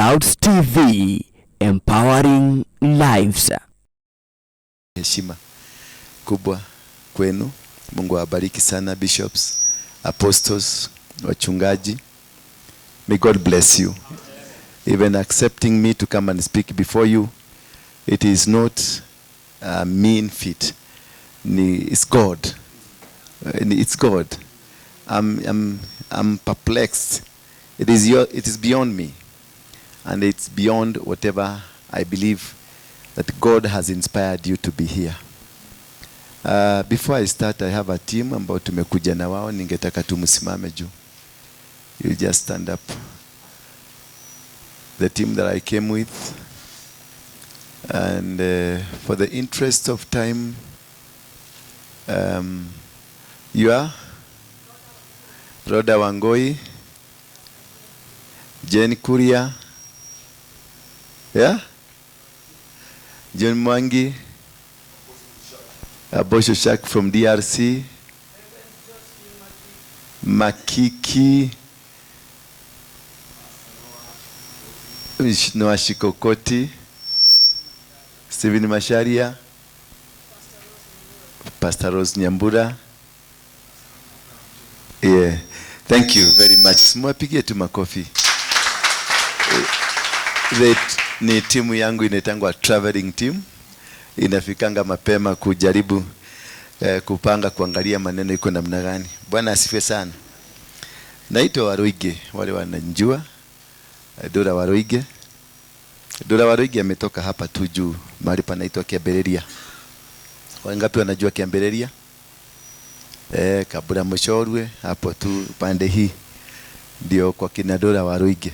Clouds TV, empowering lives. Heshima kubwa kwenu. Mungu awabariki sana bishops, apostles, wachungaji. May God bless you. Even accepting me to come and speak before you, it is not a mean feat. It's God. It's God. I'm perplexed. It is beyond me, and it's beyond whatever I believe that God has inspired you to be here. Before I start, I have a team ambao tumekuja na wao, ningetaka tumusimame juu. You just stand up. The team that I came with, and for the interest of time, you are Rhoda Wangoi, Jane Kuria, yeah, John Mwangi, Abosho Shak from DRC, Makiki, Noah Shikokoti, Steven Masharia, Pastor Rose Nyambura. Yeah, thank you very much. Mwapigie tu makofi. Ni timu yangu inaitangwa traveling team. Inafikanga mapema kujaribu kupanga kuangalia maneno iko namna gani. Bwana asifiwe sana. Naitwa Waruinge, wale wananijua. Ndura Waruinge. Ndura Waruinge ametoka hapa tu juu mahali panaitwa Kiambĩrĩria. Wangapi wanajua Kiambĩrĩria? Kabura Mshorwe hapo tu pande hii ndio kwa kina Ndura Waruinge.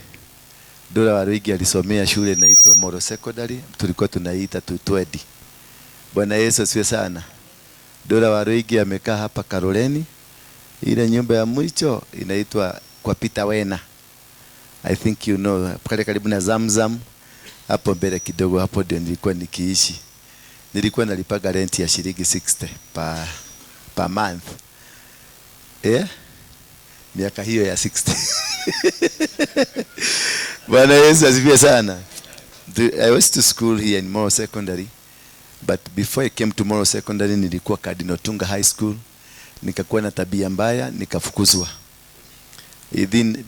Ndura Waruinge alisomea shule inaitwa Molo Secondary, tulikuwa tunaita Tutwedi. Bwana Yesu asifiwe sana. Ndura Waruinge amekaa hapa Karoleni. Ile nyumba ya mwisho inaitwa kwa Peter Wena. I think you know, pale karibu na Zamzam. Hapo mbele kidogo, hapo ndio nilikuwa nikiishi. Nilikuwa nalipaga rent ya shilingi 60 per month. Miaka hiyo ya 60. Bwana Yesu asifiwe sana. I was to school here in Molo Secondary, but before I came to Molo Secondary nilikuwa Cardinal Tunga High School. Nikakuwa na tabia mbaya, nikafukuzwa.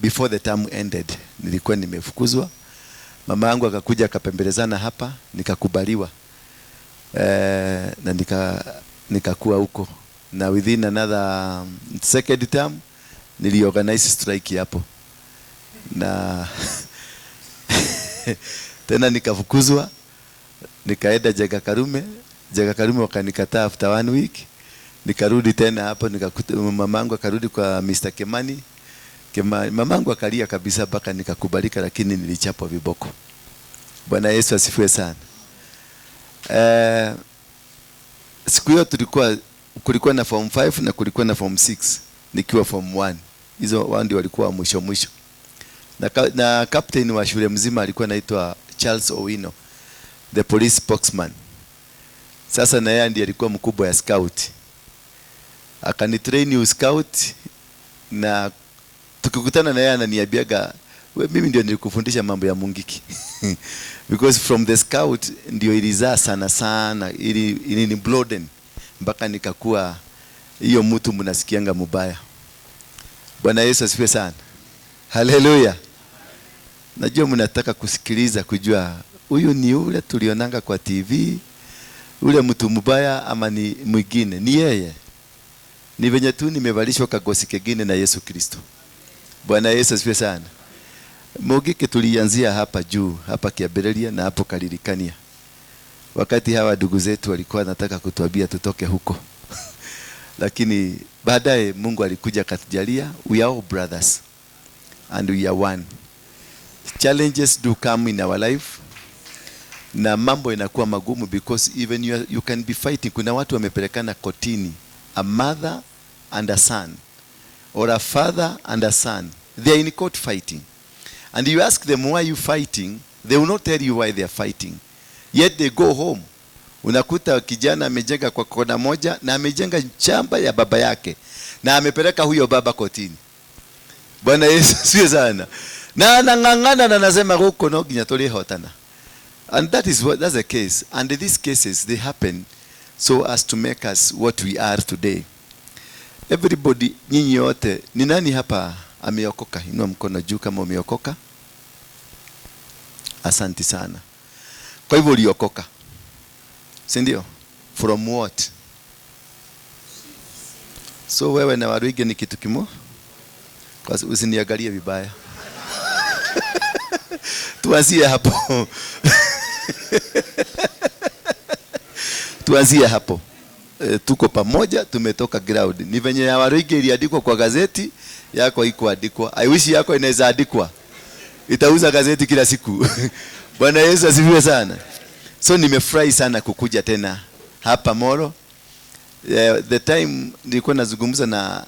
Before the term ended, nilikuwa nimefukuzwa. Mama yangu akakuja akapembelezana hapa, nikakubaliwa. Na nikakuwa huko. Na within another second term niliorganize strike hapo. Na tena nikafukuzwa, nikaenda Jega Karume wakanikataa after 1 week. Nikarudi tena hapo, nikakuta mamangu akarudi kwa Mr. Kemani. Mamangu akalia kabisa mpaka nikakubalika, lakini nilichapwa viboko. Bwana Yesu asifiwe sana. Siku hiyo kulikuwa na form 5 na kulikuwa na form 6, nikiwa form 1. Hizo wao ndio walikuwa mwisho. Na captain wa shule mzima alikuwa anaitwa Charles Owino, the police spokesman. Sasa na yeye ndiye alikuwa mkubwa ya scout. Akanitrain scout, na tukikutana na yeye ananiambiaga, wewe mimi ndio nilikufundisha mambo ya mungiki. Because from the scout ndio ilizaa sana ili ni bloden mpaka nikakuwa hiyo mtu mnasikianga mubaya. Bwana Yesu asifiwe sana. Haleluya. Najua mnataka kusikiliza kujua huyu ni ule tulionanga kwa TV, ule mtu mbaya ama ni mwingine. Ni yeye. Ni venye tu nimevalishwa kagosi kingine na Yesu Kristo. Bwana Yesu asifiwe sana. Mugike tulianzia hapa juu, hapa Kiambĩrĩria na hapo Kalirikania. Wakati hawa ndugu zetu walikuwa nataka kutuambia tutoke huko. Lakini baadaye Mungu alikuja akatujalia, we are all brothers and we are one. Challenges do come in our life. Na mambo inakuwa magumu because even you can be fighting. Kuna watu wamepelekana kotini, a mother and a son, or a father and a son. They are in court fighting. And you ask them, why are you fighting? They will not tell you why they are fighting. Yet they go home. Unakuta kijana amejenga kwa kona moja na amejenga shamba ya baba yake na amepeleka huyo baba kotini. Bwana Yesu asifiwe sana. Na nangangana na nasema huko no ginya tuli hotana. And that's the case. And these cases, they happen so as to make us what we are today. Everybody, nyinyi yote, ni nani hapa ameokoka? Inua mkono juu kama umeokoka. Asante sana. Kwa hivyo uliokoka. Si ndio? From what? So wewe na Waruinge ni kitu kimoja? Kwa usiniangalie vibaya. Tuanzie hapo. Tuanzie hapo. Tuko pamoja, tumetoka ground. Ni venye ya Waruinge iliandikwa kwa gazeti, yako iko andikwa. I wish yako inaweza andikwa. Itauza gazeti kila siku. Bwana Yesu asifiwe sana. So nimefurahi sana kukuja tena hapa Molo. The time nilikuwa nazungumza na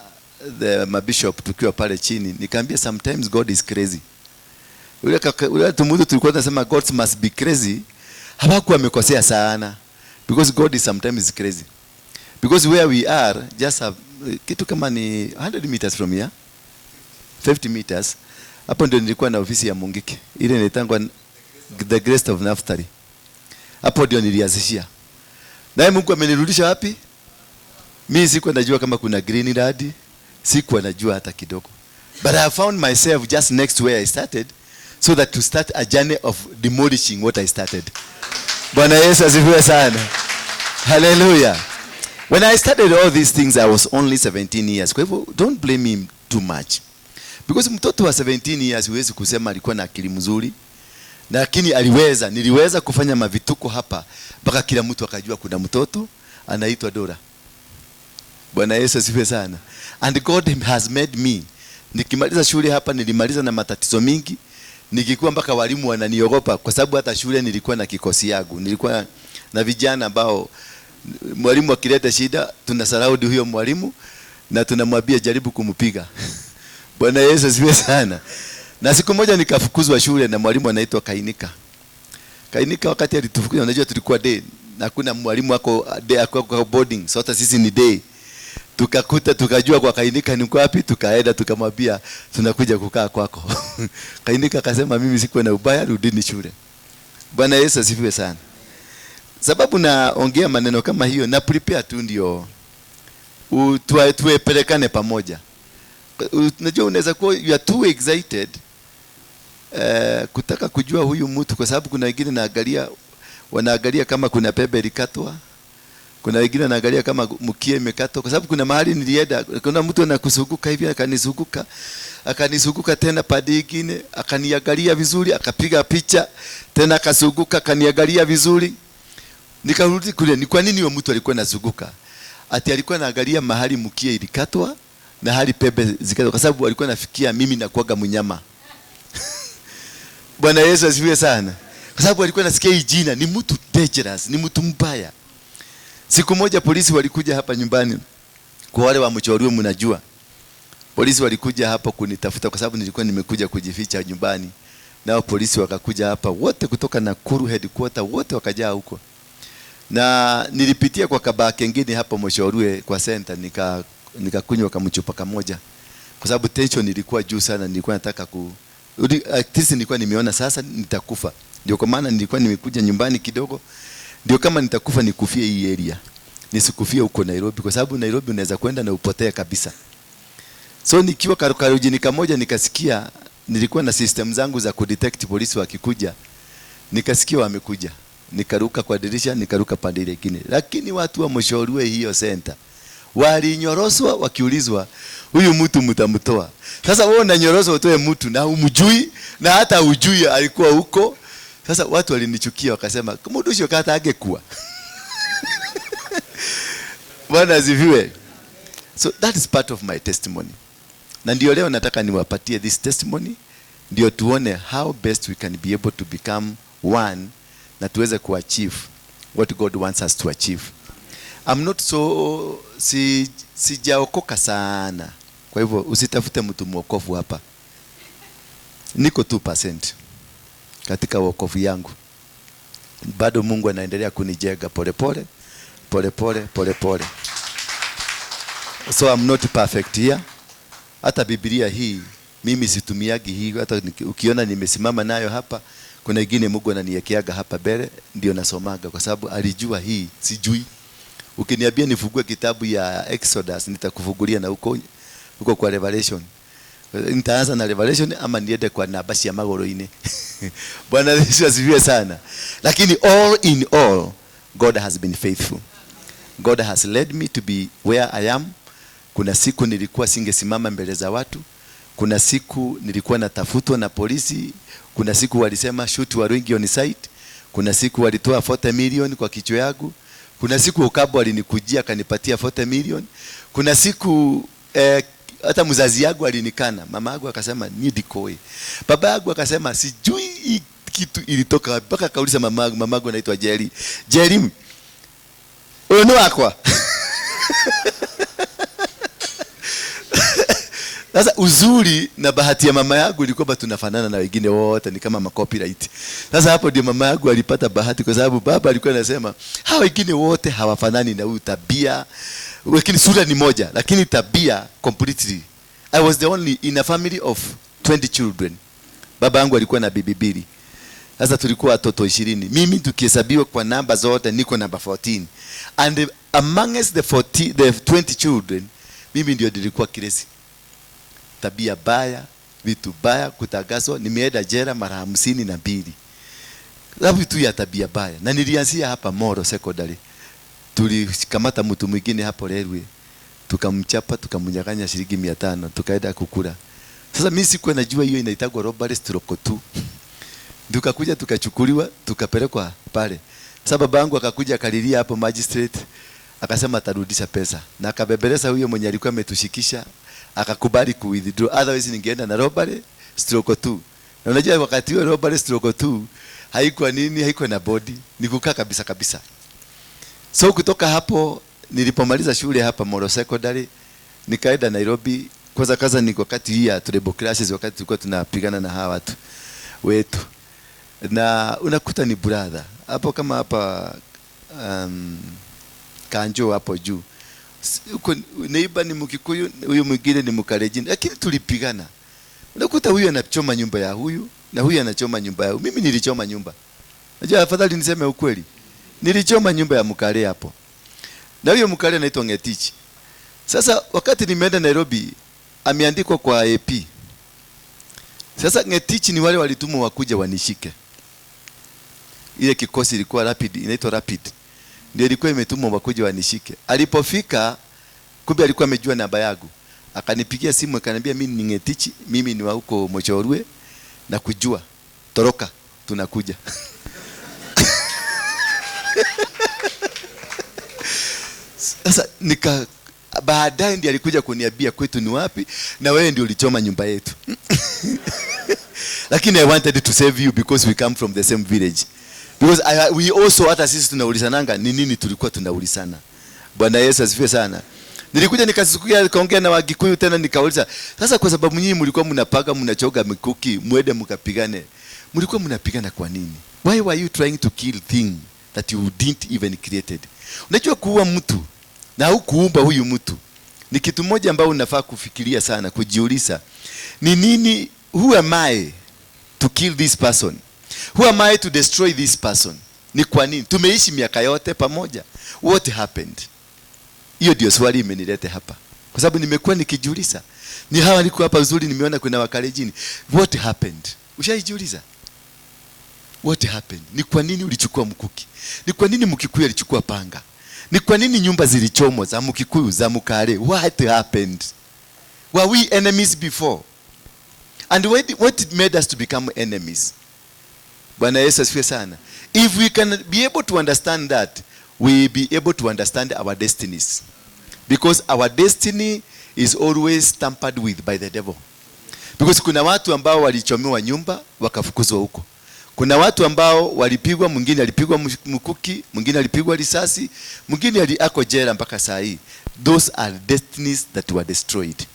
the bishop tukiwa pale chini, nikamwambia sometimes God is crazy. Ule tumudu tulikuwa tunasema God must be crazy. Habakuwa amekosea sana. Because God is sometimes crazy. Because where we are, just kitu kama ni 100 meters from here, 50 meters, hapo ndio nilikuwa na ofisi ya Mungiki. Ile inaitangwa the Grace of Naftali. Hapo ndio nilianzishia. Naye Mungu amenirudisha wapi? Mimi sikuwa najua kama kuna green rad, sikuwa najua hata kidogo. But I found myself just next where I started, so that to start a journey of demolishing what I started. Bwana Yesu asifiwe sana. Hallelujah. When I started all these things, I was only 17 years. Kwa hivyo, don't blame him too much. Because mtoto wa 17 years huwezi kusema alikuwa na akili mzuri. Lakini niliweza kufanya mavituko hapa mpaka kila mtu akajua kuna mtoto anaitwa Ndura. Bwana Yesu asifiwe sana. And God has made me. Nikimaliza shule hapa nilimaliza na matatizo mingi. Nikikuwa mpaka walimu wananiogopa kwa sababu hata shule nilikuwa na kikosi yangu. Nilikuwa na vijana ambao mwalimu akileta shida tunasaraudi huyo mwalimu na tunamwambia jaribu kumpiga. Bwana Yesu asifiwe sana. Na siku moja nikafukuzwa shule na mwalimu anaitwa Kainika. Kainika wakati alitufukuza, unajua tulikuwa day na kuna mwalimu wako day kwa boarding, so hata sisi ni day. Tukajua kwa Kainika ni wapi, tukaenda tukamwambia tunakuja kukaa kwako. Kainika akasema mimi sikuwa na ubaya, rudini shule. Bwana Yesu asifiwe sana. Sababu naongea maneno kama hiyo na prepare tu ndio tuepelekane pamoja. Unajua unaweza kuwa you are too excited kutaka kujua huyu mtu, kwa sababu kuna wengine wanaangalia kama kuna pembe ilikatwa, kuna wengine wanaangalia kama mkia imekatwa, kwa sababu kuna mahali nilienda kuna mtu anakusuguka hivi akanisuguka tena padi nyingine akaniangalia vizuri, akapiga picha tena akasuguka akaniangalia vizuri. Nikarudi kule, ni kwa nini huyo mtu alikuwa anasuguka? Ati alikuwa anaangalia mahali mkia ilikatwa na hali pembe zikatwa, kwa sababu alikuwa anafikia mimi na kuaga mnyama. Bwana Yesu asifiwe sana. Kwa sababu alikuwa anasikia hii jina ni mtu dangerous, ni mtu mbaya. Siku moja polisi walikuja hapa nyumbani. Kwa wale wa Mchorue mnajua. Polisi walikuja hapa kunitafuta kwa sababu nilikuwa nimekuja kujificha nyumbani. Nao polisi wakakuja hapa wote kutoka Nakuru headquarter, wote wakajaa huko. Na nilipitia kwa kabaa kengine hapa Mchorue kwa center, nikakunywa kama chupa kamoja. Kwa sababu tension ilikuwa juu sana, nilikuwa nataka nilikuwa nimeona sasa nitakufa. Ndio kwa maana nilikuwa nimekuja nyumbani kidogo. Ndio kama nitakufa nikufie hii area. Nisikufie huko Nairobi, kwa sababu Nairobi unaweza kwenda na upotee kabisa. So nikiwa karujini kamoja nikasikia, nilikuwa na system zangu za kudetect polisi wakikuja. Nikasikia wamekuja. Nikaruka kwa dirisha, nikaruka pande ile nyingine. Lakini watu wa Mchorue hiyo center walinyoroswa wakiulizwa huyu mtu mtamtoa. Sasa wewe unanyoroswa utoe mtu na umjui na hata ujui alikuwa huko. Sasa watu walinichukia wakasema kama udusho kata angekuwa. Bwana asifiwe. So that is part of my testimony. Na ndio leo nataka niwapatie this testimony ndio tuone how best we can be able to become one na tuweze kuachieve what God wants us to achieve. I'm not so sijaokoka sana. Kwa hivyo usitafute mtu mwokofu hapa. Niko 2% katika wokovu yangu. Bado Mungu anaendelea kunijenga pole pole. So I'm not perfect here. Hata Biblia hii Mimi situmiagi hii, hata ukiona nimesimama nayo hapa, kuna ingine Mungu ananiwekeaga hapa mbele ndio nasomaga, kwa sababu alijua hii sijui. Ukiniambia nifungue kitabu ya Exodus nitakufungulia na huko kwa Revelation. Nitaanza na Revelation ama niende kwa nabasi ya Waruinge. Bwana Yesu asifiwe sana. Lakini all in all, God has been faithful. God has led me to be where I am. Kuna siku nilikuwa singesimama mbele za watu. Kuna siku nilikuwa natafutwa na polisi. Kuna siku walisema shoot Waruinge on site. Kuna siku walitoa 40 million kwa kichwa yangu. Kuna siku Okabu alinikujia akanipatia 40 million. Kuna siku hata mzazi yangu alinikana. Mama yangu akasema ni dikoe. Baba yangu akasema sijui kitu ilitoka wapi. Mpaka kauliza mama yangu anaitwa Jerry. Jerry, ono wako. Sasa uzuri na bahati ya mama yangu ilikuwa tunafanana na wengine wote, ni kama copyright. Sasa hapo ndio mama yangu alipata bahati, kwa sababu baba alikuwa anasema hawa wengine wote hawafanani na huyu, tabia lakini sura ni moja, lakini tabia completely. I was the only in a family of 20 children. Baba yangu alikuwa na bibi mbili. Sasa tulikuwa watoto 20. Mimi tukihesabiwa kwa namba zote niko namba 14. And amongst the 20 children, mimi ndio nilikuwa kiresi. Tabia baya, vitu baya, kutagazwa, nimeenda jela mara 52. Sababu tu ya tabia baya. Na nilianzia hapa Molo secondary. Tulikamata mtu mwingine hapo railway. Tukamchapa, tukamnyang'anya shilingi 500, tukaenda kukula. Sasa mimi sikuwa najua hiyo inaitagwa robbery stroke 2. Tukakuja tukachukuliwa, tukapelekwa pale. Sasa baba yangu akakuja akalilia hapo magistrate, akasema atarudisha pesa. Na akabebeleza huyo mwenye alikuwa ametushikisha, akakubali ku withdraw. Otherwise ningeenda na robbery stroke 2. Na unajua wakati huo robbery stroke 2 haikuwa nini, haikuwa na body, ni kukaa kabisa kabisa. So kutoka hapo nilipomaliza shule hapa Molo secondary, nikaenda Nairobi. Kwanza kaza ni wakati hii ya treble classes, wakati tulikuwa tunapigana na hawa watu wetu. Na unakuta ni brother hapo kama hapa Kanjo hapo juu. Uko neighbor ni Mkikuyu, huyu mwingine ni Mkalenjin, lakini tulipigana. Unakuta huyu anachoma nyumba ya huyu na huyu anachoma nyumba ya huyu. Mimi nilichoma nyumba. Najua afadhali niseme ukweli. Nilichoma nyumba ya Mkale hapo. Na huyo Mkale anaitwa Ngetichi. Sasa wakati nimeenda Nairobi, ameandikwa kwa AP. Sasa Ngetichi ni wale walitumwa wakuja wanishike. Ile kikosi ilikuwa rapid, inaitwa rapid. Ndio ilikuwa imetumwa wakuja wanishike. Alipofika, kumbe alikuwa amejua namba yangu. Akanipigia simu akaniambia mimi ni Ngetichi, mimi ni wa huko Mochorwe na kujua. Toroka, tunakuja. Sasa baadaye ndiye alikuja kuniambia kwetu ni wapi na wewe ndio ulichoma nyumba yetu. Lakini I wanted to save you because we come from the same village. Because we also hata sisi tunaulisananga ni nini tulikuwa tunaulisana. Bwana Yesu asifiwe sana. Nilikuja nikasikia nikaongea na Wagikuyu tena nikauliza, sasa kwa sababu nyinyi mlikuwa mnapaga mnachoga mikuki muende mkapigane. Mlikuwa mnapigana kwa nini? Why were you trying to kill thing that you didn't even created? Unajua kuua mtu na hukuumba huyu mtu ni kitu moja ambao unafaa kufikiria sana, kujiuliza ni nini, who am I to kill this person? Who am I to destroy this person? Ni kwa nini? Tumeishi miaka yote pamoja. What happened? Hiyo ndio swali imenileta hapa. Kwa sababu nimekuwa nikijiuliza. Ni hawa niko hapa uzuri nimeona kuna Wakalenjin. What happened? Ushaijiuliza? What happened? Ni kwa nini ulichukua mkuki? Ni kwa nini Mkikuyu alichukua panga? Ni kwa nini nyumba zilichomwa za Mkikuyu, za Mkale? What happened? Were we enemies before? And what made us to become enemies? Bwana Yesu asifiwe sana. If we can be able to understand that, we will be able to understand our destinies. Because our destiny is always tampered with by the devil. Because kuna watu ambao walichomewa nyumba wakafukuzwa huko. Kuna watu ambao walipigwa, mwingine alipigwa mkuki, mwingine alipigwa risasi, mwingine ako jela mpaka saa hii. Those are destinies that were destroyed.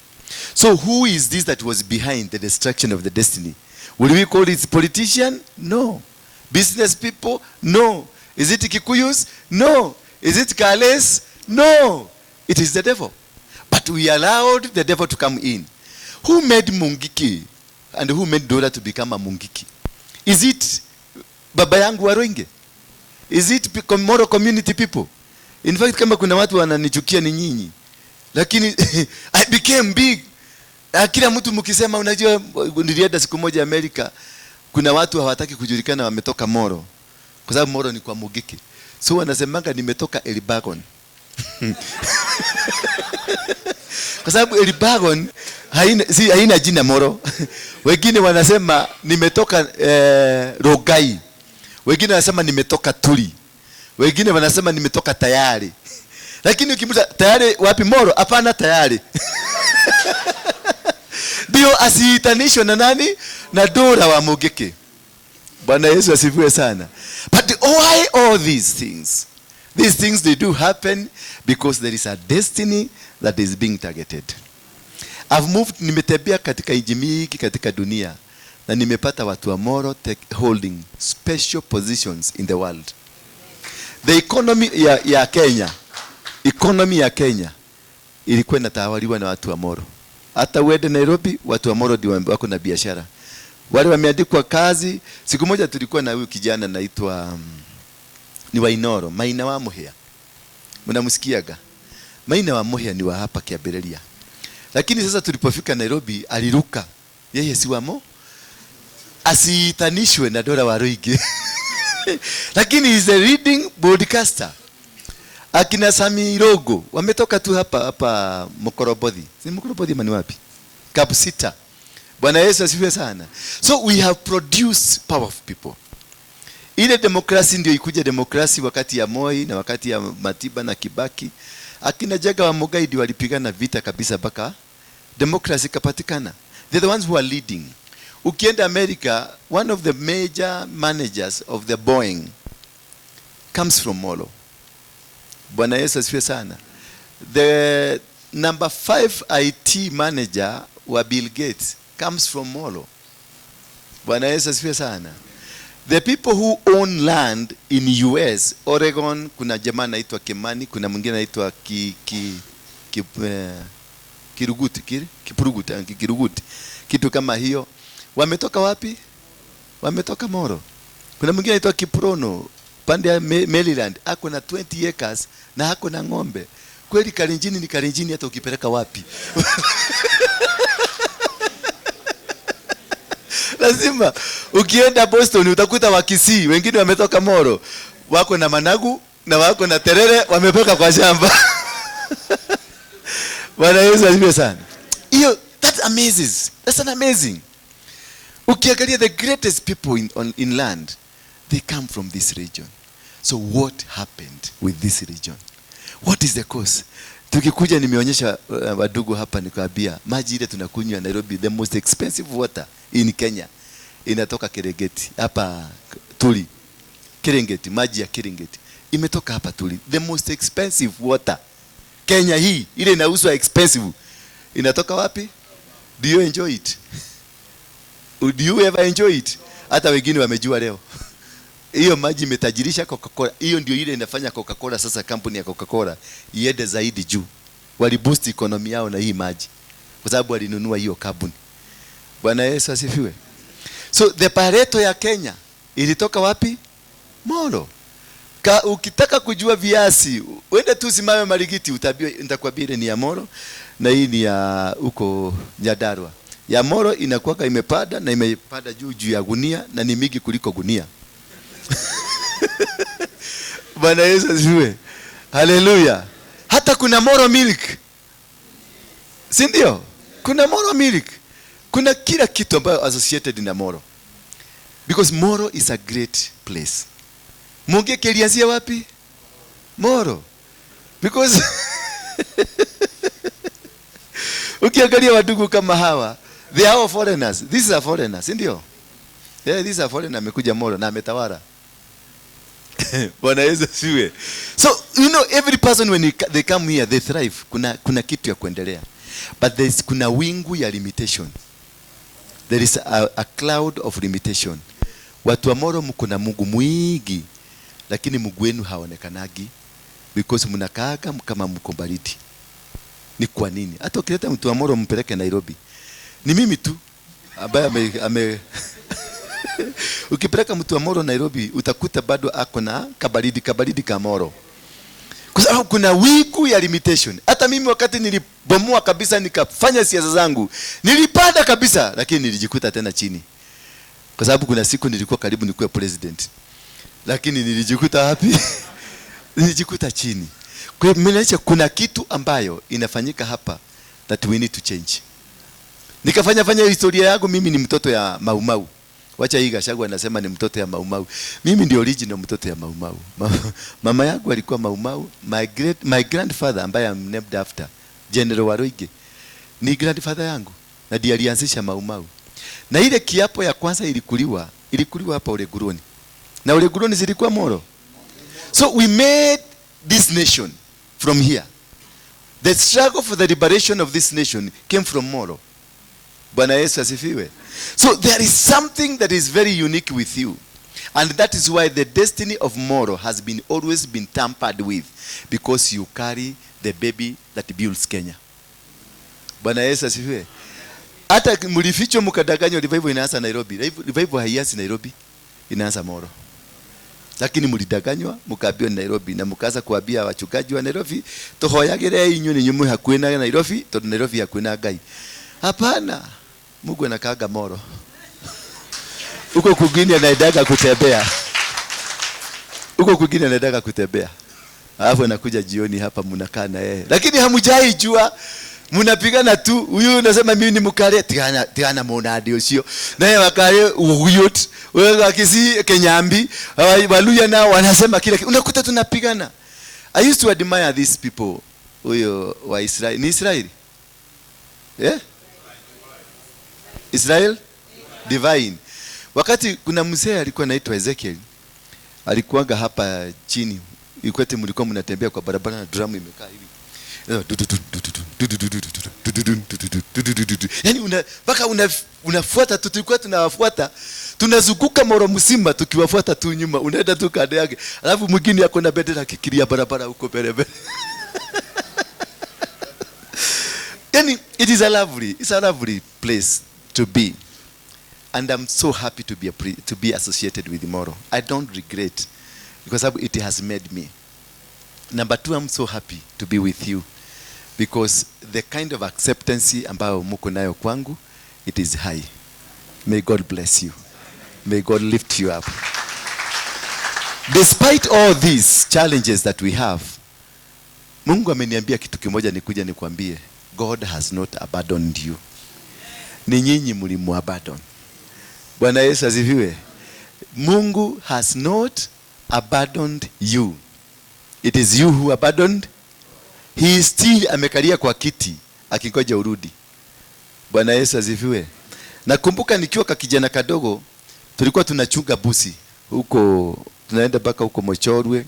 So who is this that was behind the destruction of the destiny? Will we call it politician? No. Business people? No. Is it Kikuyus? No. Is it Kales? No. It is the devil. But we allowed the devil to come in. Who made Mungiki and who made Ndura to become a Mungiki? Is it baba yangu Waruinge? Is it Molo community people? In fact, kama kuna watu wananichukia ni nyinyi. Lakini I became big. Kila mtu mkisema, unajua nilienda siku moja Amerika, kuna watu hawataki kujulikana wametoka Molo. Kwa sababu Molo ni kwa Mungiki. So wanasemanga nimetoka Elibagon. Kwa sababu Elibagon haina jina Molo. Wengine wanasema nimetoka Rogai. Wengine wanasema nimetoka Tuli. Wengine wanasema nimetoka Tayari. Lakini ukimuuliza Tayari wapi Molo? Hapana, Tayari. Ndio asiitanishwe na nani? Na Ndura wa Mungiki. Bwana Yesu asifiwe sana. But why all these things? These things, they do happen because there is a destiny that is being targeted. I've moved, nimetembea katika nchi mingi katika dunia na nimepata watu wa Molo holding special positions in the world. The economy ya Kenya ilikuwa inatawaliwa na watu wa Molo. Hata uende Nairobi, watu wa Molo ndio wako na biashara. Wale wameandikwa kazi. Siku moja tulikuwa na huyu kijana anaitwa ni Wainoro, Maina wa Muhia. Mnamsikiaga? Maina wa Muhia ni wa hapa Kiambĩrĩria. Lakini sasa tulipofika Nairobi aliruka. Yeye si wamo. Asiitanishwe na Ndura Waruinge. Lakini he is a leading broadcaster. Akina Sami Rogo wametoka tu hapa Mkorobodhi. Si Mkorobodhi mani wapi? Kapsita. Bwana Yesu asifiwe sana. So we have produced powerful people. Ile demokrasi ndio ikuja demokrasi wakati ya Moi na wakati ya Matiba na Kibaki. Akina Jaga wa Mugai ndio walipigana vita kabisa mpaka demokrasi kapatikana. They're the ones who are leading. Ukienda America, one of the major managers of the Boeing comes from Molo. Bwana Yesu asifiwe sana. The number 5 IT manager wa Bill Gates comes from Molo. Bwana Yesu asifiwe sana. The people who own land in US, Oregon, kuna jamaa anaitwa Kemani, kuna mwingine anaitwa Kiruguti, kitu kama hiyo. Wametoka wapi? Wametoka Molo. Kuna mwingine anaitwa Kiprono, pande ya Maryland, ako na 20 acres na ako na ng'ombe. Kweli Kalenjini ni Kalenjini hata ukipeleka wapi. Lazima ukienda Boston utakuta Wakisii, wengine wametoka Molo, wako na managu na wako na terere, wamepeka kwa shamba. Bwana Yesu asifiwe sana. Hiyo that amazes. That's an amazing. Ukiangalia the greatest people in land, they come from this region. So what happened with this region? What is the cause? Tukikuja nimeonyesha wadugu hapa nikaambia maji ile tunakunywa Nairobi, the most expensive water in Kenya inatoka Kirengeti hapa Tuli. Kirengeti, maji ya Kirengeti imetoka hapa Tuli. The most expensive water Kenya hii ile inauzwa expensive inatoka wapi? Do you enjoy it? Do you ever enjoy it? Hata wengine wamejua leo. Hiyo maji imetajirisha Coca-Cola. Hiyo ndio ile inafanya Coca-Cola sasa, kampuni ya Coca-Cola iende zaidi juu. Waliboost economy yao na hii maji kwa sababu walinunua hiyo kampuni. Bwana Yesu asifiwe. So the pareto ya Kenya ilitoka wapi? Molo. Ukitaka kujua viasi, uende tu simame Marigiti utabiwa, nitakwambia ni ya Molo na hii ni ya huko Nyandarua. Ya Molo inakuwa imepada na imepada juu ya gunia na ni mingi kuliko gunia. Bwana Yesu asifiwe. Hallelujah. Hata kuna Molo milk. Si ndio? Kuna Molo milk. Kuna kila kitu ambayo associated na Molo. Because Molo is a great place. Mungiki ilianzia wapi? Molo. Because ukiangalia wadugu kama hawa, they are all foreigners. This is a foreigner, si ndio? Yeah, this is a foreigner amekuja Molo na ametawala. Bwana Yesu asifiwe. So, you know, every person when they come here, they thrive. Kuna kitu ya kuendelea. But kuna wingu ya limitation. There is a cloud of limitation. Watu wa Molo mko na Mungu mwingi, lakini Mungu wenu haonekanagi because mnakaaga kama mko baridi. Ni kwa nini? Hata ukileta mtu wa Molo mpeleke Nairobi, Ni mimi tu ambaye ukipeleka mtu wa Molo Nairobi utakuta bado ako na kabaridi ka Molo. Kwa sababu kuna wiku ya limitation. Hata mimi wakati nilibomoa kabisa nikafanya siasa zangu, nilipanda kabisa, lakini nilijikuta tena chini. Kwa sababu kuna siku nilikuwa karibu nikuwe president, lakini nilijikuta wapi? Nilijikuta chini. Kwa hiyo kuna kitu ambayo inafanyika hapa that we need to change. Nikafanya historia yangu, mimi ni mtoto ya Maumau. Wacha hii Gachagua anasema ni mtoto ya Maumau. Mimi ndio original mtoto ya Maumau. Mama yangu alikuwa Maumau. My grandfather ambaye I'm named after, General Waruinge, ni grandfather yangu. Na ndiye alianzisha Maumau. Na ile kiapo ya kwanza ilikuliwa hapa Uleguroni. Na Uleguroni zilikuwa Molo. So we made this nation from here. The struggle for the liberation of this nation came from Molo. Bwana Yesu asifiwe. So there is something that is very unique with you. And that is why the destiny of Molo has always been tampered with. Because you carry the baby that builds Kenya. Bwana Yesu asifiwe. Hata mlificho mkadanganywa revival inaanza Nairobi. Revival haianzi Nairobi, inaanza Molo. Lakini mlidanganywa mkaambiwa Nairobi, na mkaanza kuambia wachungaji wa Nairobi tohoyagire inyu ni nyumu hakwena Nairobi, to Nairobi hakwena Ngai. Hapana. Mungu anakaaga Molo. Uko kwingine anaendaga kutembea. Alafu anakuja jioni hapa mnakaa na yeye. Lakini hamjai jua, mnapigana tu. Huyu unasema mimi ni mkale, tiana monadi usio. Naye wakale uyut, wewe akisi Kenyambi, Waluya nao wanasema kila kitu. Unakuta tunapigana. I used to admire these people. Huyo wa Israeli. Ni Israeli? Yeah? Israel Divine. Wakati kuna mzee alikuwa anaitwa Ezekiel, alikuanga hapa chini. Ikwete mlikuwa mnatembea kwa barabara na drum imekaa hivi. Yaani mpaka unafuata tu, tulikuwa tunawafuata. Tunazunguka Molo mzima tukiwafuata tu nyuma. Unaenda tu kando yake. Alafu mwingine yako na bendera akikiria barabara huko mbele. Yaani it's a lovely place to be, and I'm so happy to be associated with Molo. I don't regret, because it has made me. Number two, I'm so happy to be with you, because the kind of acceptance ambayo mko nayo kwangu, it is high. May God bless you. May God lift you up. Despite all these challenges that we have, Mungu ameniambia kitu kimoja nikuja nikwambie. God has not abandoned you. Ni nyinyi mlimuabandon. Bwana Yesu asifiwe. Mungu has not abandoned you. It is you who abandoned. He is still amekalia kwa kiti akingoja urudi. Bwana Yesu asifiwe. Nakumbuka nikiwa kijana kadogo, tulikuwa tunachunga busi huko, tunaenda mpaka huko Mochorwe,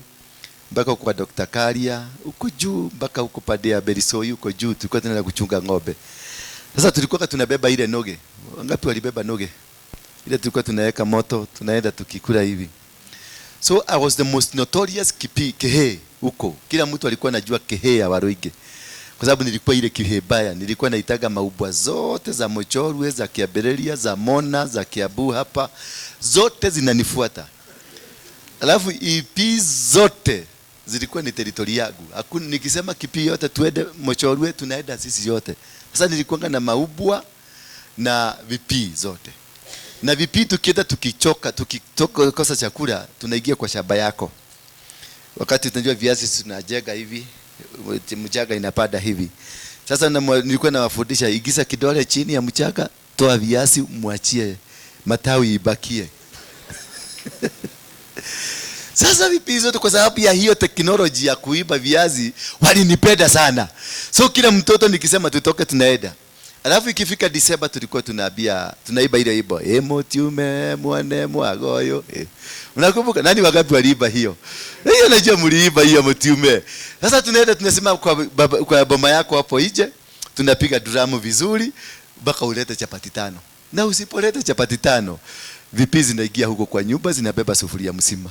mpaka huko kwa Dr. Karia, huko juu mpaka huko Padea Berisoi, huko juu tulikuwa tunaenda kuchunga ng'ombe. Sasa tulikuwa tunabeba ile noge. Wangapi walibeba noge? Ile tulikuwa tunaweka moto, tunaenda tukikula hivi. So I was the most notorious kehe huko. Kila mtu alikuwa anajua kehe ya Waruinge. Kwa sababu nilikuwa ile kehe baya. Nilikuwa naitaga maubwa zote za Mochorwe, za Kiaberelia, za Mona, za Kiabu hapa. Zote zinanifuata. Alafu ipi zote zilikuwa ni territory yangu. Hakuna nikisema kipi yote tuende Mochorwe, tunaenda sisi yote. Sasa nilikuwa na maubwa na vipi zote. Na vipi tukienda tukitoka kosa chakula, tunaingia kwa shamba yako. Wakati tunajua viazi tunajega hivi, mchaga inapada hivi. Sasa nilikuwa nawafundisha, igiza kidole chini ya mchaga, toa viazi, muachie matawi ibakie. Sasa vipi zote, kwa sababu ya hiyo teknolojia ya kuiba viazi, walinipenda sana. So kila mtoto nikisema tutoke tunaenda. Alafu ikifika Disemba tulikuwa tunaiba ile ibo. Emotiume mwane mwagoyo. Unakumbuka nani wangapi waliiba hiyo? Hiyo najua mliiba hiyo emotiume. Sasa tunaenda tunasema kwa boma yako hapo nje, tunapiga drum vizuri mpaka ulete chapati 5. Na usipoleta chapati 5, vipi zinaingia huko kwa nyumba zinabeba sufuria mzima.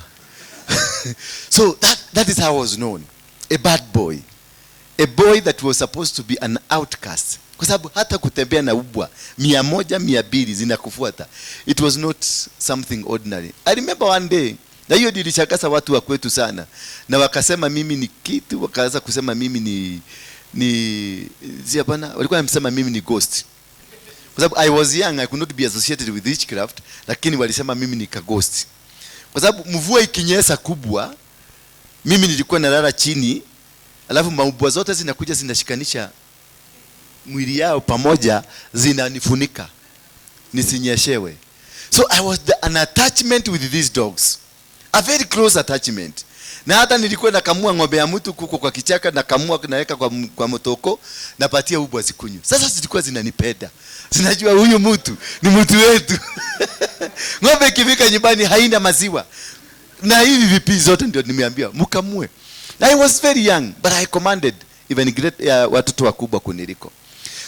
So that is how I was known. A bad boy. A boy that was supposed to be an outcast. Kwa sababu hata kutembea na ubwa 100 200 zinakufuata. It was not something ordinary. I remember one day, na hiyo dilishakasa watu wa kwetu sana, na wakasema mimi ni kitu, wakaanza kusema mimi ni bana, walikuwa wanasema mimi ni ghost. Kwa sababu I was young, I could not be associated with witchcraft, lakini walisema mimi ni ka ghost. Kwa sababu mvua ikinyesha kubwa, mimi nilikuwa nalala chini, alafu maubwa zote zinakuja zinashikanisha mwili yao pamoja, zinanifunika nisinyeshewe. So I was an attachment with these dogs, a very close attachment. Na hata nilikuwa nakamua ng'ombe ya mtu kuko kwa kichaka, nakamua naweka kwa motoko, napatia ubwa zikunywe. Sasa zilikuwa zinanipenda, zinajua huyu mtu ni mtu wetu. Ng'ombe ikifika nyumbani haina maziwa, na hivi vipi zote ndio nimeambiwa mkamue. I was very young, but I commanded even great watoto wakubwa kuniliko.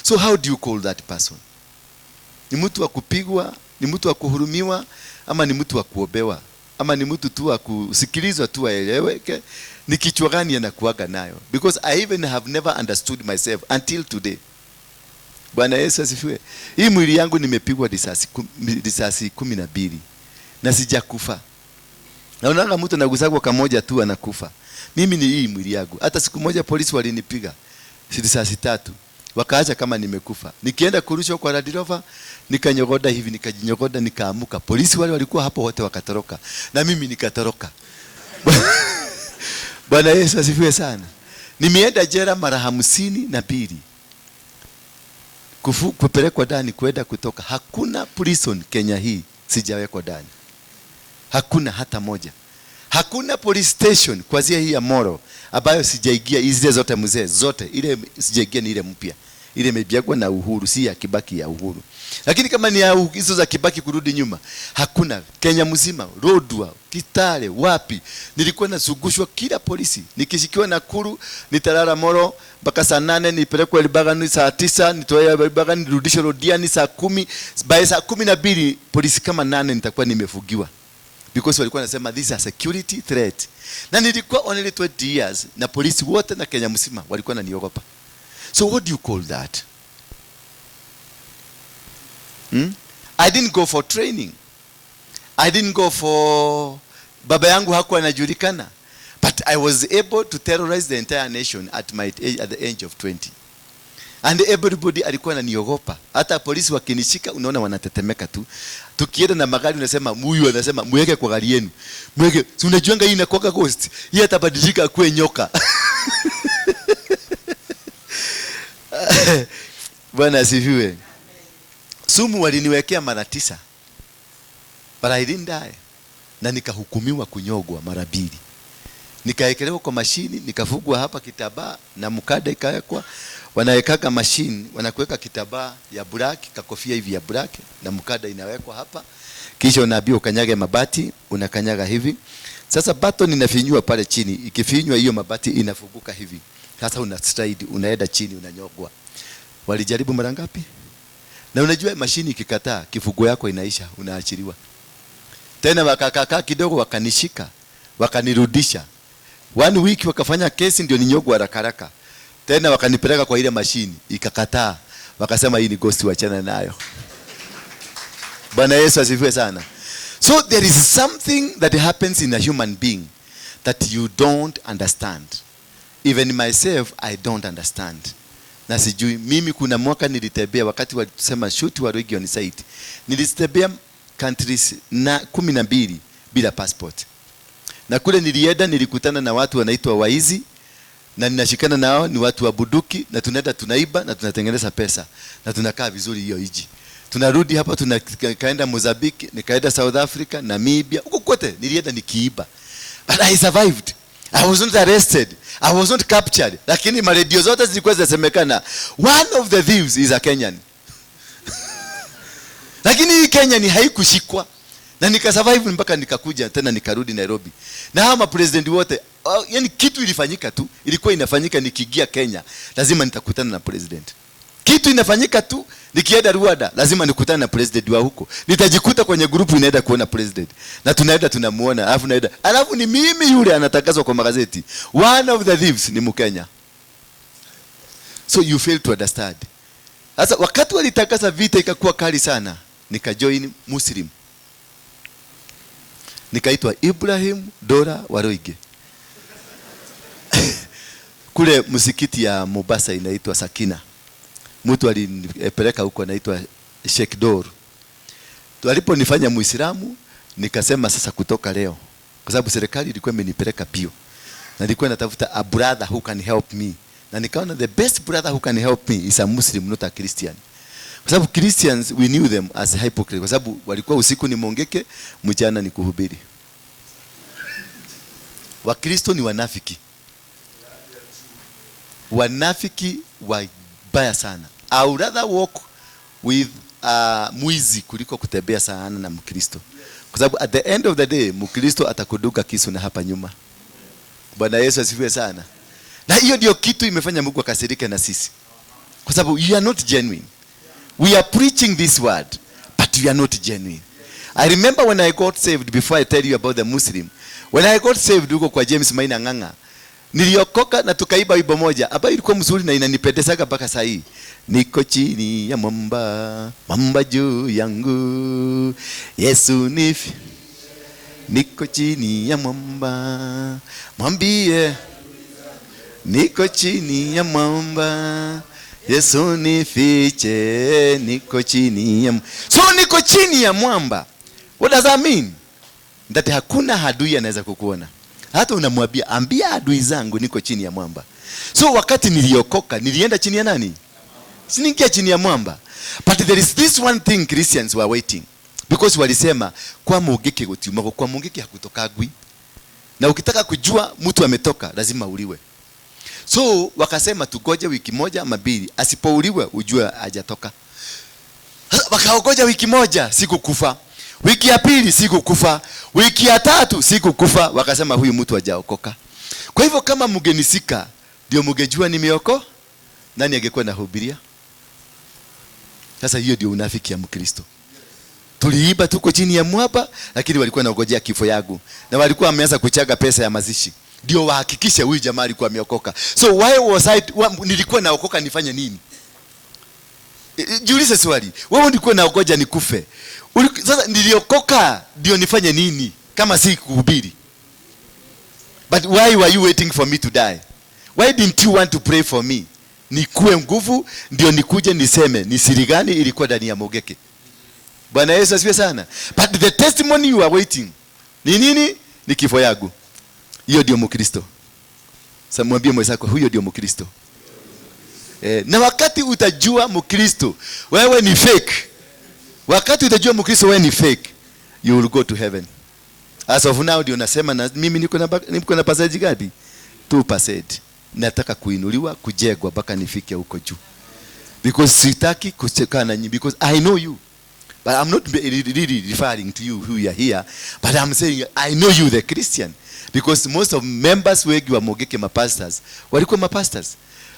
So how do you call that person? Ni mtu wa kupigwa, ni mtu wa kuhurumiwa, ama ni mtu wa kuobewa, ama ni mtu tu wa kusikilizwa tu aeleweke? Ni kichwa gani anakuaga nayo? Because I even have never understood myself until today. Bwana Yesu asifiwe. Hii mwili yangu nimepigwa risasi 12 na sijakufa. Naona mtu anagusagwa kamoja tu anakufa. Mimi ni hii mwili yangu. Hata siku moja polisi walinipiga risasi 3. Wakaacha kama nimekufa. Nikienda kurushwa kwa Land Rover, nikanyogoda hivi, nikajinyogoda, nikaamuka. Polisi wale walikuwa hapo wote wakatoroka, na mimi nikatoroka. Bwana Yesu asifiwe sana. Nimeenda jela mara 52. Kupelekwa ndani, kwenda kutoka. Hakuna prison Kenya hii sijawekwa ndani. Hakuna hata moja. Hakuna police station kuanzia hii ya Molo ambayo sijaingia. Hizi zote mzee zote, ile sijaingia ni ile mpya. Ile imebiagwa na Uhuru, si ya Kibaki, ya Uhuru. Lakini kama ni ya hizo za Kibaki kurudi nyuma, hakuna. Kenya mzima, Lodwar, Kitale, wapi, nilikuwa nasugushwa kila polisi. Nikishikiwa Nakuru, nitalala Molo mpaka saa 8, nipelekwe Elbagan saa 9, nitoe Elbagan nirudishe Rodiani saa 10. By saa 12 polisi kama 8 nitakuwa nimefugiwa. Because walikuwa nasema this is a security threat. Na nilikuwa only 20 years, na polisi wote na Kenya mzima walikuwa wananiogopa. So what do you call that? I didn't go for training. I didn't go for... Baba yangu hakuwa anajulikana. But I was able to terrorize the entire nation at the age of 20. And everybody alikuwa ananiogopa. Hata polisi wakinishika unaona wanatetemeka tu. Tukienda na magari unasema huyu anasema mweke kwa gari yenu. Mweke, si unajuanga hii inakuwa ghost. Hii atabadilika akuwe nyoka. Bwana asifiwe. Sumu waliniwekea mara 9. But I didn't die. Na nikahukumiwa kunyogwa mara 2. Nikaekelewa kwa mashini, nikafugwa hapa kitambaa na mkada ikawekwa. Wanawekaka mashini, wanakuweka kitambaa ya black, kakofia hivi ya black, na mkada inawekwa hapa. Kisha unaambiwa ukanyage mabati, unakanyaga hivi. Sasa baton inafinywa pale chini, ikifinywa hiyo mabati inafunguka hivi. Sasa una stride, unaenda chini, unanyogwa. Walijaribu mara ngapi? Na unajua mashini ikikataa, kifugo yako inaisha, unaachiliwa. Tena wakakaa kidogo, wakanishika, wakanirudisha. 1 week wakafanya kesi ndio ninyogwa haraka. Tena wakanipeleka kwa ile mashini, ikakataa. Wakasema hii ni ghost, wachana nayo. Bwana Yesu asifiwe sana. So there is something that happens in a human being that you don't understand. Even myself, I don't understand. Na sijui, mimi kuna mwaka nilitembea wakati walisema shoot Waruinge on site. Nilitembea countries na 12 bila passport. Na kule nilienda nilikutana na watu wanaitwa waizi, na ninashikana nao ni watu wa bunduki, na tunaenda tunaiba na tunatengeneza pesa na tunakaa vizuri hiyo hiji. Tunarudi hapa, tunakaenda Mozambique, nikaenda South Africa, Namibia, huko kote nilienda nikiiba. But I survived. I was not arrested. I was not captured. Lakini maredio zote zilikuwa zinasemekana one of the thieves is a Kenyan. Lakini hii Kenyan haikushikwa. Na nikasurvive mpaka nikakuja tena nikarudi Nairobi. Na hawa president wote, yani kitu ilifanyika tu, ilikuwa inafanyika nikiingia Kenya, lazima nitakutana na president. Kitu inafanyika tu, nikienda Rwanda, lazima nikutane na president wa huko. Nitajikuta kwenye grupu inaenda kuona president. Na tunaenda tunamuona, alafu ni mimi yule anatangazwa kwa magazeti. One of the thieves ni Mkenya. So you fail to understand. Sasa wakati walitangaza vita ikakuwa kali sana, nikajoin Muslim. Nikaitwa Ibrahim Ndura Waruinge. Kule msikiti ya Mombasa inaitwa Sakina. Mtu alinipeleka huko anaitwa Sheikh Dor. Tuliponifanya Muislamu, nikasema sasa kutoka leo, kwa sababu serikali ilikuwa imenipeleka pio, na nilikuwa natafuta a brother who can help me, na nikaona the best brother who can help me is a Muslim, not a Christian. Kwa sababu Christians we knew them as hypocrite, kwa sababu walikuwa usiku ni mongeke, mchana ni kuhubiri. Wakristo ni wanafiki. Wanafiki wabaya sana. I would rather walk with mwizi kuliko kutembea sana na Mkristo. Kwa sababu at the end of the day Mkristo atakuduka kisu na hapa nyuma. Bwana Yesu asifiwe sana. Na hiyo ndio kitu imefanya Mungu akasirike na sisi. Kwa sababu you are not genuine. We are preaching this word, but you are not genuine. I remember when I got saved, before I tell you about the Muslim, when I got saved huko kwa James Maina Nganga, niliokoka na tukaiba wimbo moja ambayo ilikuwa mzuri na inanipendeza mpaka saa hii. Niko chini ya mwamba, mwamba juu yangu, Yesu nifi. Niko chini ya mwamba, mwambie. Niko chini ya mwamba, Yesu nifiche. Niko chini ya mwamba. So niko chini ya mwamba. What does that mean? That hakuna adui anaweza kukuona. Hata unamwambia ambia adui zangu niko chini ya mwamba. So wakati niliokoka nilienda chini ya nani? Siniingia chini ya mwamba. But there is this one thing Christians were waiting. Because walisema kwa mugeke gutiuma, kwa mugeke hakutokagwi. Na ukitaka kujua mtu ametoka lazima uliwe. So wakasema tugoje wiki moja ama mbili, asipouliwe ujue hajatoka. Wakaogoja wiki moja, sikukufa. Wiki ya pili sikukufa. Wiki ya tatu sikukufa. Wakasema huyu mtu hajaokoka. Kwa hivyo kama mgenisika ndio mgejua nimeokoka, nani angekuwa nahubiria? Sasa hiyo ndio unafiki ya Mkristo. Tuliiba tuko chini ya mwamba, lakini walikuwa wanangojea kifo yangu. Na walikuwa wameanza kuchaga pesa ya mazishi ndio wahakikishe huyu jamaa alikuwa ameokoka. So why was nilikuwa naokoka nifanye nini? Jiulize swali. Wewe ulikuwa naogoja nikufe. Sasa niliokoka ndio nifanye nini kama si kuhubiri? But why were you waiting for me to die? Why didn't you want to pray for me? Nikuwe nguvu ndio nikuje niseme ni siri gani ilikuwa ndani ya mogeke. Bwana Yesu asifiwe sana. But the testimony you are waiting ni nini? Ni kifo yangu. Hiyo ndio Mkristo. Sasa mwambie mwenzako huyo ndio Mkristo. Na wakati utajua Mkristo wewe ni fake, wakati utajua Mkristo wewe ni fake, you will go to heaven. As of now ndio nasema na mimi niko na passage gapi? 2%. Nataka kuinuliwa, kujegwa mpaka nifike huko juu. Because sitaki kucheka na nyinyi, because I know you. But I'm not really referring to you who you are here, but I'm saying I know you the Christian, because most of members wengi wa Mogeke mapastors walikuwa mapastors.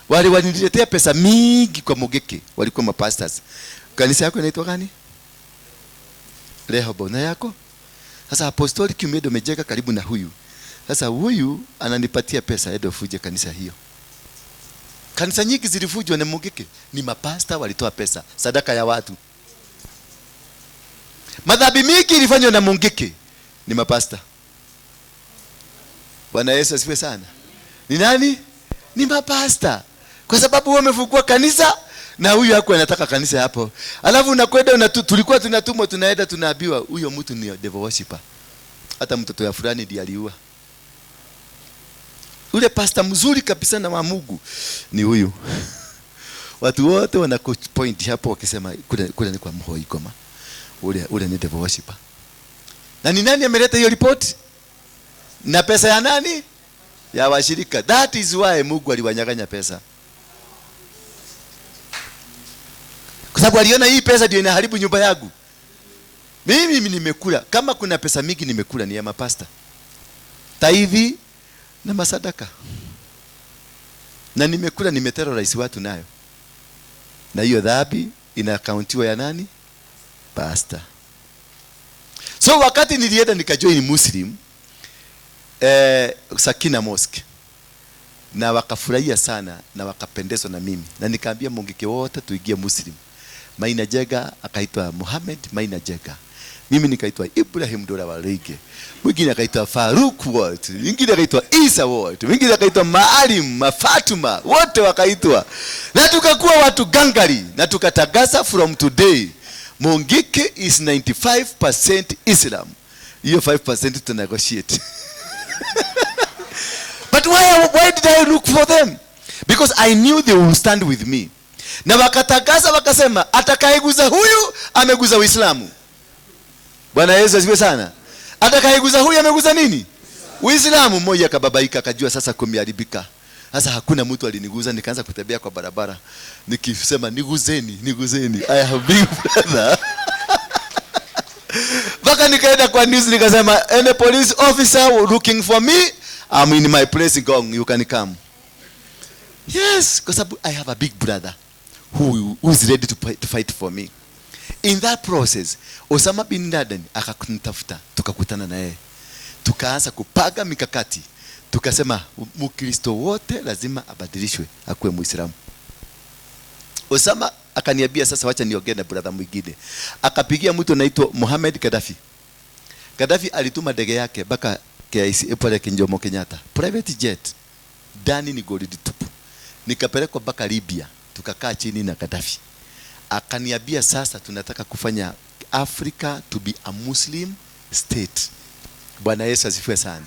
Wale waniletea pesa mingi kwa Mogeke walikuwa mapastors. Kanisa yako inaitwa gani? Rehobo. Na yako? Sasa apostolic umedo umejeka karibu na huyu. Sasa huyu ananipatia pesa edo fuje kanisa hiyo. Kanisa nyingi zilifujwa na Mogeke ni mapasta walitoa pesa, sadaka ya watu. Madhabi mingi ilifanywa na Mogeke ni mapasta. Bwana Yesu asifiwe sana. Ni nani? Ni mapasta. Kwa sababu wao wamefungua kanisa na huyu hako anataka kanisa hapo. Alafu unakwenda tulikuwa tunatumwa tunaenda tunaambiwa huyo mtu ni devil worshipper. Hata mtoto ya fulani ndiye aliua. Ule pasta mzuri kabisa na wa Mungu ni huyu. Watu wote wanakupoint hapo wakisema kule ni kwa mhoi koma. Ule ni devil worshipper. Na ni nani ameleta hiyo report? Na pesa ya nani? Ya washirika. That is why Mungu aliwanyang'anya pesa. Kwa sababu aliona hii pesa ndio inaharibu nyumba yangu. Mimi nimekula. Kama kuna pesa mingi nimekula ni ya mapasta. Taivi na masadaka. Na nimekula nimeterrorize watu nayo. Na hiyo dhambi inakauntiwa ya nani? Pastor. So wakati nilienda nikajoin Muslim Sakina Mosque. na wakafurahia sana na wakapendezwa na mimi, na nikaambia Mungiki wote tuingie Muslim. Maina Jega akaitwa Muhammad Maina Jega, mimi nikaitwa Ibrahim Ndura Waruinge, mwingine akaitwa Faruk wote, mwingine akaitwa Isa wote, mwingine akaitwa Maalim Mafatuma, wote wakaitwa, na tukakuwa watu gangari, na tukatagaza from today Mungiki is 95% Islam. Hiyo 5% to negotiate. But why did I look for them? Because I knew they would stand with me. Na wakatagaza wakasema atakayeguza huyu ameguza Uislamu. Bwana Yesu asifiwe sana. Atakayeguza huyu ameguza nini? Uislamu. Mmoja akababaika akajua sasa kumeharibika. Sasa hakuna mtu aliniguza, nikaanza kutembea kwa barabara nikisema niguzeni. I have big brother. Baka nikaenda kwa news nikasema any police officer looking for me, I'm in my place Ngong, you can come. Yes, because I have a big brother who is ready to fight for me. In that process, Osama bin Laden akakunitafuta, tukakutana na yeye. Tukaanza kupaga mikakati. Tukasema Mkristo wote lazima abadilishwe akuwe Muislamu. Osama akaniambia sasa wacha niongee na brother mwingine. Akapigia mtu anaitwa Mohamed Gaddafi. Gaddafi alituma ndege yake baka KIC pale Jomo Kenyatta, private jet. Ndani ni gold tupu. Nikapelekwa baka Libya, tukakaa chini na Gaddafi. Akaniambia sasa tunataka kufanya Africa to be a Muslim state. Bwana Yesu asifiwe sana.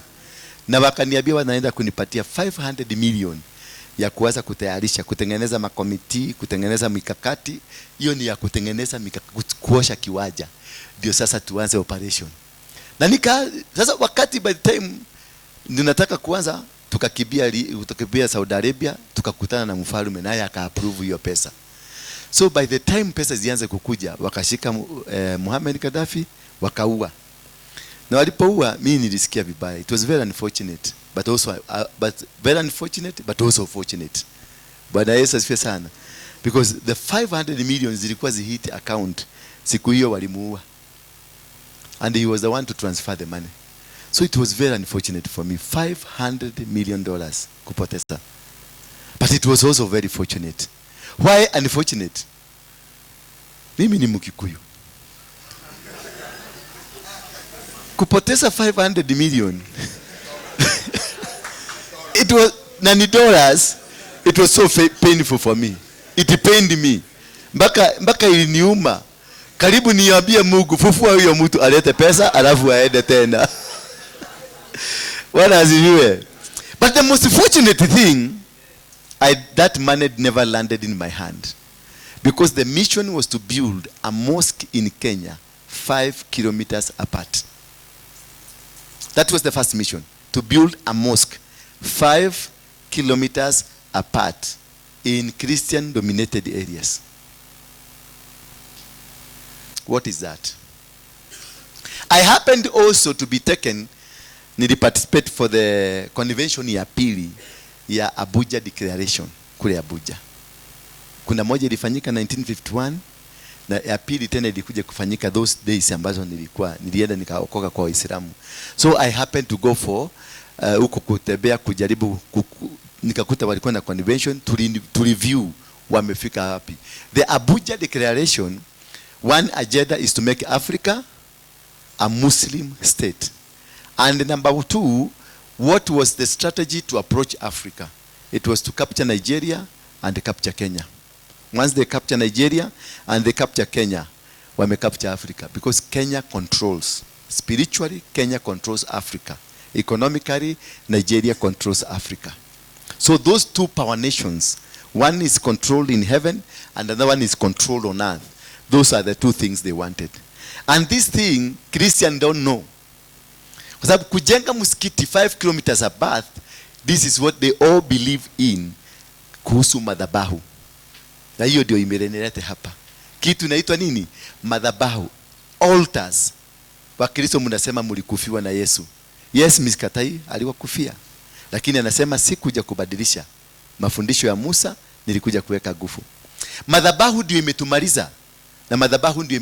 Na wakaniambia wanaenda kunipatia 500 million ya kuanza kutayarisha, kutengeneza makomiti, kutengeneza mikakati. Hiyo ni ya kutengeneza kuosha kiwanja. Ndio sasa tuanze operation. Na sasa wakati by the time ninataka kuanza, tukakibia Saudi Arabia, tukakutana na mfalme naye aka-approve hiyo pesa. So by the time pesa zianze kukuja, wakashika Muhammad Gaddafi, wakaua. Na walipoua mimi nilisikia vibaya. It was very unfortunate, but also fortunate. Bwana Yesu asifiwe sana. Because the 500 million zilikuwa zihit account siku hiyo walimuua. And he was the one to transfer the money. So it was very unfortunate for me. $500 million kupoteza. But it was also very fortunate. Why unfortunate? Mimi ni Mkikuyu. Kupoteza 500 million. It was $90. It was so painful for me. It pained me. Mpaka iliniuma. Karibu niambie Mungu fufua huyo mtu alete pesa alafu aende tena. Bwana asifiwe. But the most fortunate thing, that money never landed in my hand. Because the mission was to build a mosque in Kenya 5 kilometers apart. That was the first mission, to build a mosque 5 kilometers apart in Christian dominated areas. What is that? I happened also to be taken, participate for the convention ya pili ya Abuja Declaration kule Abuja. Kuna moja ilifanyika 1951 na ya pili tena ilikuja kufanyika those days ambazo nilienda nikaokoka kwa Waislamu. So I happened to go for huko kutembea kujaribu nikakuta walikuwa na convention to review wamefika wapi. The Abuja Declaration, one agenda is to make Africa a Muslim state. And number 2, what was the strategy to approach Africa? It was to capture Nigeria and capture Kenya. Once they capture Nigeria and they capture Kenya, wame capture Africa. Because Kenya controls, spiritually, Kenya controls Africa. Economically, Nigeria controls Africa. So those two power nations, one is controlled in heaven and another one is controlled on earth. Those are the two things they wanted. And this thing, Christians don't know. Kwa sababu kujenga msikiti 5 kilometers apart, this is what they all believe in, kuhusu madhabahu. Na hiyo ndio imerenelete hapa. Kitu inaitwa nini? Madhabahu. Altars. Wakristo mnasema mlikufiwa na Yesu. Yes, msikatai aliwakufia. Lakini anasema sikuja kubadilisha mafundisho ya Musa, nilikuja kuweka nguvu. Madhabahu ndio imetumaliza. Na madhabahu ndio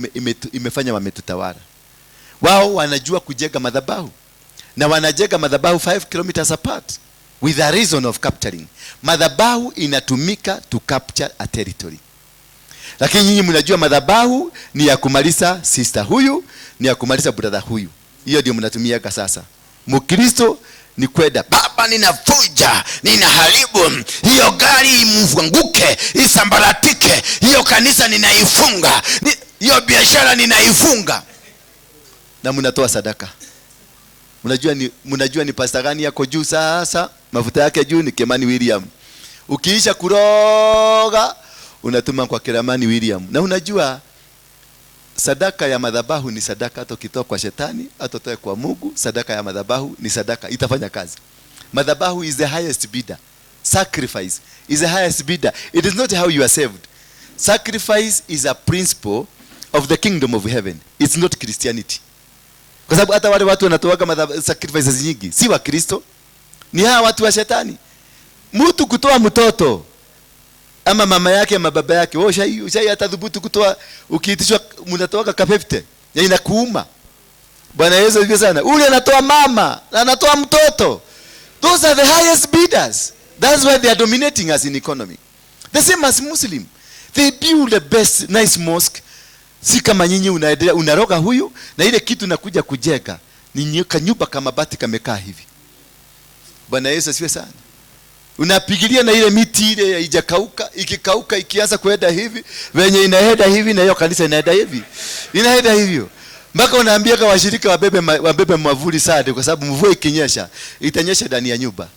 imefanya wametutawala. Wao wanajua kujenga madhabahu. Na wanajenga madhabahu 5 kilometers apart. with a reason of capturing. Madhabahu inatumika to capture a territory. Lakini nyinyi mnajua madhabahu ni ya kumaliza sister huyu, ni ya kumaliza brother huyu. Hiyo ndio mnatumiaga sasa. Mkristo ni kwenda, baba ninavuja, ninaharibu, hiyo gari imfunguke, isambaratike, hiyo kanisa ninaifunga, hiyo biashara ninaifunga. Na mnatoa sadaka. Mnajua ni pastor gani yako juu sasa? Mafuta yake juu ni Kemani William. Ukiisha kuroga unatuma kwa Kemani William. Na unajua sadaka ya madhabahu ni sadaka, hata ukitoa kwa shetani, hata utoe kwa Mungu, sadaka ya madhabahu ni sadaka, itafanya kazi. Madhabahu is the highest bidder. Sacrifice is the highest bidder. It is not how you are saved. Sacrifice is a principle of the kingdom of heaven. It's not Christianity. Kwa sababu hata wale watu wanatoaga sacrifices nyingi si wa Kristo, ni hawa watu wa shetani. Mtu kutoa mtoto ama mama yake ama baba yake, wewe ushai atadhubutu kutoa? Ukiitishwa mnatoaga kapepte ya inakuuma. Bwana Yesu asifiwe sana. Ule anatoa mama na anatoa mtoto. Those are the highest bidders. That's why they are dominating us in economy. The same as Muslim. They build the best nice mosque. Si kama nyinyi unaroga huyu na ile kitu nakuja kujenga ni kanyumba kama bati kamekaa hivi. Bwana Yesu asifiwe sana. Unapigilia na ile miti ile haijakauka, ikikauka ikianza kuenda hivi, wenye inaenda hivi na hiyo kanisa inaenda hivi. Inaenda hivyo. Mpaka unaambia kwa washirika wabebe mwavuli sade, kwa sababu mvua ikinyesha itanyesha ndani ya nyumba.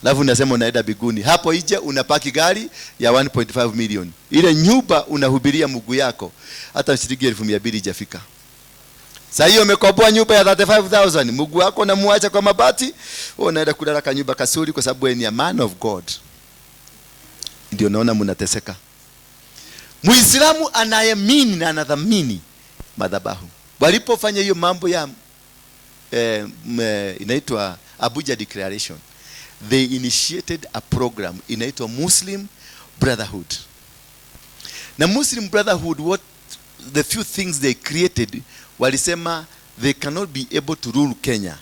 Alafu unasema unaenda biguni. Hapo nje unapaki gari ya 1.5 million. Ile nyumba unahubiria Mungu yako hata shilingi 1200 haijafika. Sasa hiyo umekoboa nyumba ya 35,000, Mungu wako unamuacha kwa mabati, wewe unaenda kulala kwa nyumba kasuri kwa sababu wewe ni a man of God. Ndio naona mnateseka. Muislamu anayeamini na anadhamini madhabahu. Walipofanya hiyo mambo ya inaitwa Abuja Declaration, they initiated a program inaitwa Muslim Brotherhood. Na Muslim Brotherhood, what the few things they created, walisema they cannot be able to rule Kenya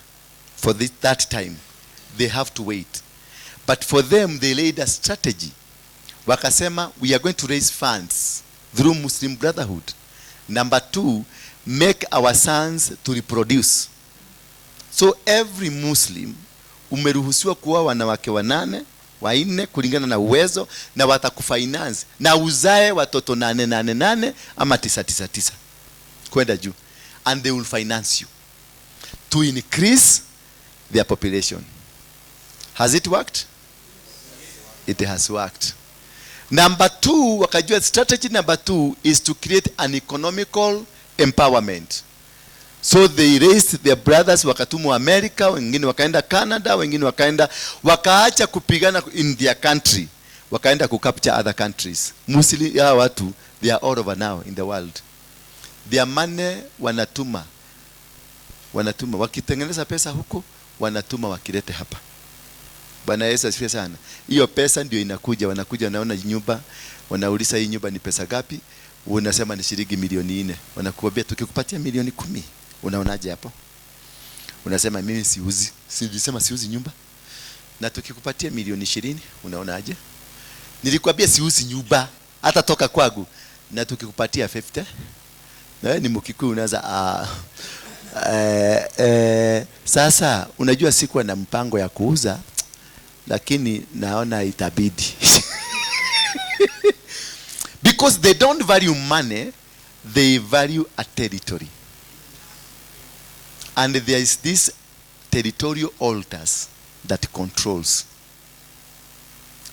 for that time. They have to wait. But for them, they laid a strategy. Wakasema, we are going to raise funds through Muslim Brotherhood. Number 2, make our sons to reproduce. So every Muslim umeruhusiwa kuwa wanawake 8, 4 kulingana na uwezo, na watakufinance na uzae watoto 8 ama 9 kwenda juu, and they will finance you to increase their population. Has it worked? It has worked. Number 2, wakajua strategy number 2 is to create an economical empowerment. So they raised their brothers, wakatumwa America, wengine wakaenda Canada, wengine wakaacha kupigana in their country, wakaenda kucapture other countries. Muslim ya watu, they are all over now in the world. Their money wanatuma, wakitengeneza pesa huko, wanatuma wakilete hapa. Bwana Yesu asifiwe sana. Hiyo pesa ndio inakuja, wanakuja wanaona nyumba, wanauliza hii nyumba ni pesa gapi? Unasema ni shilingi milioni 4. Wanakuambia tukikupatia milioni 10, unaonaje hapo? Unasema mimi siuzi. Nilisema siuzi nyumba. Na tukikupatia milioni 20, unaonaje? Nilikwambia siuzi nyumba, hata toka kwangu. Na tukikupatia 50, na wewe ni Mkikuyu unaanza sasa unajua sikuwa na mpango ya kuuza, lakini naona itabidi. Because they don't value money, they value a territory. And there is this territorial altars that controls.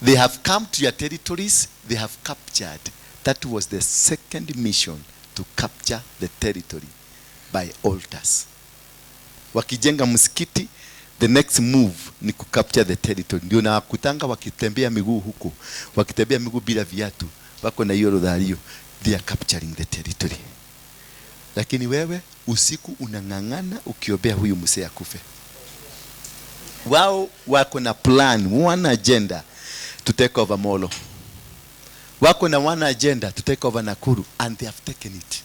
They have come to your territories, they have captured. That was the second mission, to capture the territory by altars. Wakijenga msikiti, the next move ni ku capture the territory. Ndio na kutanga wakitembea miguu huko, wakitembea miguu bila viatu, wako na hiyo rodhario, they are capturing the territory. Lakini wewe usiku unangangana ukiombea huyu mzee akufe. Wao wako na plan, one agenda to take over Molo. Wako na one agenda to take over Nakuru, and they have taken it.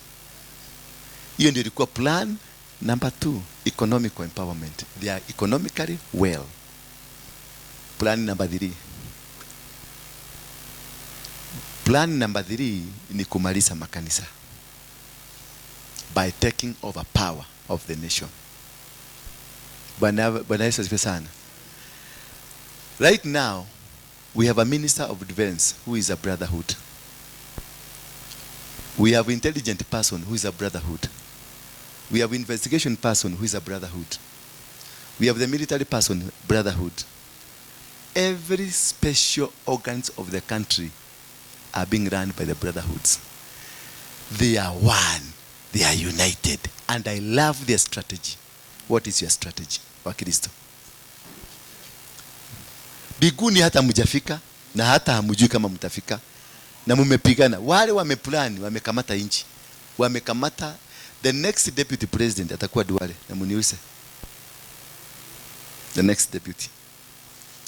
Hiyo ndio ilikuwa plan number 2, economic empowerment. They are economically well. Plan number 3. Plan number 3 ni kumaliza makanisa by taking over power of the nation. Bwana Yesu asifiwe sana. Right now we have a minister of defense who is a brotherhood. We have intelligent person who is a brotherhood. We have investigation person who is a brotherhood. We have the military person, brotherhood. Every special organs of the country are being run by the brotherhoods. They are one. They are united. And I love their strategy. What is your strategy, Wakristo? Biguni hata mjafika na hata hamjui kama mtafika na mmepigana. Wale wameplani, wamekamata inchi. Wamekamata the next deputy president atakuwa Duale na muniuse. The next deputy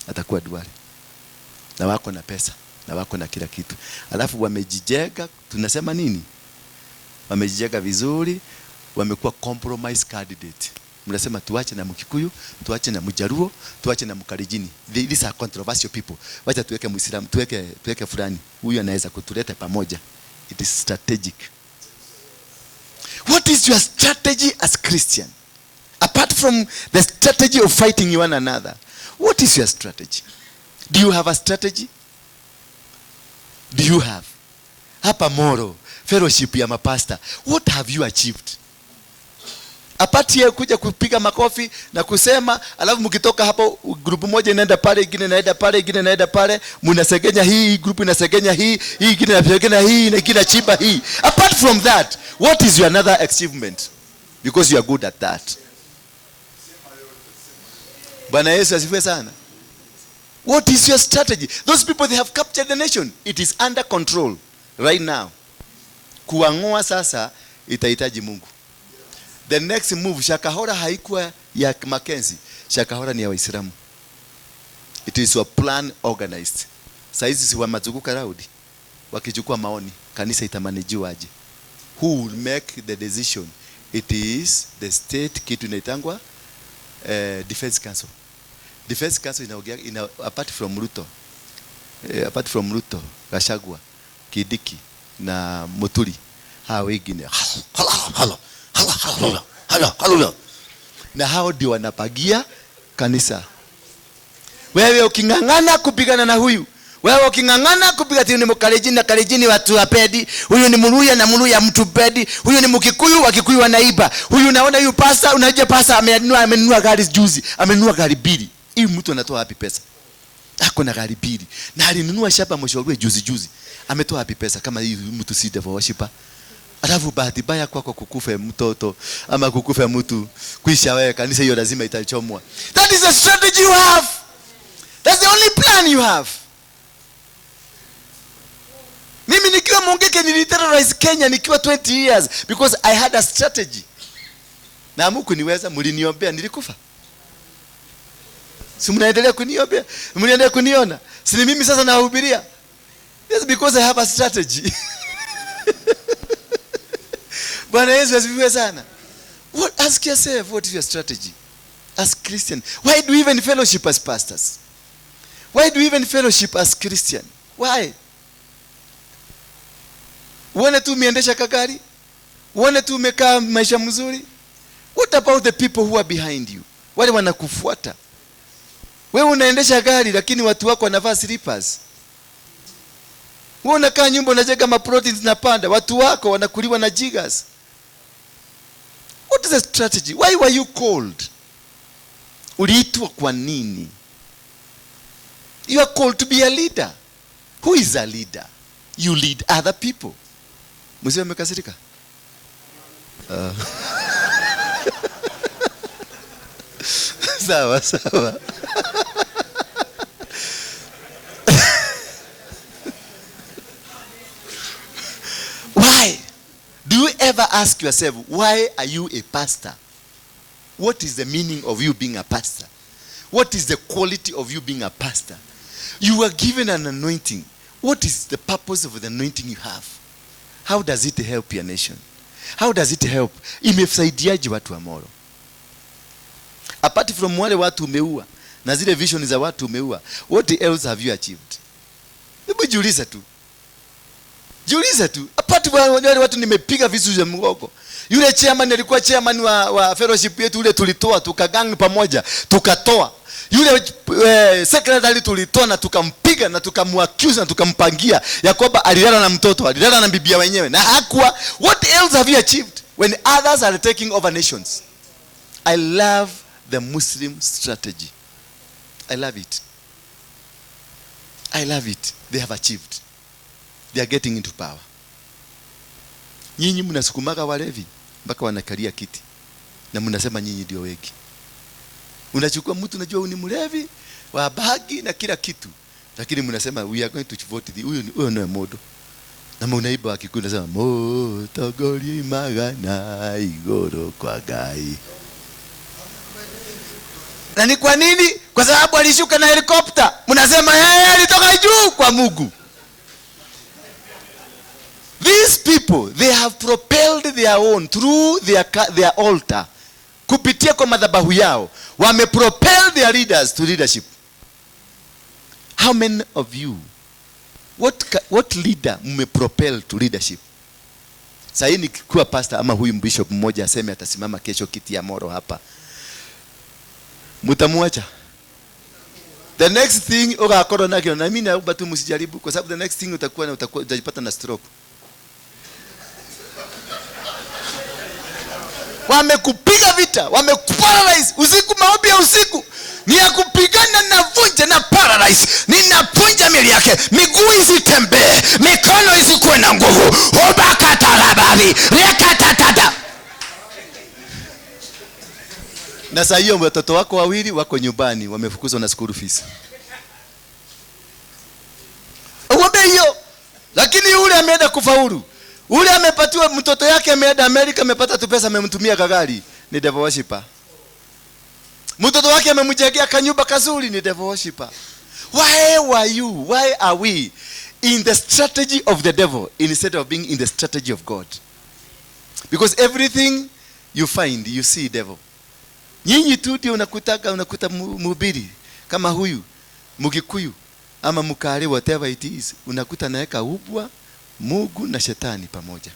atakuwa Duale. Na wako na pesa, na wako na kila kitu. Alafu wamejijega, tunasema nini? Wamejijega vizuri, wamekuwa compromise candidate. Mnasema tuache na Mkikuyu, tuache na Mjaruo, tuache na Mkalenjin. These are controversial people. Wacha tuweke Muislamu, tuweke fulani. Huyu anaweza kutuleta pamoja. It is strategic. What is your strategy as Christian? Apart from the strategy of fighting one another, what is your strategy? Do you have a strategy? Do you have? Hapa Molo, fellowship ya mapasta, what have you achieved? Apart ya kuja kupiga makofi na kusema, alafu mkitoka hapo grupu moja inaenda pale, ingine inaenda pale, ingine inaenda pale, mnasegenya hii, grupu inasegenya hii, ingine inasegenya hii, na ingine chimba hii. Apart from that, what is your another achievement? Because you are good at that. Bwana Yesu asifiwe sana. What is your strategy? Those people, they have captured the nation. It is under control right now. Kuang'oa sasa itahitaji Mungu. The next move, Shakahora haikuwa ya Mackenzie. Shakahora ni ya Waislamu. It is a plan organized. Saizi si wamazunguka raudi, wakichukua maoni, kanisa itamanajiwa aje? Who will make the decision? It is the state, kitu inaitangwa Defense Council. Defense Council ina apart from Ruto, Gachagua, Kidiki na Muturi, hao wengine na hao ndio wanapagia kanisa. Wewe ukingangana kupigana na huyu, wewe ukingangana kupiga timu ni Mkalenjin na Kalenjin watu wapedi, huyu ni Muluya na Muluya mtu pedi, huyu ni Mkikuyu, Wakikuyu wanaiba, huyu unaona huyu pasa, unajua pasa amenunua gari juzi, amenunua gari bili. Hii mtu anatoa wapi pesa? Ako na gari bili na alinunua shamba mshauri juzi. Ametoa wapi pesa kama hii mtu si devil worshiper? Alafu bahati mbaya kwako kukufe mtoto ama kukufe mtu, kuisha wewe, kanisa hiyo lazima itachomwa. That is the strategy you have. That's the only plan you have. Mimi nikiwa Mungeke niliterrorize Kenya nikiwa 20 years because I had a strategy. Na Mungu niweza, mliniombea, nilikufa. Si mnaendelea kuniombea? Mnaendelea kuniona? Si mimi sasa nahubiria? Yes, because I have a strategy. Bwana Yesu asifiwe sana. Ask yourself, what is your strategy as Christian? Why do we even fellowship as pastors? Why do we even fellowship as Christian? Why? Uone tu umeendesha kagari? Uone tu umekaa maisha mzuri? What about the people who are behind you? Wale wanakufuata. Wewe unaendesha gari lakini watu wako wanavaa slippers. Wewe unakaa nyumba unajenga maproteins na panda, watu wako wanakuliwa na jiggers. What is the strategy? Why were you called? Uliitwa kwa nini? You are called to be a leader. Who is a leader? You lead other people. Mzee umekasirika? Sawa. Why? Do you ever ask yourself, why are you a pastor? What is the meaning of you being a pastor? What is the quality of you being a pastor? You were given an anointing. What is the purpose of the anointing you have? How does it help your nation? How does it help? Imesaidiaje watu wa Molo? Apart from wale watu umeua na zile vision za watu umeua, what else have you achieved? Hebu jiulize tu. Jiulize tu. Apart wale watu nimepiga visu vya mgogo. Yule chairman alikuwa chairman wa fellowship yetu, ule tulitoa tukagang pamoja, tukatoa. Yule secretary tulitoa na tukampiga na tukamwaccuse na tukampangia ya kwamba alilala na mtoto, alilala na bibia wenyewe na hakuwa. What else have you achieved when others are taking over nations? I love the Muslim strategy. I love it. I love it. They have achieved. They are getting into power. Nyinyi mnasukumaga walevi mpaka wanakalia kiti na mnasema nyinyi ndio wengi. Unachukua mtu unajua ni mlevi wa bagi na kila kitu, lakini mnasema we are going to vote huyo ndio modo. Na mnaiba akikuwa unasema motogoli magana igoro kwa gai. Na ni kwa nini? Kwa sababu alishuka na helikopta. Mnasema yeye alitoka juu kwa Mungu. These people, they have propelled their own through their altar. Kupitia kwa madhabahu yao, wamepropel their leaders to leadership. How many of you, what leader mmepropel to leadership? Sasa hii nikiwa pastor ama huyu bishop mmoja aseme atasimama kesho kiti ya Molo hapa, mtamwacha? The next thing oga corona kio na mimi na batu msijaribu, kwa sababu the next thing utajipata na stroke. Wamekupiga vita, wamekuparalyze. Usiku maombi ya usiku ni ya kupigana na vunja na paralyze. Ninapunja mili yake, miguu isitembee, mikono isikuwe na nguvu. Obakatarababi, rekatatata. Na sasa hiyo watoto wako wawili wako nyumbani, wamefukuzwa na school fees. Uombe hiyo. Lakini yule ameenda kufaulu. Ule amepatiwa mtoto yake ameenda Amerika, amepata tu pesa, amemtumia gari, ni devil worshipper. Mtoto wake amemjengea kanyumba kazuri, ni devil worshipper. Why are we in the strategy of the devil instead of being in the strategy of God? Because everything you find, you see devil. Nyinyi tu ndio unakuta mhubiri kama huyu Mugikuyu ama Mukale, whatever it is, unakuta naweka ubwa Mungu na shetani pamoja.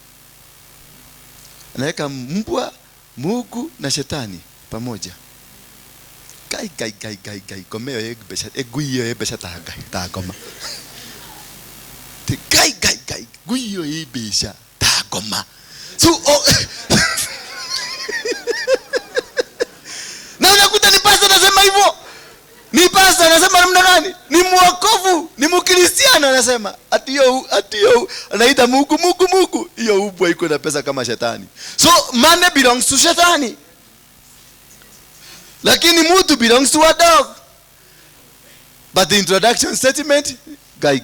Anaweka mbwa, Mungu na shetani pamoja. Gai komeo yegbesha eguiyo yebesha tagoma. Te gai guiyo yebesha tagoma. So na unakuta ni pastor anasema hivyo. Ni pastor anasema namna gani? Ni mwokovu, ni mkristiano anasema atiyo anaita Mungu. Hiyo ubwa iko na pesa kama shetani. So money belongs to shetani. Lakini mtu belongs to a dog. But the introduction statement, guy.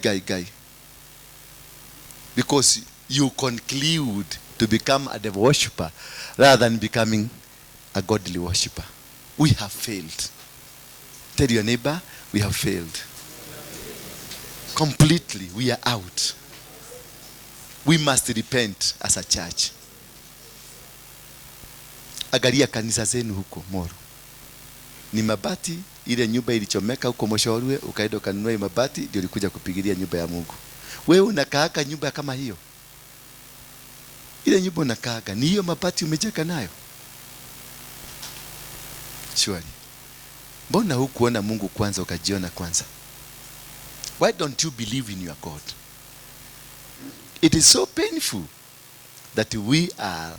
Because you conclude to become a devil worshipper rather than becoming a godly worshipper. We have failed. Tell your neighbor, we have failed. Completely, we are out. We must repent as a church. Angalia kanisa zenu huko Molo. Ni mabati, ile nyumba ilichomeka huko Moshorwe, ukaenda kanunua mabati ndio ulikuja kupigilia nyumba ya Mungu. Wewe unakaaka nyumba kama hiyo? Ile nyumba unakaaka ni hiyo mabati umejeka nayo? Surely. Mbona hukuona Mungu kwanza ukajiona kwanza? Why don't you believe in your God? It is so painful that we are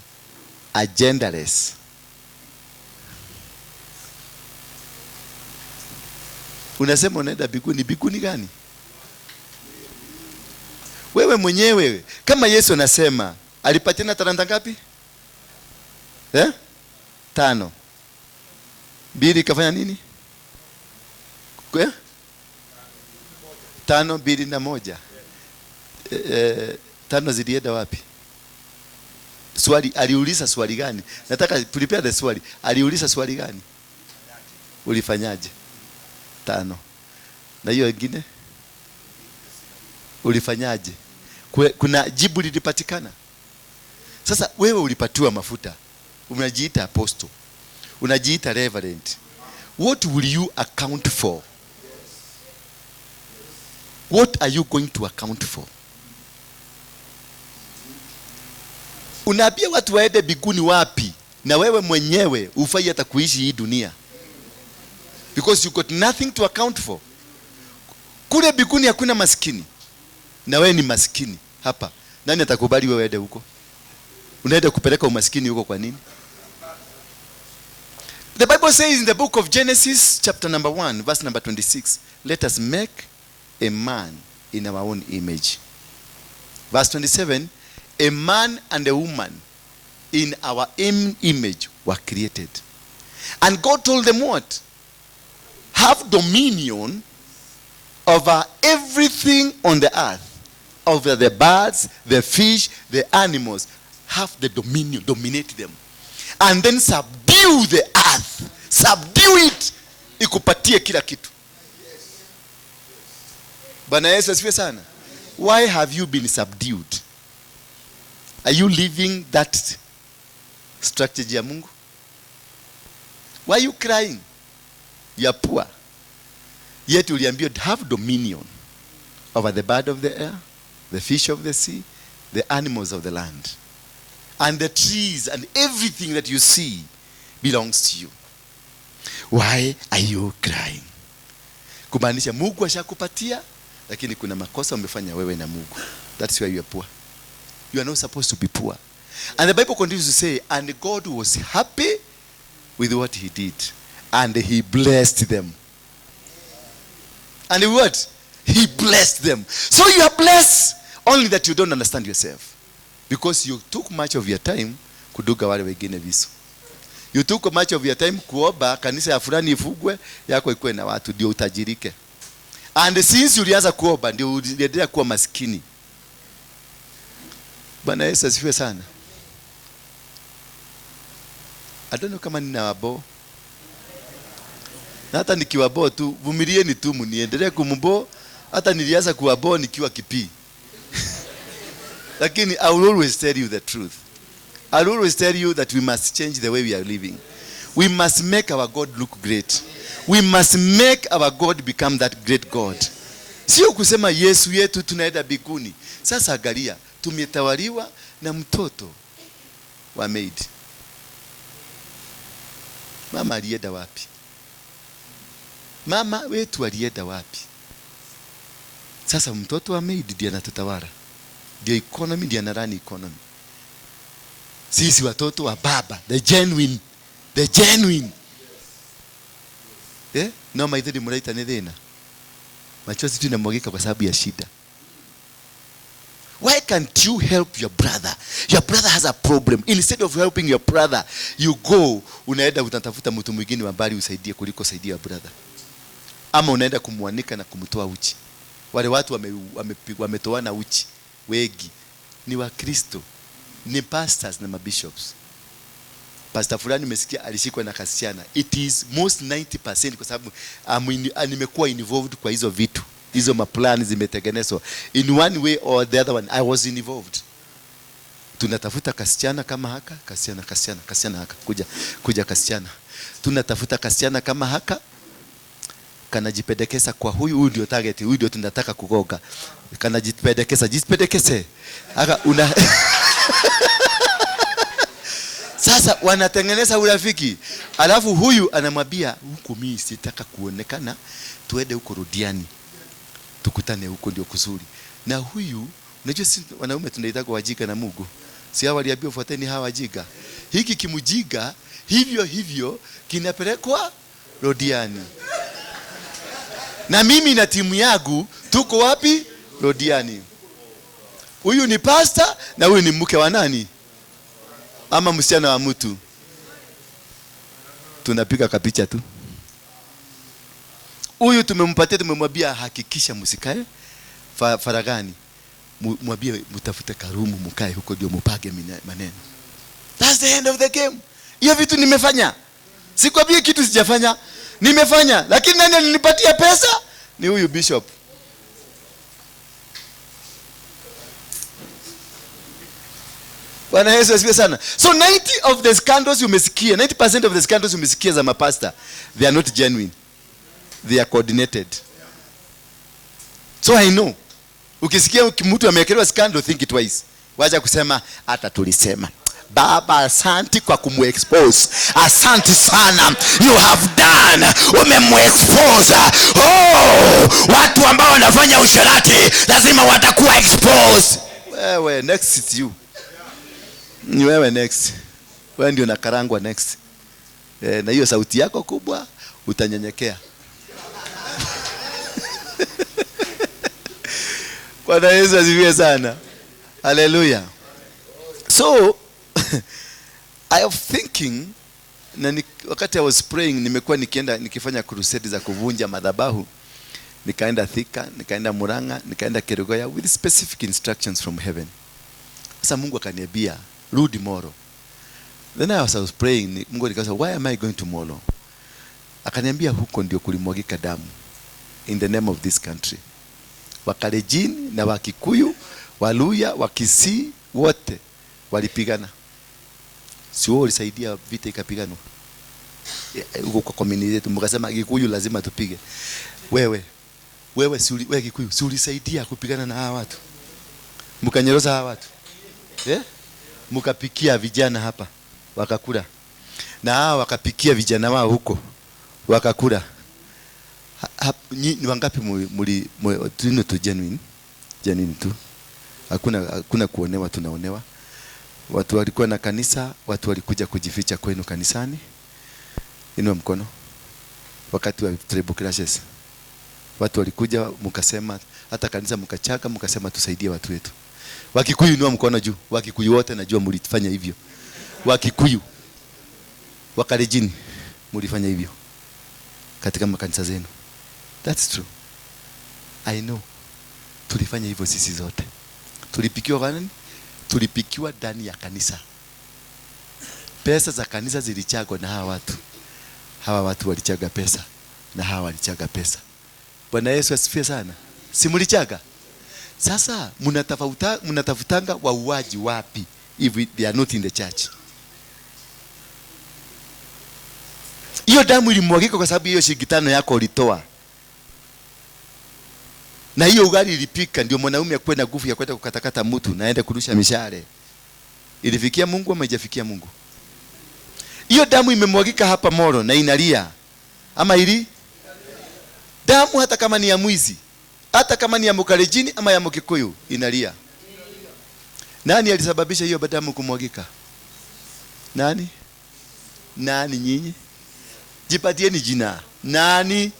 agendaless. Unasema unaenda biguni, biguni gani? Wewe mwenyewe kama Yesu anasema alipatiana talanta ngapi? 5. 2 kafanya nini? 5, 2 na 1. 5 zilienda wapi? Swali, aliuliza swali gani? Nataka prepare the swali. Aliuliza swali gani? Ulifanyaje? 5. Na hiyo nyingine? Ulifanyaje? Kuna jibu lilipatikana. Sasa wewe ulipatiwa mafuta. Unajiita apostle. Unajiita reverend. what will you account for? What are you going to account for? Unaambia watu waende biguni wapi na wewe mwenyewe ufai hata kuishi hii dunia? Because you got nothing to account for. Kule biguni hakuna maskini na wewe ni maskini hapa. Nani atakubali wewe uende huko? Unaenda kupeleka umaskini huko kwa nini? The Bible says in the book of Genesis chapter number 1 verse number 26, let us make a man in our own image. Verse 27, a man and a woman in our image were created. And God told them what? Have dominion over everything on the earth, over the birds, the fish, the animals. Have the dominion, dominate them. And then subdue the earth. Subdue it. Ikupatie kila kitu. Bwana Yesu asifiwe sana. Why have you been subdued? Are you living that strategy ya Mungu? Why are you crying? You are poor. Yet uliambiwa have dominion over the bird of the air, the fish of the sea, the animals of the land. And the trees and everything that you see belongs to you. Why are you crying? Kumaanisha Mungu ashakupatia, lakini kuna makosa umefanya wewe na Mungu. That's why you are poor. You are not supposed to be poor. And the Bible continues to say, and God was happy with what he did. And he blessed them. And what? He blessed them. So you are blessed, only that you don't understand yourself. Because you took much of your time kuduga wale wengine visu. You took much of your time kuomba kanisa ya fulani ifugwe, yako ikuwe na watu ndio utajirike. And since ulianza kuomba ndio uliendelea kuwa maskini. Bwana Yesu asifiwe sana. I don't know kama nina wabo. Na hata nikiwabo tu, vumilieni tu mniendelee kumbo, hata nilianza kuwabo nikiwa kipi. Lakini I will always tell you the truth. I will always tell you that we must change the way we are living. We must make our God look great. We must make our God become that great God. Sio kusema Yesu yetu tunaenda biguni. Sasa angalia, tumetawaliwa na mtoto wa maid. Mama alienda wapi? Mama wetu alienda wapi? Sasa mtoto wa maid ndiye anatutawala. The economy, the anarani economy. Sisi watoto wa baba, the genuine. No maithori muraita ni thina. Machozi tu inamwagika kwa sababu ya shida. Why can't you help your brother? Your brother has a problem. Instead of helping your brother, you go, unaenda unatafuta mtu mwingine wa mbali usaidie kuliko saidia your brother. Ama unaenda kumwanika na kumtoa uchi. Wale watu wametoana uchi. Wengi ni wa Kristo, ni pastors na bishops. Pastor fulani nimesikia alishikwa na kasichana. It is most 90% kwa sababu nimekuwa involved kwa hizo vitu. Hizo maplani zimetengenezwa. In one way or the other one I was involved. Tunatafuta kasichana kama haka, kasichana haka. Kuja kasichana. Tunatafuta kasichana kama haka. Kanajipendekeza kwa huyu ndio target, huyu ndio tunataka kugoga. Jipendekeze. Aka una Sasa wanatengeneza urafiki. Alafu huyu anamwambia huko mimi sitaka kuonekana, tuende huko Rodiani. Tukutane huko ndio kuzuri. Na huyu unajua sisi wanaume tunaitaka wajiga na Mungu. Si hao waliambiwa fuateni hawa wajiga. Hiki kimujiga hivyo kinapelekwa Rodiani. Na mimi na timu yangu tuko wapi? Rodiani. Huyu ni pastor na huyu ni mke wa nani? Ama msichana wa mtu. Tunapiga kapicha tu. Huyu tumempatia, tumemwambia hakikisha msikae faragani. Mwambie mtafute karumu mkae huko ndio mpage maneno. That's the end of the game. Hiyo vitu nimefanya. Sikwambie kitu sijafanya. Nimefanya, lakini nani alinipatia pesa? Ni huyu bishop. Bwana Yesu asifiwe sana. So 90% of the scandals umesikia za mapasta, they are not genuine. They are coordinated. So I know. Ukisikia mtu amewekelewa scandal, think it twice. Wacha kusema hata tulisema. Baba, asante kwa kumexpose. Asante sana. You have done. Umemexpose. Oh, watu ambao wanafanya usherati lazima watakuwa exposed. Wewe next it's you. Ni wewe next. Wewe ndio nakarangwa next. Na hiyo sauti yako kubwa utanyenyekea. Bwana Yesu asifiwe sana. Hallelujah. So I am thinking, na wakati I was praying, nimekuwa nikifanya crusade za kuvunja madhabahu. Nikaenda Thika, nikaenda Muranga, nikaenda Kerugoya with specific instructions from heaven. Sasa Mungu akaniambia, rudi Molo. Then I was praying, Mungu akasema, why am I going to Molo? Akaniambia huko ndio kulimwagika damu in the name of this country. Wakalejini na Wakikuyu, Waluya, Wakisii wote walipigana. Sio ulisaidia vita ikapiganwa. Huko kwa community yetu mkasema Kikuyu lazima tupige. Wewe Kikuyu si ulisaidia kupigana na hawa watu? Mkanyeroza hawa watu. Mkapikia vijana hapa wakakula. Na hawa wakapikia vijana wao huko wakakula. Ni wangapi tuno tu genuine tu? Hakuna kuonewa, tunaonewa. Watu walikuwa na kanisa, watu walikuja kujificha kwenu kanisani. Inua mkono. Wakati wa tribal clashes. Watu walikuja mkasema, hata kanisa mkachaka mkasema tusaidie watu wetu. Wakikuyu inua mkono juu. Wakikuyu wote najua mlifanya hivyo. Wakikuyu. Wakalejini mlifanya hivyo katika makanisa zenu. That's true. I know. Tulifanya hivyo sisi zote. Tulipikiwa kwa nini? Tulipikiwa ndani ya kanisa. Pesa za kanisa zilichagwa na hawa watu. Hawa watu walichaga pesa na hawa walichaga pesa. Bwana Yesu asifiwe sana. Si mlichaga? Sasa mnatafutanga wauaji wapi if they are not in the church? Hiyo damu ilimwagika kwa sababu hiyo shilingi 5 yako ulitoa. Na hiyo ugali ilipika ndio mwanaume akwe na nguvu ya kwenda kukatakata mtu na aende kurusha mishale. Ilifikia Mungu ama haijafikia Mungu? Hiyo damu imemwagika hapa Molo na inalia. Ama ili? Damu hata kama ni ya mwizi, hata kama ni ya Mkalejini ama ya Mkikuyu inalia. Nani alisababisha hiyo damu kumwagika? Nani? Nani nyinyi? Jipatieni jina. Nani?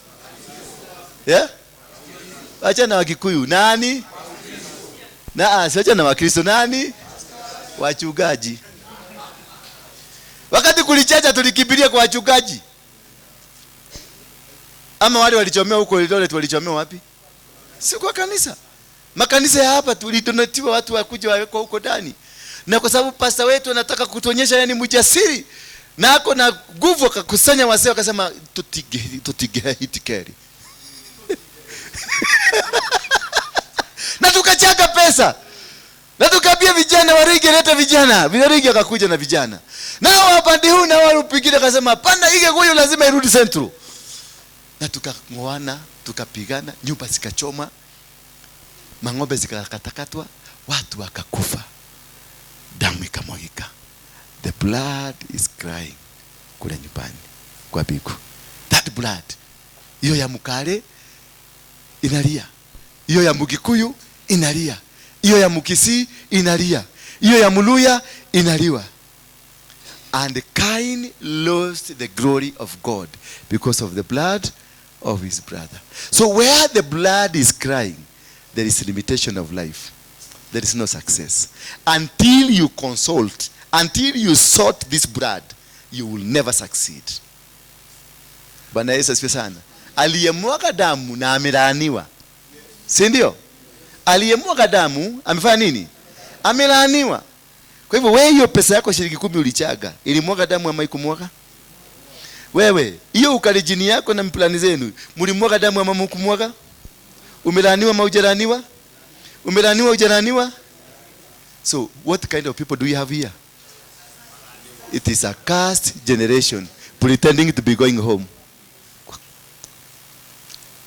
Acha na Wakikuyu. Nani? Acha na Wakristo. Nani? Wachungaji. Wakati kulichacha tulikimbilia kwa wachungaji. Ama wale walichomea huko Eldoret walichomea wapi? Si kwa kanisa. Makanisa ya hapa tulidonatiwa watu wakuja wawekwa huko ndani. Na kwa sababu pasta wetu anataka kutuonyesha yani mjasiri na ako na nguvu akakusanya wasee akasema tutige hitikeri. Na tukachaga pesa. Na tukapia vijana Waruinge leta vijana. Waruinge akakuja na vijana. Nao wapande huu na wale upigile akasema panda hige huyo lazima irudi central. Na tukang'oana, tukapigana, nyumba zikachoma, mang'ombe zikakatakatwa, watu wakakufa. Damu ikamwagika. The blood is crying kule nyumbani kwa biku. That blood. Hiyo ya Mkale inalia. Hiyo ya Mkikuyu inalia. Hiyo ya Mkisii inalia. Hiyo ya Muluya inaliwa. And Cain lost the glory of God because of the blood of his brother. So where the blood is crying, there is limitation of life. There is no success. Until you consult, until you sort this blood, you will never succeed. Bwana Yesu asifiwe sana. Aliyemwaga damu na amelaaniwa. Si ndio? Aliyemwaga damu amefanya nini? Amelaaniwa. Kwa hivyo wewe hiyo pesa yako shilingi 10 ulichaga, ilimwaga damu ama ikumwaga? Wewe hiyo ukalejini yako na mplani zenu, mlimwaga damu ama mkumwaga? Umelaaniwa ama hujalaaniwa? Umelaaniwa hujalaaniwa? So what kind of people do we have here? It is a cursed generation pretending to be going home.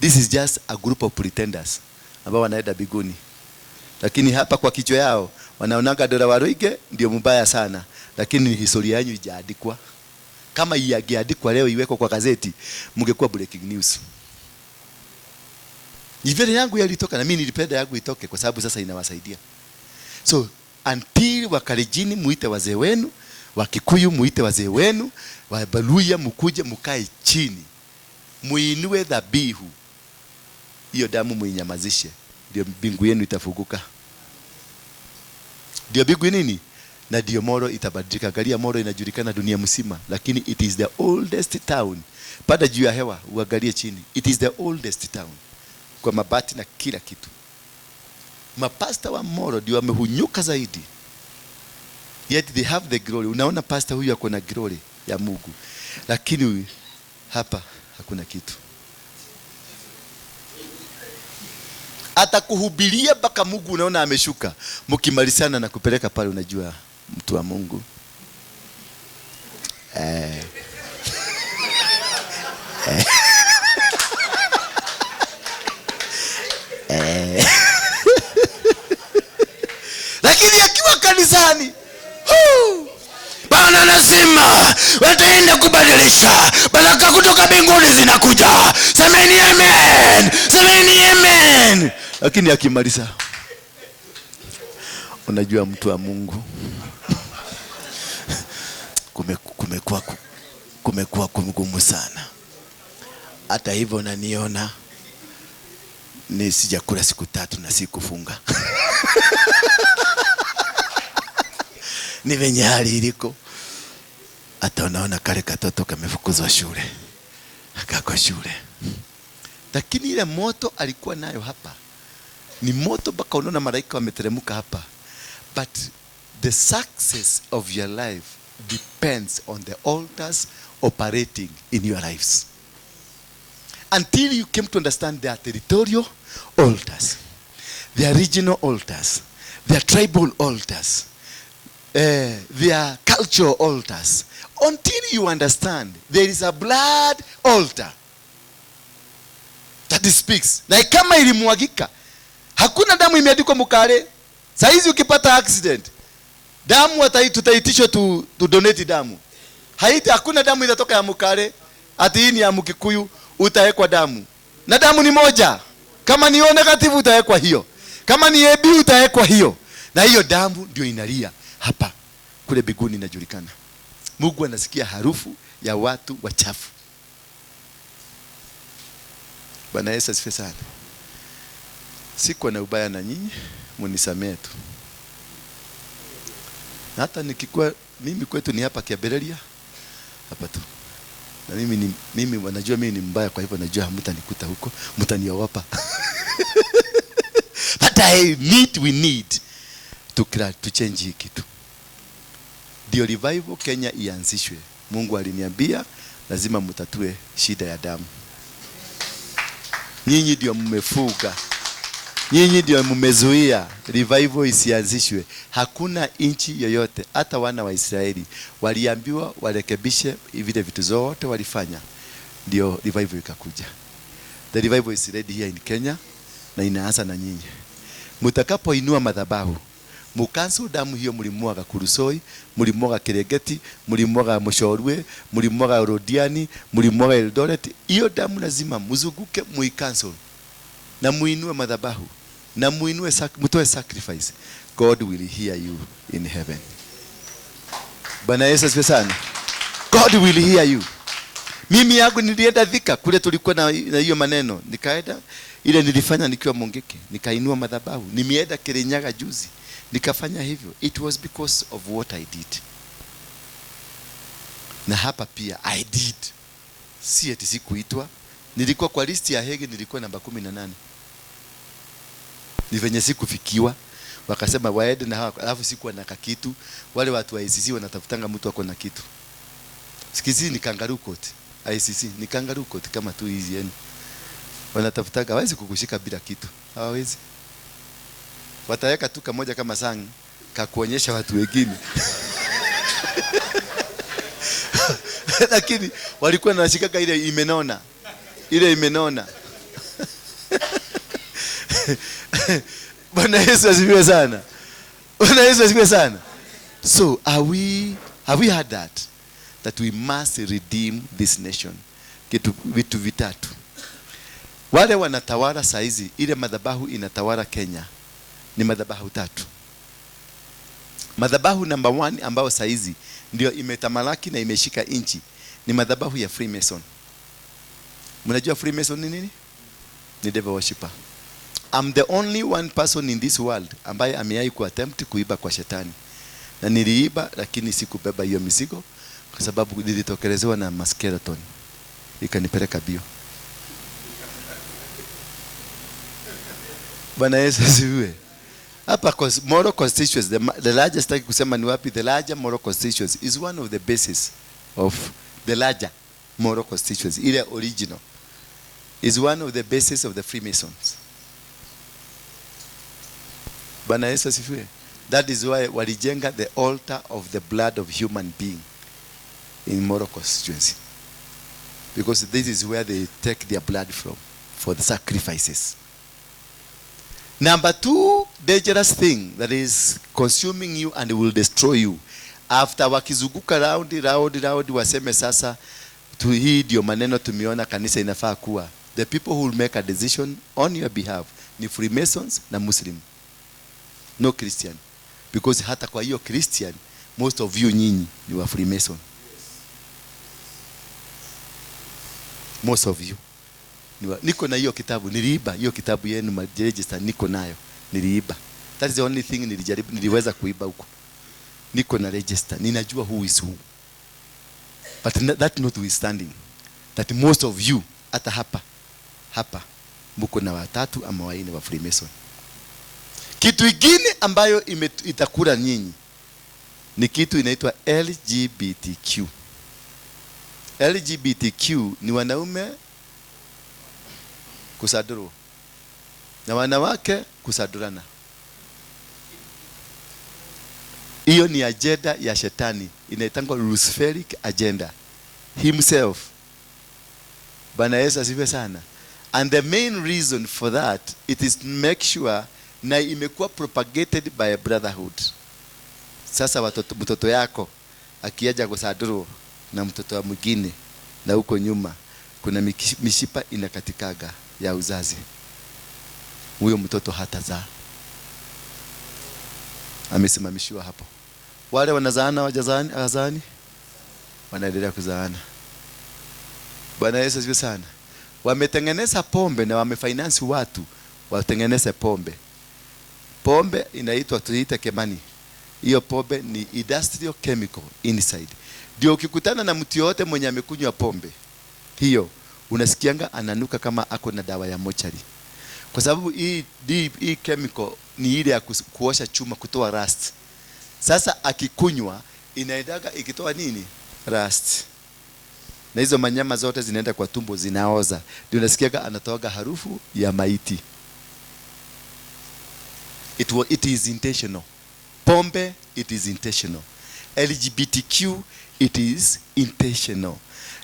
This is just a group of pretenders ambao wanaenda biguni, lakini hapa kwa kichwa yao wanaonaga Ndura Waruinge ndio mbaya sana, lakini historia yenu haijaandikwa. Kama ingeandikwa leo iweko kwa gazeti, mngekuwa breaking news. Nivele yangu yalitoka na mimi nilipenda yangu itoke kwa sababu sasa inawasaidia. So until Wakalenjin muite wazee wenu, Wakikuyu muite wazee wenu, Wabaluya mkuje mkae chini, muinue dhabihu, hiyo damu muinyamazishe, ndio mbingu yenu itafunguka. Ndio mbingu nini? Na ndio Molo itabadilika. Angalia Molo inajulikana dunia mzima, lakini it is the oldest town. Pada juu ya hewa uangalie chini, it is the oldest town kwa mabati na kila kitu. Mapasta wa Molo ndio wamehunyuka zaidi, yet they have the glory. Unaona pastor huyu ako na glory ya Mungu, lakini hapa hakuna kitu. Atakuhubiria mpaka Mungu unaona ameshuka. Mkimalizana na kupeleka pale, unajua mtu wa Mungu lakini akiwa kanisani, Bwana anasema wataenda kubadilisha, baraka kutoka mbinguni zinakuja. Semeni amen, semeni amen. Lakini akimaliza, unajua mtu wa Mungu kumekuwa kumgumu sana. Hata hivyo naniona ni sijakula siku 3 na sikufunga. Ni venye hali iliko. Hata unaona kale katoto kamefukuzwa shule, akako shule, lakini ile moto alikuwa nayo hapa ni moto mpaka unaona malaika wameteremka hapa. But the success of your life depends on the altars operating in your lives. Until you came to understand their territorial altars, their regional altars, their tribal altars, their cultural altars, until you understand there is a blood altar that speaks. Na kama ilimwagika, hakuna damu imeandikwa mkale. Saizi ukipata accident, damu tutaitishwa tu donate damu. Hakuna damu inatoka ya mkale, ati hii ni ya Mkikuyu, utawekwa damu. Na damu ni moja. Kama ni O negative utawekwa hiyo. Kama ni AB utawekwa hiyo. Na hiyo damu ndio inalia hapa. Kule mbinguni inajulikana. Mungu anasikia harufu ya watu wachafu. Bwana Yesu asifiwe sana. Siko na ubaya na nyinyi, munisamee tu. Hata nikikuwa mimi kwetu ni hapa Kiaberelia hapa tu. Na mimi wanajua mimi ni mbaya, kwa hivyo najua hamtanikuta huko, mtaniogopa. But we need to change hii kitu. Ndio revival Kenya ianzishwe. Mungu aliniambia lazima mtatue shida ya damu. Nyinyi ndio mmefuga, nyinyi ndio mmezuia revival isianzishwe. Hakuna inchi yoyote, hata wana wa Israeli waliambiwa warekebishe vile vitu zote walifanya, ndio revival ikakuja. The revival is ready here in Kenya, na inaanza na nyinyi. Mtakapoinua madhabahu, mukanso damu hiyo mlimwaga Kurusoi, mlimwaga Kiregeti, mlimwaga Moshorwe, mlimwaga Rodiani, mlimwaga Eldoret, hiyo damu lazima muzunguke muicancel na muinue madhabahu na muinue mtoe sacrifice. God will hear you in heaven. Bwana Yesu asifiwe sana. God will hear you. Mimi yangu nilienda Thika, kule tulikuwa na hiyo maneno. Nikaenda ile nilifanya nikiwa Mongeke, nikainua madhabahu. Nimeenda Kirinyaga juzi, nikafanya hivyo. It was because of what I did. Na hapa pia I did. Si eti sikuitwa. Nilikuwa kwa listi ya Hege, nilikuwa namba 18. Ni venye sikufikiwa, wakasema waende na hawa, alafu sikuwa na kitu. Wale watu wa ICC wanatafutanga mtu wako na kitu. Sikizi ni kangaroo court. ICC ni kangaroo court kama tu hizi yenu. Wanatafutanga, hawezi kukushika bila kitu. Hawawezi. Wataweka tu kamoja kama sang, kakuonyesha watu wengine. Lakini walikuwa wanashika ile imenona. Ile imenona. Bwana Yesu asifiwe sana. Bwana Yesu asifiwe sana. So have we heard that we must redeem this nation? Vitu vitatu. Wale wanatawala saizi, ile madhabahu inatawala Kenya ni madhabahu tatu. Madhabahu number 1 ambao saizi ndio imetamalaki na imeshika inchi ni madhabahu ya Freemason. Mnajua Freemason ni nini? Ni devil worshipper. I'm the only one person in this world ambaye amewahi kuattempt kuiba kwa shetani. Na niliiba lakini sikubeba hiyo mizigo kwa sababu nilitokelezewa na maskeleton. Ikanipeleka bio. Bwana Yesu asifiwe. Hapa Molo constituency, the largest, taki kusema ni wapi, the larger Molo constituency is one of the bases of the larger Molo constituency. Ile original is one of the bases of the Freemasons. Bwana Yesu asifiwe. That is why walijenga the altar of the blood of human being in Molo constituency. Because this is where they take their blood from for the sacrifices. Number 2 dangerous thing that is consuming you and will destroy you. After wakizunguka round waseme sasa hii ndio maneno tumeona kanisa inafaa kuwa. The people who will make a decision on your behalf ni Freemasons na Muslim. No Christian. Because hata kwa hiyo Christian, most of you nyinyi ni wa Freemason. Most of you. Niko na hiyo kitabu, niliiba hiyo kitabu yenu register, niko nayo, niliiba. That is the only thing niliweza kuiba huko. Niko na register, ninajua who is who. But that notwithstanding, that most of you hata hapa mko na watatu ama waine wa Freemason. Kitu kingine ambayo itakula nyinyi ni kitu inaitwa LGBTQ. LGBTQ ni wanaume kusaduru na wanawake kusadurana. Hiyo ni agenda ya shetani, inaitangwa Luciferic agenda himself. Bwana Yesu asifiwe sana. And the main reason for that, it is to make sure na imekuwa propagated by a brotherhood. Sasa mtoto yako akiaja kusaduru na mtoto wa mwingine na huko nyuma kuna mishipa inakatikaga ya uzazi, huyo mtoto hatazaa. Amesimamishiwa hapo. Wale wanazaana wajazani wanaendelea kuzaana. Bwana Yesu asifiwe sana. Wametengeneza pombe na wamefinance watu watengeneze pombe. Pombe inaitwa tuita kemani. Hiyo pombe ni industrial chemical inside. Ndio ukikutana na mtu yote mwenye amekunywa pombe hiyo, unasikianga ananuka kama ako na dawa ya mochari. Kwa sababu hii chemical ni ile ya kuosha chuma, kutoa rust. Sasa akikunywa inaendaga ikitoa nini? Rust. Na hizo manyama zote zinaenda kwa tumbo, zinaoza. Ndio unasikianga anatoaga harufu ya maiti. It is intentional. Pombe, it is intentional. LGBTQ, it is intentional.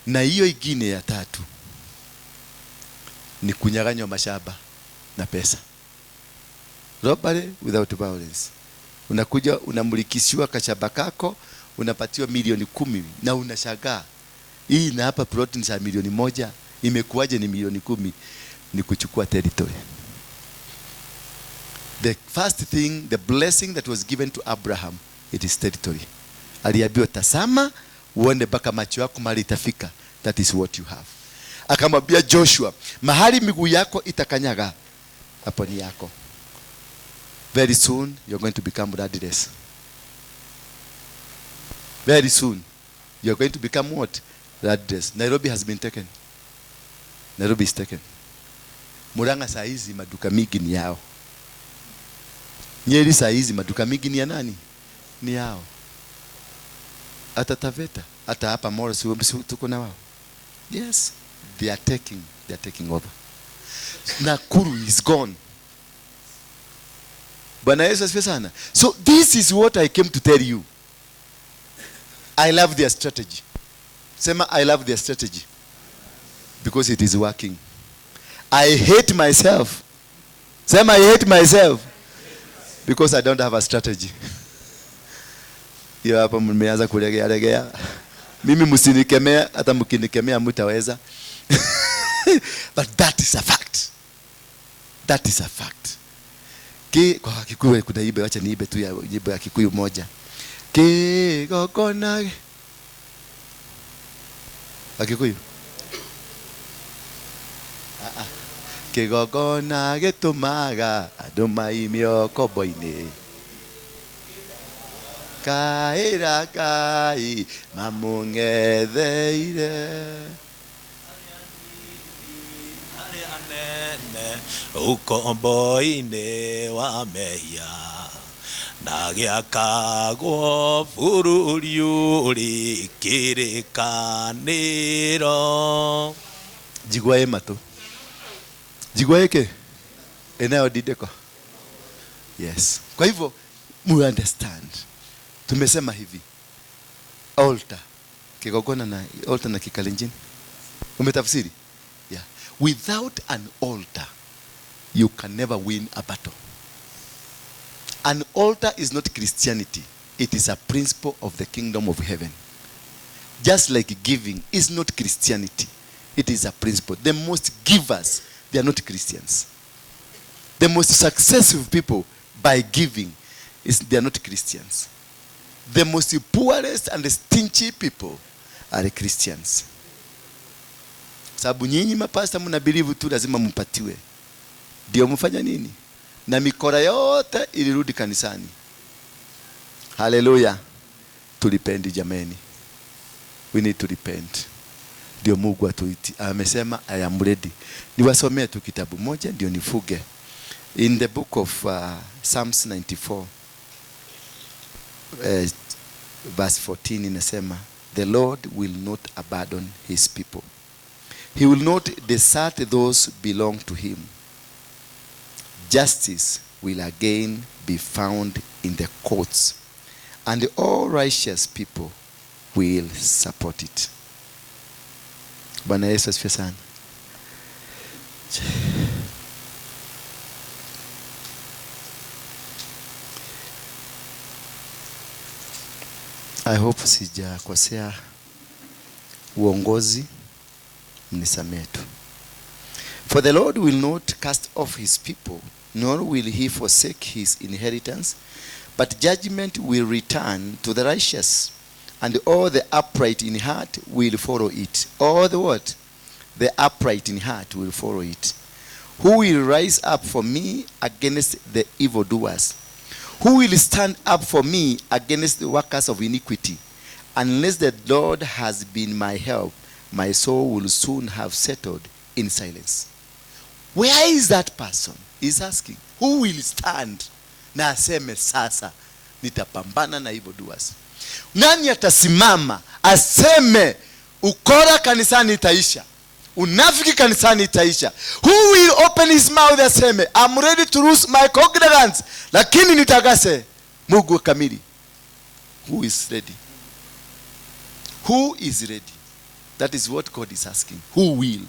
Na hiyo ingine ya tatu ni kunyaganywa mashamba na pesa. Robbery without violence. Unakuja unamulikishiwa kashamba kako, unapatiwa milioni 10 na unashangaa. Hii na hapa plot ni za milioni 1, imekuwaje ni milioni 10? Ni kuchukua territory. The first thing, the blessing that was given to Abraham, it is territory. Aliambiwa tazama uone mpaka macho yako mahali itafika. That is what you have. Akamwambia Joshua, mahali miguu yako itakanyaga, hapo ni yako. Very soon you're going to become rudderless. Very soon you're going to become what? Rudderless. Nairobi has been taken. Nairobi is taken. Murang'a saa hizi maduka mingi ni yao. Nyeri saa hizi maduka mingi ni ya nani? Ni yao. Hata Taveta, hata hapa Molo tuko na wao. Yes, they are taking over. Nakuru is gone. Bwana Yesu asifiwe sana. So this is what I came to tell you. I love their strategy. Sema, I love their strategy. Because it is working. I hate myself. Sema, I hate myself. Because I don't have a strategy. Hiyo hapa mmeanza kulegea. Mimi msinikemea, hata mkinikemea mtaweza. But that is a fact. That is a fact. Kwa Kikuyu kuna ibe, acha niibe tu ya ibe ya Kikuyu moja. Gogona. Kikuyu. Gogona getumaga adumaimio koboine. Kaira kai mamungetheire. Ukomboine wa mehia na giakagwo bururi uri kirikaniro. Jigwae mato. Jigwae ke? Eneo dideko. Yes. Kwa hivyo, mu understand. Tumesema hivi. Altar. Kigogona na altar na Kikalenjin. Umetafsiri? Yeah. Without an altar, you can never win a battle. An altar is not Christianity. It is a principle of the kingdom of heaven. Just like giving is not Christianity. It is a principle. The most givers, they are not Christians. The most successful people by giving, they are not Christians. The most poorest and stingy people are Christians. Sababu nyinyi mapasta mna believe tu lazima mpatiwe. Ndio mfanya nini? Na mikora yote ilirudi kanisani. Hallelujah. Tulipendi jameni. We need to repent. Ndio Mungu atuiti. Amesema I am ready. Niwasomee tu kitabu moja ndio nifuge. In the book of Psalms 94 verse 14 inasema, the Lord will not abandon his people. He will not desert those belong to him. Justice will again be found in the courts, and all righteous people will support it. Bwana Yesu asifiwe sana. I hope sijakosea uongozi, mnisamehe tu. For the Lord will not cast off his people, nor will he forsake his inheritance, but judgment will return to the righteous, and all the upright in heart will follow it. All the what? The upright in heart will follow it. Who will rise up for me against the evildoers? Who will stand up for me against the workers of iniquity? Unless the Lord has been my help, my soul will soon have settled in silence. Where is that person? He's asking. Who will stand? Na aseme sasa nitapambana na evildoers. Nani atasimama aseme ukora kanisani itaisha, unafiki kanisani itaisha? Who will open his mouth aseme I'm ready to lose my congregants lakini nitakase Mungu kamili? Who is ready? Who is ready? That is what God is asking. Who will?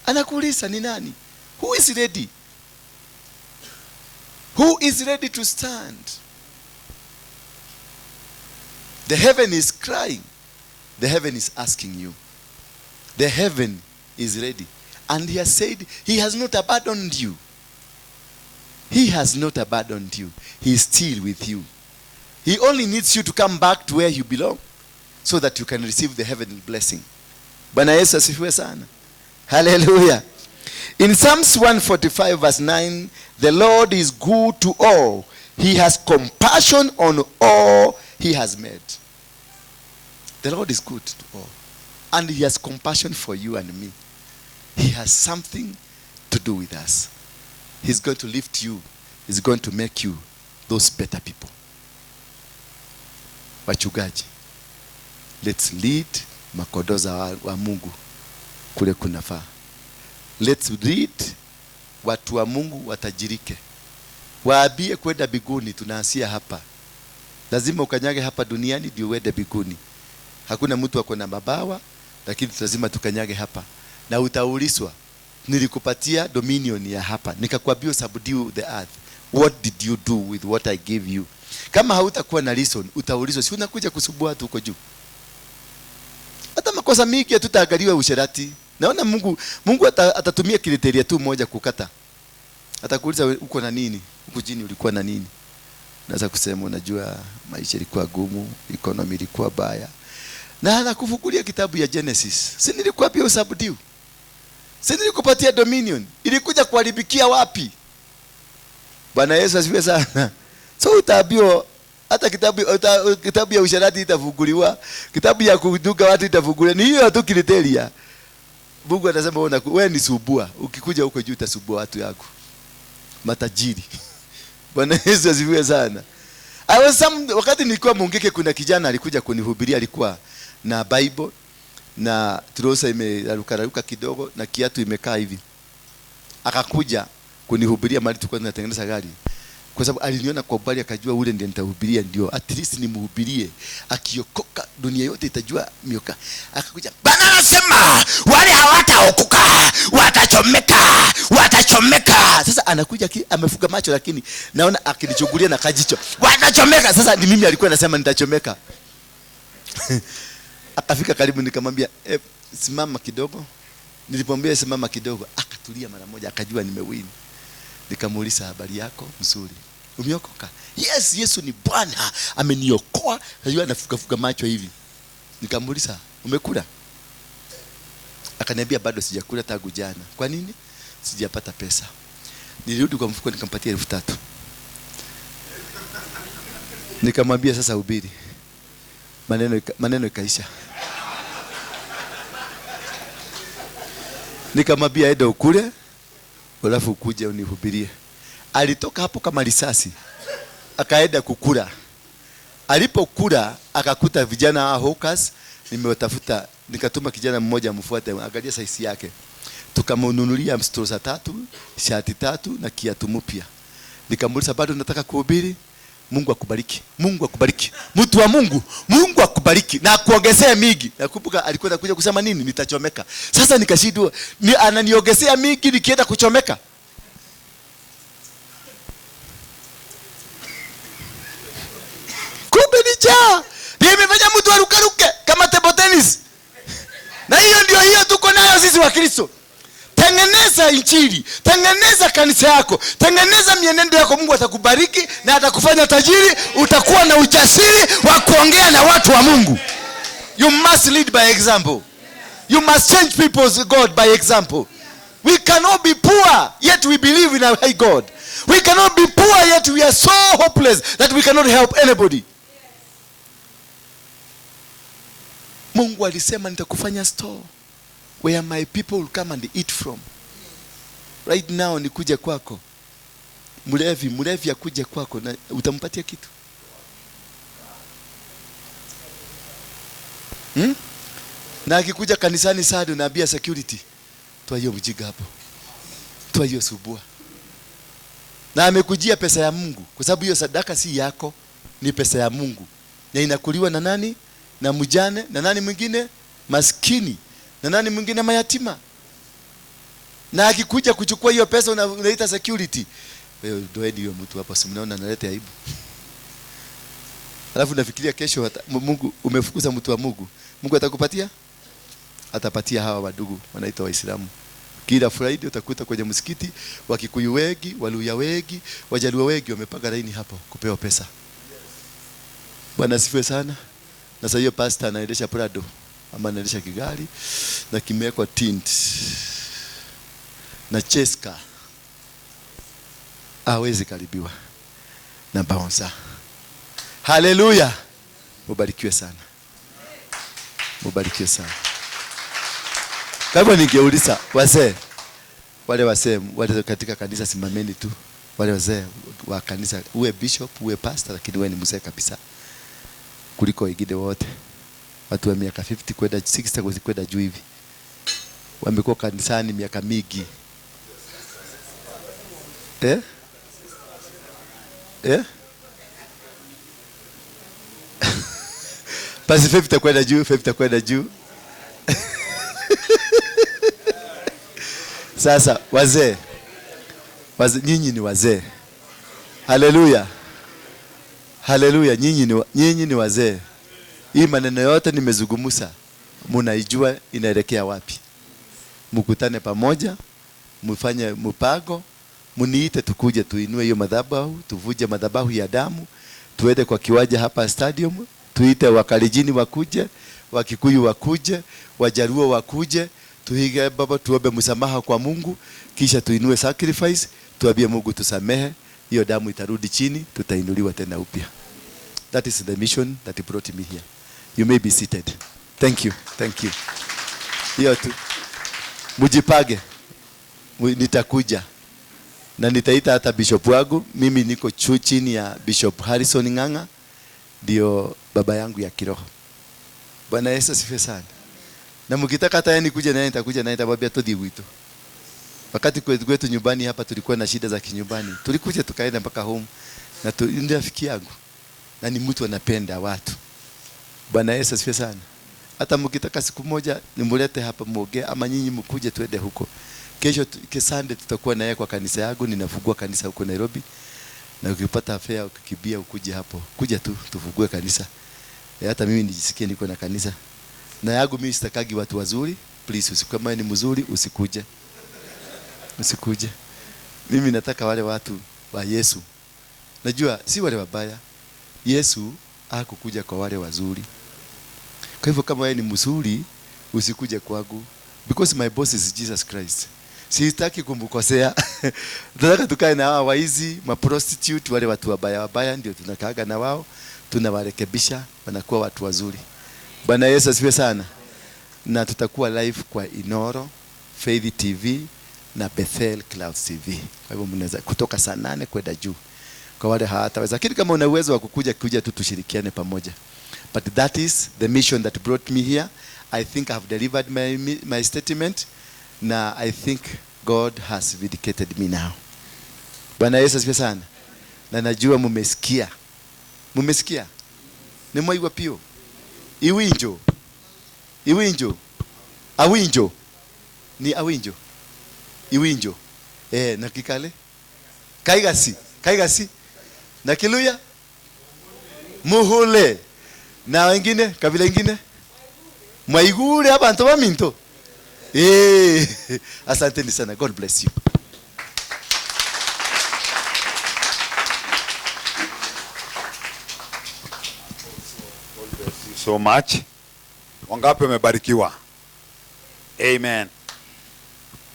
Anakuuliza ni nani? Who is ready? Who is ready to stand? The heaven is crying. The heaven is asking you. The heaven is ready. And he has said he has not abandoned you. He has not abandoned you. He is still with you. He only needs you to come back to where you belong so that you can receive the heavenly blessing. Bwana Yesu asifiwe sana. Hallelujah. In Psalms 145 verse 9, the Lord is good to all. He has compassion on all he has made. The Lord is good to all. And he has compassion for you and me. He has something to do with us. He's going to lift you. He's going to make you those better people. Wachungaji, let's lead makodoza wa Mungu kule kunafaa. Let's lead watu wa Mungu watajirike. Waambie kwenda biguni tunaanzia hapa. Lazima ukanyage hapa duniani ndio uende biguni. Hakuna mtu ako na mabawa, lakini lazima tukanyage hapa. Na utaulizwa, nilikupatia dominion ya hapa, nikakwambia subdue the earth. What did you do with what I gave you? Kama hautakuwa na reason, utaulizwa, si unakuja kusubua tu huko juu. Hata makosa mingi hatutaangaliwa usherati. Naona Mungu atatumia kriteria tu moja kukata. Atakuuliza uko na nini? Huko chini ulikuwa na nini? Naweza kusema unajua maisha ilikuwa gumu, economy ilikuwa baya. Na anakufungulia kitabu ya Genesis. Si nilikuambia usubdue? Si nilikupatia dominion? Ilikuja kuharibikia wapi? Bwana Yesu asifiwe sana. So utaambiwa hata kitabu ya usharati itafunguliwa, kitabu ya kuduga watu itafunguliwa. Ni hiyo tu kriteria. Mungu anasema wewe ni subua. Ukikuja huko juu utasubua watu yako. Matajiri. Bwana Yesu asifiwe sana. Wakati nilikuwa Mungike, kuna kijana alikuja kunihubiria, alikuwa na Bible na trosa imeraruka kidogo na kiatu imekaa hivi. Akakuja kunihubiria mahali tulikuwa tunatengeneza gari. Kwa sababu aliniona kwa mbali akajua ule ndiye nitahubiria, ndio at least nimhubirie. Akiokoka dunia yote itajua mioka. Akakuja, Bwana anasema wale hawataokoka watachomeka. Sasa anakuja amefuga macho, lakini naona akinichukulia na kajicho. Watachomeka. Sasa ni mimi alikuwa anasema nitachomeka. Akafika karibu, nikamwambia simama kidogo. Nilipomwambia simama kidogo, akatulia mara moja, akajua nimewin. Nikamuuliza, habari yako? Mzuri. Umeokoka? Yes, Yesu ni Bwana, ameniokoa. Najua anafuga macho hivi. Nikamuuliza, umekula? Akaniambia bado sijakula tangu jana. Kwa nini? Sijapata pesa. Nilirudi kwa mfuko nikampatia 3,000. Nikamwambia sasa hubiri. Maneno ikaisha. Nikamwambia enda ukule, alafu ukuje unihubirie. Alitoka hapo kama risasi. Akaenda kukula. Alipokula akakuta vijana hawkers, nimewatafuta, nikatuma kijana mmoja amfuate, angalia size yake. Tukamnunulia trouser 3, shati 3 na kiatu mpya. Nikamuuliza, bado nataka kuhubiri? Mungu akubariki. Mungu akubariki. Mtu wa Mungu, Mungu akubariki na kuongezea mingi. Nakumbuka alikuwa anakuja kusema nini? Nitachomeka. Sasa nikashindwa, ananiongezea mingi nikienda kuchomeka. Kumbe ni jaa. Nimefanya mtu arukaruke kama table tennis. Na hiyo tuko nayo sisi wa Kristo. Tengeneza injili, tengeneza kanisa yako, tengeneza mienendo yako, Mungu atakubariki na atakufanya tajiri, utakuwa na ujasiri wa kuongea na watu wa Mungu. You must lead by example. You must change people's God by example. We cannot be poor yet we believe in a high God. We cannot be poor yet we are so hopeless that we cannot help anybody. Mungu alisema nitakufanya store where my people will come and eat from. Right now nikuja kwako. Mlevi akuje kwako na utampatia kitu? Na akikuja kanisani sasa unaambia security, toa hiyo mjiga hapo. Toa hiyo subua. Na amekujia pesa ya Mungu, kwa sababu hiyo sadaka si yako, ni pesa ya Mungu. Na inakuliwa na nani? Na mjane, na nani mwingine? Maskini. Na nani mwingine? Mayatima. Na akikuja kuchukua hiyo pesa unaita security. Wewe ndoeni hiyo mtu hapa, si mnaona analeta aibu. Alafu nafikiria kesho Mungu umefukuza mtu wa Mungu. Mungu atakupatia? Atapatia hawa wadugu wanaitwa Waislamu. Kila Friday utakuta kwenye msikiti Wakikuyu wengi, Waluya wengi, Wajaluo wengi wamepanga laini hapo kupewa pesa. Bwana asifiwe sana. Na sasa hiyo pastor anaendesha Prado ama anaendesha kigari na kimewekwa tint na cheska, hawezi karibiwa na bouncer. Haleluya. Mubarikiwe sana. Mubarikiwe sana. Kama ningeuliza wazee, wale katika kanisa, simameni tu. Wale wazee wa kanisa, uwe bishop, uwe pastor, lakini wewe ni mzee kabisa kuliko wengine wote. Watu wa miaka 50 kwenda 60 kwenda juu hivi wamekuwa kanisani miaka mingi. Basi 50 kwenda juu, 50 kwenda juu. Sasa wazee, nyinyi ni wazee. Haleluya. Haleluya, nyinyi ni wazee. Hii maneno yote nimezungumza, mnaijua inaelekea wapi. Mkutane pamoja, mfanye mpango, muniite tukuje tuinue hiyo madhabahu, tuvuje madhabahu ya damu, tuende kwa kiwanja hapa stadium, tuite Wakalijini wakuje, Wakikuyu wakuje, Wajaluo wakuje, tuige baba, tuombe msamaha kwa Mungu, kisha tuinue sacrifice, tuambie Mungu tusamehe, hiyo damu itarudi chini, tutainuliwa tena upya. That is the mission that brought me here. You may be seated. Thank you. Thank you. Hiyo tu. Mujipage. Nitakuja. Na nitaita hata bishop wangu. Mimi niko chini ya Bishop Harrison Ng'ang'a. Ndio baba yangu ya kiroho. Bwana Yesu asifiwe sana. Na mkitaka hata yeye kuja naye nitakuja naye nitamwambia tudhi wito. Wakati kwetu nyumbani hapa tulikuwa na shida za kinyumbani. Tulikuja tukaenda mpaka home na ndio rafiki yangu. Na ni mtu anapenda watu. Bwana Yesu asifiwe sana. Hata mkitaka siku moja nimulete hapa muongee ama nyinyi mkuje tuende huko. Kesho Sunday tutakuwa na yeye kwa kanisa yangu, ninafungua kanisa huko Nairobi. Na ukipata afya ukikibia ukuje hapo. Kuja tu tufungue kanisa. Hata mimi nijisikie niko na kanisa. Na yangu mimi sitakagi watu wazuri. Please usikama ni mzuri usikuje. Usikuje. Mimi nataka wale watu wa Yesu. Najua si wale wabaya. Yesu hakukuja kwa wale wazuri. Kwa hivyo kama wewe ni mzuri usikuje kwangu, because my boss is Jesus Christ. Sitaki kumkosea. Tunataka tukae na hao waizi, ma prostitute, wale watu wabaya ndio tunakaaga na wao, tunawarekebisha wanakuwa watu wazuri. Bwana Yesu asifiwe sana. Na tutakuwa live kwa Inoro, Faith TV na Bethel Clouds TV. Kwa hivyo mnaweza kutoka saa 8 kwenda juu. Kwa wale hawataweza, lakini kama una uwezo wa kuja tu tushirikiane pamoja. But that is the mission that brought me here. I think I have delivered my statement. Na I think God has vindicated me now. Bwana Yesu asifiwe sana. Na najua mumesikia. Mumesikia? Ni mwaigwa pio. Iwinjo. Awinjo. Ni awinjo. Iwinjo. Na kikale? Kaigasi. Na Kiluya? Muhule. Na wengine, kabila ingine? Mwaigure abantu baminto. Asanteni sana. God bless you. God bless you so much. Wangapi wamebarikiwa? Amen.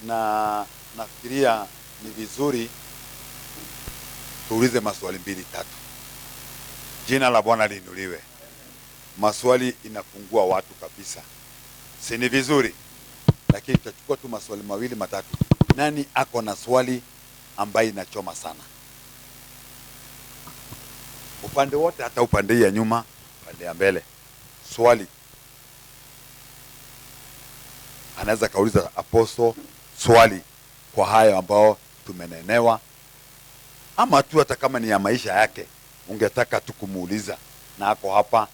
Na nafikiria ni vizuri tuulize maswali 2-3. Jina la Bwana liinuliwe. Maswali inafungua watu kabisa. Si ni vizuri? Lakini tutachukua tu maswali 2-3. Nani ako na swali ambaye inachoma sana? Upande wote, hata upande ya nyuma, upande ya mbele. Swali. Anaweza kauliza apostle swali kwa hayo ambao tumenenewa. Ama tu hata kama ni ya maisha yake, ungetaka tu kumuuliza na ako hapa.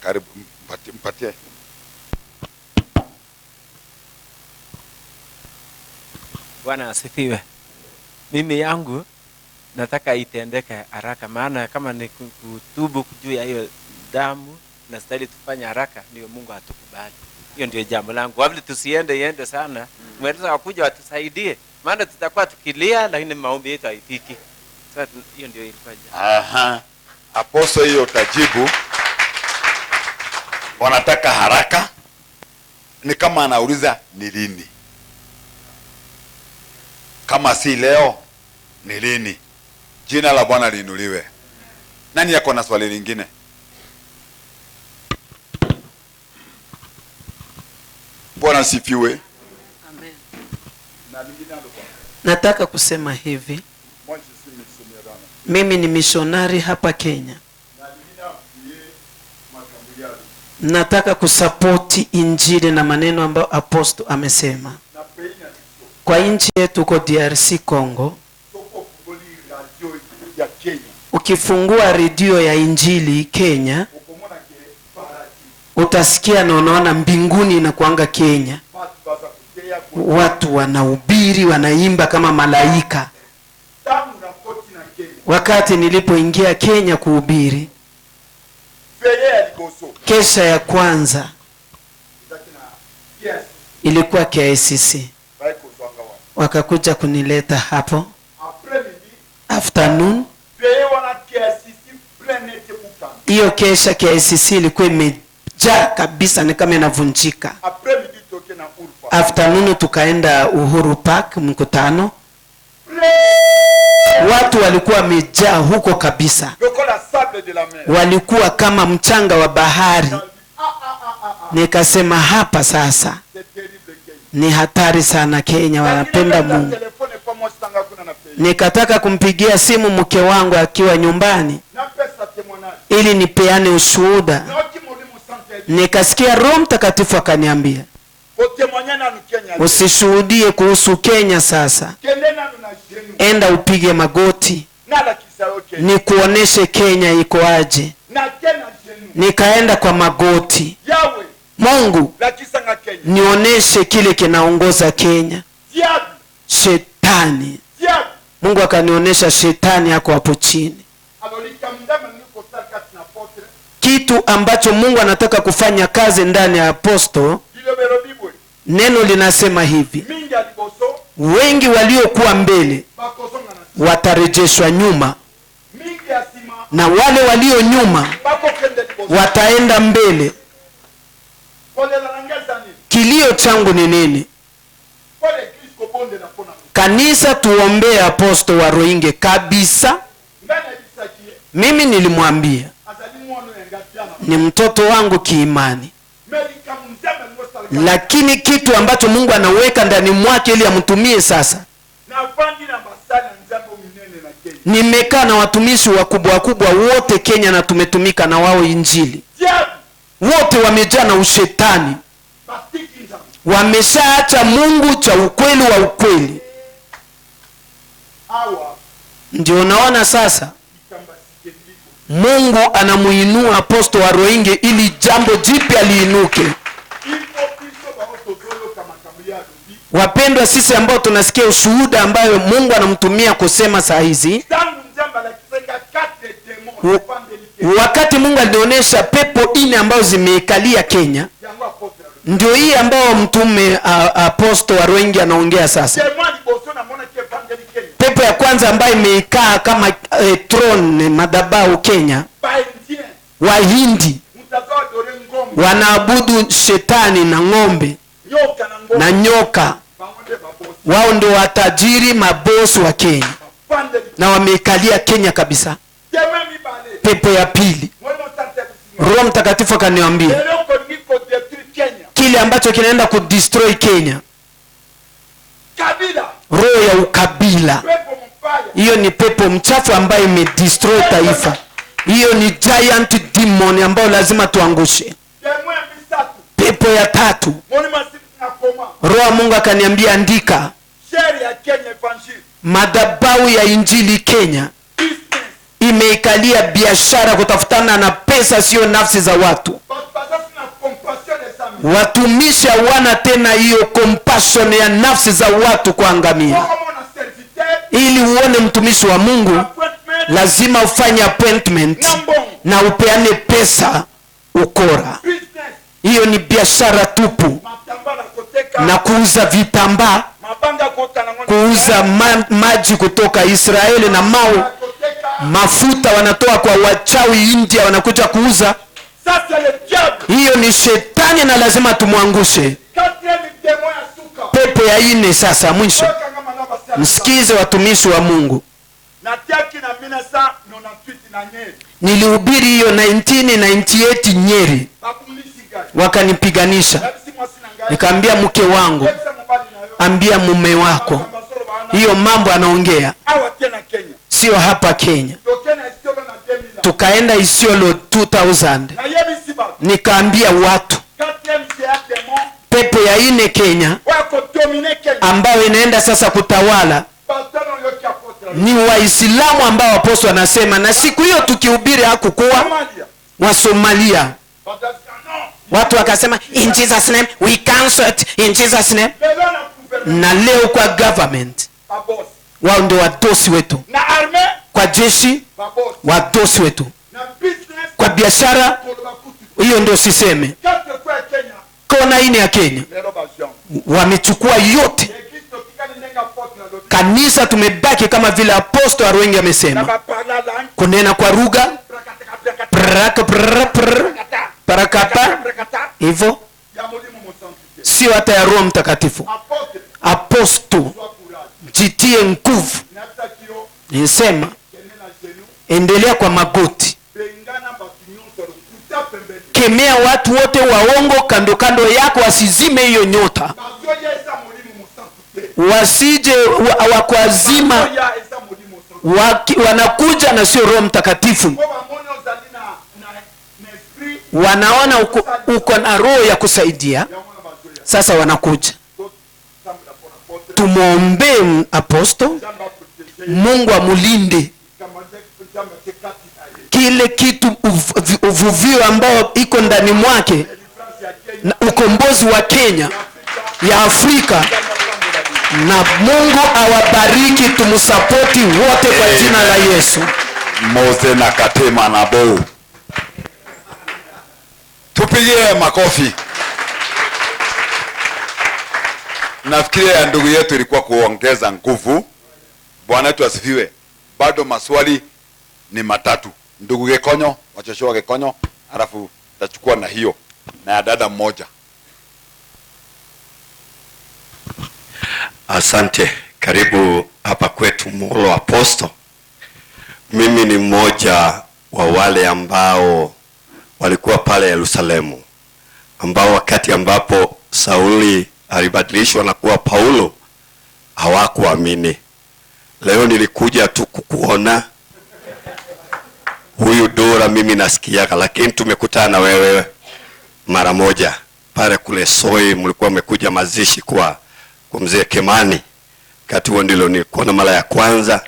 Karibu mpatie. Bwana asifiwe. Mimi yangu nataka itendeke haraka, maana kama ni kutubu juu ya hiyo damu na stahili tufanye haraka, ndio Mungu atukubali. Hiyo ndio jambo langu. Wabili tusiende sana. Mweleza wakuja watusaidie. Maana tutakuwa tukilia lakini maombi yetu haifiki. Sasa hiyo ndio ilikuwa jambo. Apostle, hiyo utajibu. Wanataka haraka. Ni kama anauliza ni lini. Kama si leo ni lini? Jina la Bwana liinuliwe. Nani yako na swali lingine? Bwana sifiwe. Amen. Nataka kusema hivi. Mimi ni missionary hapa Kenya. Nataka kusapoti injili na maneno ambayo apostle amesema. Kwa nchi yetu kwa DRC Congo, ukifungua redio ya Injili Kenya, utasikia na unaona mbinguni inakuanga Kenya. Watu wanahubiri, wanaimba kama malaika. Wakati nilipoingia Kenya kuhubiri, kesha ya kwanza ilikuwa KICC. Wakakuja kunileta hapo. Afternoon, hiyo kesha KICC ilikuwa imejaa kabisa, ni kama inavunjika. Afternoon tukaenda Uhuru Park mkutano. Watu walikuwa wamejaa huko kabisa, walikuwa kama mchanga wa bahari. Nikasema hapa sasa ni hatari sana, Kenya wanapenda Mungu. Nikataka kumpigia simu mke wangu akiwa nyumbani ili nipeane ushuhuda. Nikasikia Roho Mtakatifu akaniambia, usishuhudie kuhusu Kenya sasa, enda upige magoti nikuoneshe Kenya iko aje. Nikaenda kwa magoti. Mungu, nioneshe kile kinaongoza Kenya. Shetani. Mungu akanionesha shetani yako hapo chini. Kitu ambacho Mungu anataka kufanya kazi ndani ya aposto, neno linasema hivi: wengi waliokuwa mbele watarejeshwa nyuma, na wale walio nyuma wataenda mbele. Kilio changu ni nini? Kanisa tuombee aposto Waruinge kabisa. Mimi nilimwambia ni mtoto wangu kiimani, lakini kitu ambacho Mungu anaweka ndani mwake ili amtumie sasa. Nimekaa na watumishi wakubwa wakubwa wote Kenya na tumetumika na wao Injili. Wote wamejaa na ushetani, wameshaacha Mungu cha ukweli wa ukweli. Ndio naona sasa Mungu anamuinua aposto Waruinge ili jambo jipya liinuke. Wapendwa, sisi ambao tunasikia ushuhuda ambayo Mungu anamtumia kusema saa hizi, wakati Mungu alionyesha pepo 4 ambazo zimeikalia Kenya, ndio hii ambao mtume aposto Waruinge anaongea sasa. Pepo ya kwanza ambayo imeikaa kama throne, madhabahu Kenya, Wahindi wanaabudu shetani na ng'ombe na nyoka. Wao ndio watajiri, mabosi wa Kenya, na wameikalia Kenya kabisa. Pepo ya pili, Roho Mtakatifu akaniambia kile ambacho kinaenda kudestroy Kenya, roho ya ukabila. Hiyo ni pepo mchafu ambayo imedestroy taifa. Hiyo ni giant demon ambayo lazima tuangushe. Pepo ya tatu, Roho Mungu akaniambia andika, madhabahu ya Injili Kenya imeikalia biashara kutafutana na pesa, sio nafsi za watu. Watumishi hawana tena hiyo compassion ya nafsi za watu kuangamia. Ili uone mtumishi wa Mungu lazima ufanye appointment na upeane pesa ukora. Hiyo ni biashara tupu, na kuuza vitambaa, kuuza maji kutoka Israeli na mafuta wanatoa kwa wachawi India, wanakuja kuuza. Hiyo ni shetani na lazima tumwangushe. Pepo ya 4 sasa mwisho. Msikize watumishi wa Mungu. Nilihubiri hiyo 1998 Nyeri, wakanipiganisha. Nikaambia mke wangu, ambia mume wako hiyo mambo anaongea sio hapa Kenya. Tukaenda Isiolo 2000. Nikaambia watu pepo ya 4 Kenya ambayo inaenda sasa kutawala ni Waislamu ambao apostol anasema, na siku hiyo tukihubiri hakukuwa wa Somalia. Watu wakasema in Jesus name we cancel it, in Jesus name. Na leo kwa government wao ndio wadosi wetu, kwa jeshi wadosi wetu, kwa biashara hiyo ndio siseme. Kona ini ya Kenya wamechukua yote. Kanisa tumebaki kama vile apostol Waruinge amesema, kunena kwa lugha, parakata hivyo, sio hata ya Roho Mtakatifu. Apostol, jitie nguvu. Nisema endelea kwa magoti, kemea watu wote waongo kando kando yako, wasizime hiyo nyota, wasije wakwazima, wanakuja na sio Roho Mtakatifu. Wanaona uko na roho ya kusaidia, sasa wanakuja. Tumuombe apostol, Mungu amulinde kile kitu uvuvio ambao iko ndani mwake, na ukombozi wa Kenya, ya Afrika, na Mungu awabariki. Tumusapoti wote kwa jina la Yesu. Mose na Katema na Bo, tupigie makofi. Nafikiria ndugu yetu ilikuwa kuongeza nguvu. Bwana wetu asifiwe. Bado maswali ni matatu. Ndugu Gekonyo, wachoshoa Gekonyo, alafu tachukua na hiyo na ya dada mmoja. Asante, karibu hapa kwetu Molo Apostle. Mimi ni mmoja wa wale ambao walikuwa pale Yerusalemu, ambao wakati ambapo Sauli alibadilishwa na kuwa Paulo hawakuamini. Leo nilikuja tu kukuona huyu Ndura, mimi nasikiaka, lakini tumekutana na wewe mara moja pale kule Soi, mlikuwa mmekuja mazishi kwa mzee Kemani. Kati huo ndilo nilikuwa na mara ya kwanza,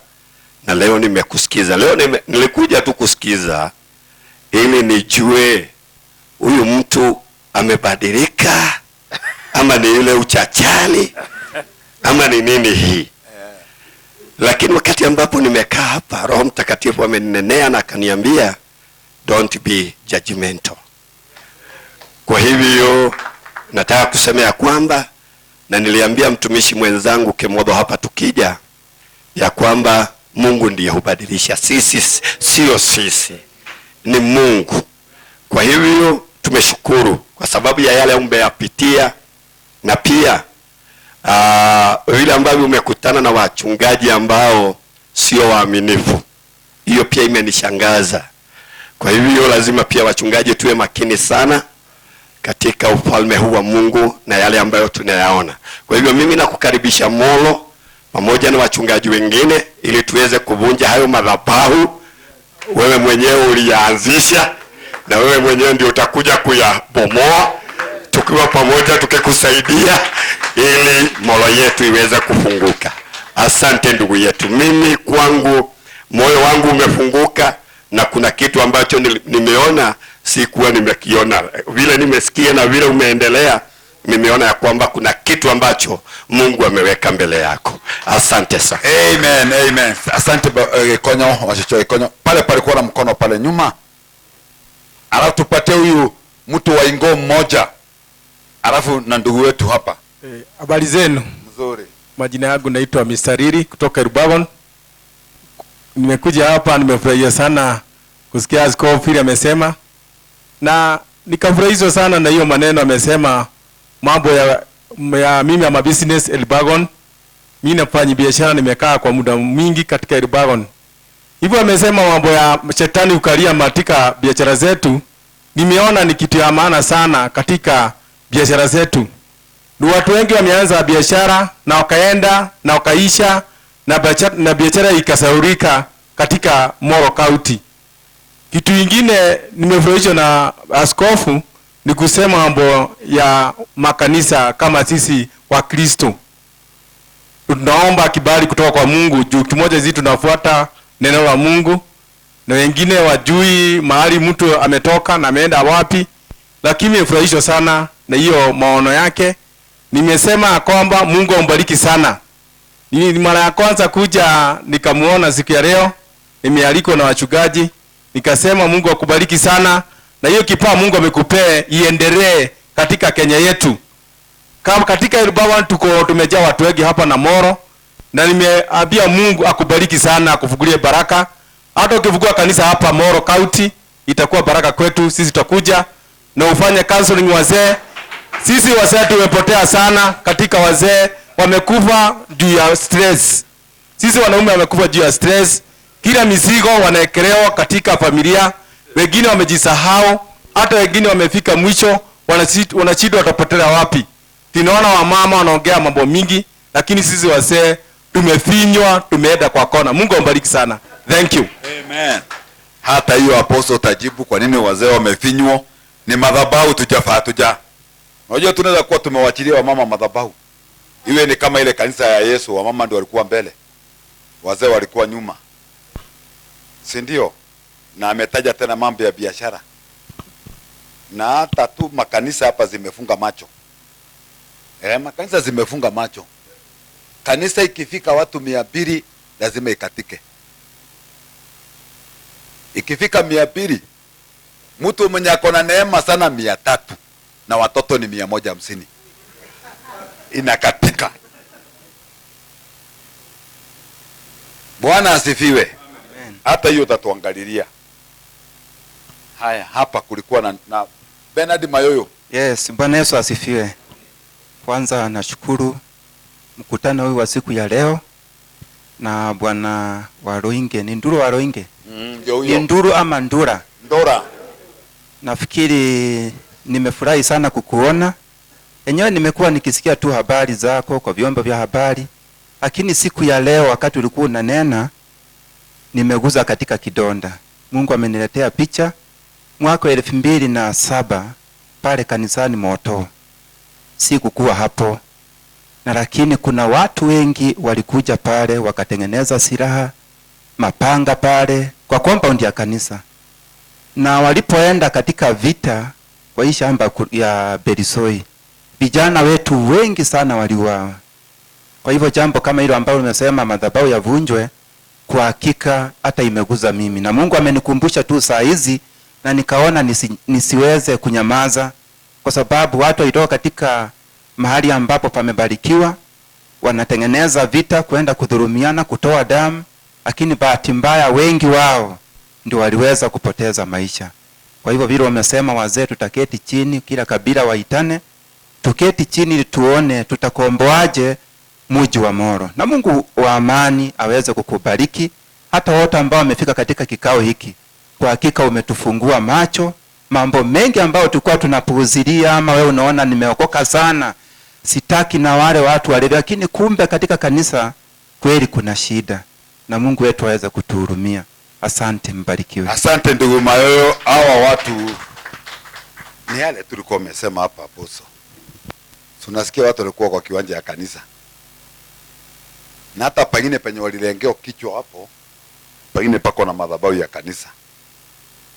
na leo nimekusikiza. Leo nilikuja tu kusikiza ili nijue huyu mtu amebadilika ama ni yule uchachali ama ni nini hii. Lakini wakati ambapo nimekaa hapa, Roho Mtakatifu ameninenea na akaniambia don't be judgmental. Kwa hivyo nataka kusema ya kwamba, na niliambia mtumishi mwenzangu Kemodo hapa tukija, ya kwamba Mungu ndiye hubadilisha, sisi sio sisi, ni Mungu. Kwa hivyo tumeshukuru kwa sababu ya yale umeyapitia, na pia vile ambavyo umekutana na wachungaji ambao sio waaminifu. Hiyo pia imenishangaza. Kwa hivyo lazima pia wachungaji tuwe makini sana katika ufalme huu wa Mungu na yale ambayo tunayaona. Kwa hivyo mimi nakukaribisha Molo pamoja na wachungaji wengine ili tuweze kuvunja hayo madhabahu. Wewe mwenyewe ulianzisha na wewe mwenyewe ndio utakuja kuyabomoa, tukiwa pamoja tukikusaidia ili Molo yetu iweze kufunguka. Asante ndugu yetu. Mimi kwangu moyo wangu umefunguka, na kuna kitu ambacho nimeona sikuwa nimekiona. Vile nimesikia na vile umeendelea, nimeona ya kwamba kuna kitu ambacho Mungu ameweka mbele yako. Asante sana. Amen, amen. Asante Konyo, wachochoe Konyo. Pale palikuwa na mkono pale nyuma. Alafu tupate huyu mtu wa Ingo mmoja. Alafu na ndugu wetu hapa. Habari zenu? Mzuri. Majina yangu naitwa Mistariri kutoka Rubabon. Nimekuja hapa, nimefurahia sana kusikia askofu amesema, na nikafurahishwa sana na hiyo maneno amesema mambo ya mimi ama business Elbagon. Mimi nafanya biashara, nimekaa kwa muda mwingi katika Elbagon. Hivyo amesema mambo ya shetani ukalia katika biashara zetu. Nimeona ni kitu ya maana sana katika biashara zetu. Ni watu wengi wameanza biashara na wakaenda na wakaisha, na biashara ikasaurika katika Molo County. Kitu kingine nimefurahishwa na askofu ni kusema mambo ya makanisa kama sisi wa Kristo. tunaomba kibali kutoka kwa Mungu juu kimoja hizi tunafuata neno la Mungu na wengine wajui mahali mtu ametoka na ameenda wapi, lakini nimefurahishwa sana na hiyo maono yake. Nimesema kwamba Mungu ambariki sana. Ni mara ya kwanza kuja nikamuona siku ya leo, nimealikwa na wachungaji, nikasema Mungu akubariki sana na hiyo kipawa Mungu amekupea iendelee katika Kenya yetu. Kama katika Irubawan tumejaa watu wengi hapa na Molo, na nimeambia Mungu akubariki sana, akufungulie baraka. Hata ukifungua kanisa hapa Molo County itakuwa baraka kwetu. Sisi tutakuja na ufanye counseling wazee. Sisi wazee tumepotea sana katika wazee, wamekufa juu ya stress. Sisi wanaume wamekufa juu ya stress. Kila mizigo wanaekelewa katika familia, wengine wamejisahau, hata wengine wamefika mwisho, wanashindwa watapotelea wapi. Tunaona wamama wanaongea mambo mingi, lakini sisi wazee tumefinywa, tumeenda kwa kona. Mungu ambariki sana. Thank you. Amen. Hata hiyo apostle tajibu kwa nini wazee wamefinywa, ni madhabahu tuja. Unajua tunaweza kuwa tumewachilia wamama madhabahu. Iwe ni kama ile kanisa ya Yesu, wamama ndio walikuwa mbele, wazee walikuwa nyuma. Si ndio? Na ametaja tena mambo ya biashara. Na hata tu makanisa hapa zimefunga macho. Makanisa zimefunga macho. Kanisa ikifika watu 200 lazima ikatike. Ikifika 200, mtu mwenye akona neema sana 300 na watoto ni 150. Inakatika. Bwana asifiwe. Amen. Hata hiyo tatuangalilia. Haya, hapa kulikuwa na Bernard Mayoyo. Yes, Bwana Yesu asifiwe. Kwanza nashukuru mkutano huu wa siku ya leo na Bwana Waruinge. Ni Ndura Waruinge? Ni Ndura ama Ndura? Ndura. Nafikiri nimefurahi sana kukuona. Enyewe nimekuwa nikisikia tu habari zako kwa vyombo vya habari, lakini siku ya leo wakati ulikuwa unanena nimeguza katika kidonda. Mungu ameniletea picha mwaka 2007 pale kanisani Moto. Sikukuwa hapo, na lakini kuna watu wengi walikuja pale wakatengeneza silaha, mapanga pale kwa compound ya kanisa, na walipoenda katika vita kwa hii shamba ya Berisoi, vijana wetu wengi sana waliuawa. Kwa hivyo jambo kama hilo ambalo nimesema madhabahu yavunjwe, kwa hakika hata imeguza mimi, na Mungu amenikumbusha tu saa hizi, na nikaona nisiweze kunyamaza, kwa sababu watu walitoka katika mahali ambapo pamebarikiwa, wanatengeneza vita kwenda kudhulumiana, kutoa damu, lakini bahati mbaya wengi wao ndio waliweza kupoteza maisha. Kwa hivyo vile wamesema wazee, tutaketi chini, kila kabila waitane, tuketi chini tuone tutakomboaje mji wa Molo. Na Mungu wa amani aweze kukubariki. Hata wote ambao wamefika katika kikao hiki, kwa hakika umetufungua macho. Mambo mengi ambayo tulikuwa tunapuuzilia, ama wewe unaona nimeokoka sana, sitaki na wale watu wale, lakini kumbe katika kanisa kweli kuna shida, na Mungu wetu aweze kutuhurumia. Asante, mbarikiwe. Asante ndugu Mayoyo. Hawa watu ni yale tulikuwa umesema hapa boso. Tunasikia watu walikuwa kwa kiwanja ya kanisa, na hata pengine penye walilengeo kichwa hapo, pengine pako na madhabahu ya kanisa,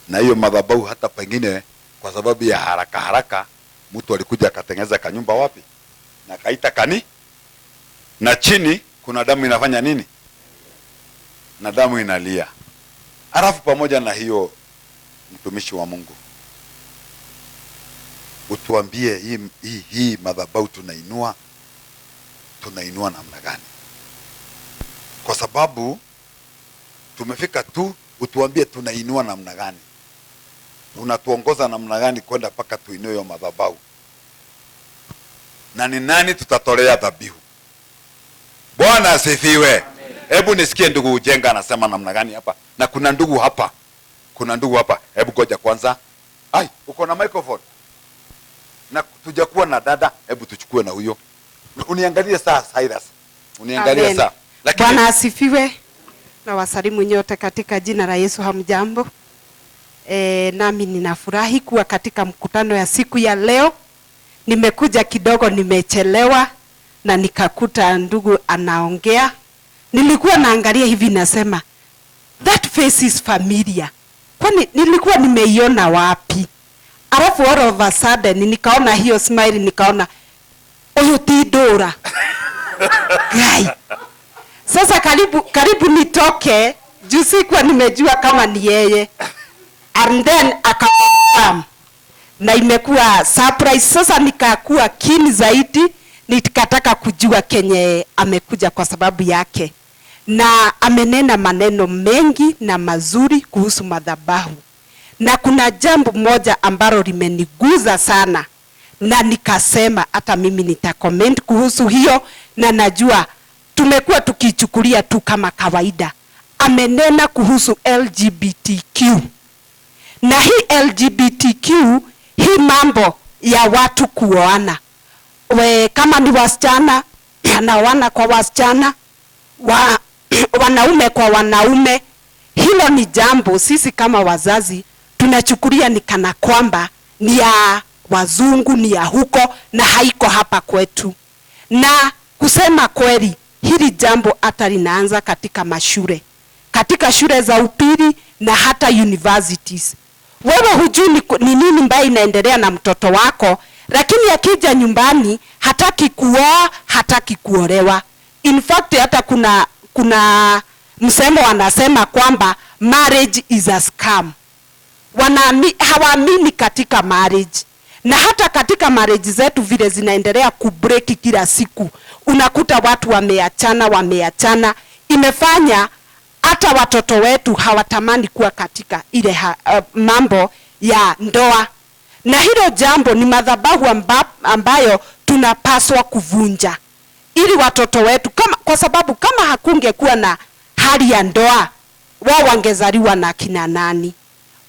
na hiyo madhabahu hata pengine kwa sababu ya haraka mtu alikuja akatengeneza kanyumba wapi na kaita na chini kuna damu inafanya nini, na damu inalia. Alafu pamoja na hiyo, mtumishi wa Mungu, utuambie hii madhabahu tunainua namna gani? Kwa sababu tumefika tu, utuambie tunainua namna gani, unatuongoza namna gani kwenda paka tuinue hiyo madhabahu, na ni nani tutatolea dhabihu. Bwana asifiwe. Hebu nisikie ndugu Ujenga anasema namna gani hapa, na kuna ndugu hapa, hebu ngoja kwanza. Uko na microphone na tujakuwa na dada, hebu tuchukue na huyo. Uniangalie saa Cyrus, uniangalie saa. Lakini Bwana asifiwe. Na wasalimu nyote katika jina la Yesu. Hamjambo? Nami ninafurahi kuwa katika mkutano ya siku ya leo. Nimekuja kidogo nimechelewa, na nikakuta ndugu anaongea. Nilikuwa naangalia hivi nasema, that face is familiar. Kwani nilikuwa nimeiona wapi? Alafu all of a sudden nikaona hiyo smile, nikaona oyo ti Ndura. Guy. Sasa karibu nitoke, juu sikuwa nimejua kama ni yeye. And then akakonfirm. Na imekuwa surprise. Sasa nikakuwa keen zaidi, nikataka kujua kenye amekuja kwa sababu yake. Na amenena maneno mengi na mazuri kuhusu madhabahu. Na kuna jambo moja ambalo limeniguza sana, na nikasema hata mimi nitacomment kuhusu hiyo, na najua tumekuwa tukichukulia tu kama kawaida. Amenena kuhusu LGBTQ. Na hii LGBTQ, hii mambo ya watu kuoana. Kama ni wasichana, anaoana kwa wasichana, wanaume kwa wanaume. Hilo ni jambo sisi kama wazazi tunachukulia ni kana kwamba ni ya wazungu, ni ya huko, na haiko hapa kwetu. Na kusema kweli, hili jambo hata linaanza katika mashule, katika shule za upili na hata universities. Wewe hujui ni nini mbaya inaendelea na mtoto wako, lakini akija nyumbani hataki kuoa, hataki kuolewa. In fact hata kuna msemo wanasema kwamba marriage is a scam. Hawaamini katika marriage. Na hata katika marriage zetu vile zinaendelea kubreak kila siku, unakuta watu wameachana. Imefanya hata watoto wetu hawatamani kuwa katika ile mambo ya ndoa. Na hilo jambo ni madhabahu ambayo tunapaswa kuvunja, ili watoto wetu kwa sababu kama hakungekuwa na hali ya ndoa, wao wangezaliwa na kina nani?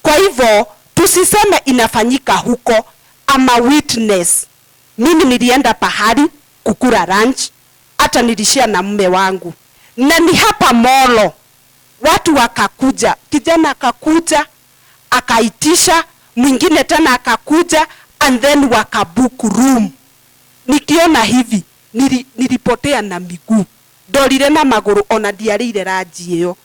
Kwa hivyo tusiseme inafanyika huko. Ama witness. Mimi nilienda pahali kukula lunch, hata nilishia na mume wangu, na ni hapa Molo. Watu wakakuja, kijana akakuja akaitisha, mwingine tena akakuja, and then wakabook room. Nikiona hivi nilipotea na miguu, ndorire na maguru, ona ndiarire rangi hiyo.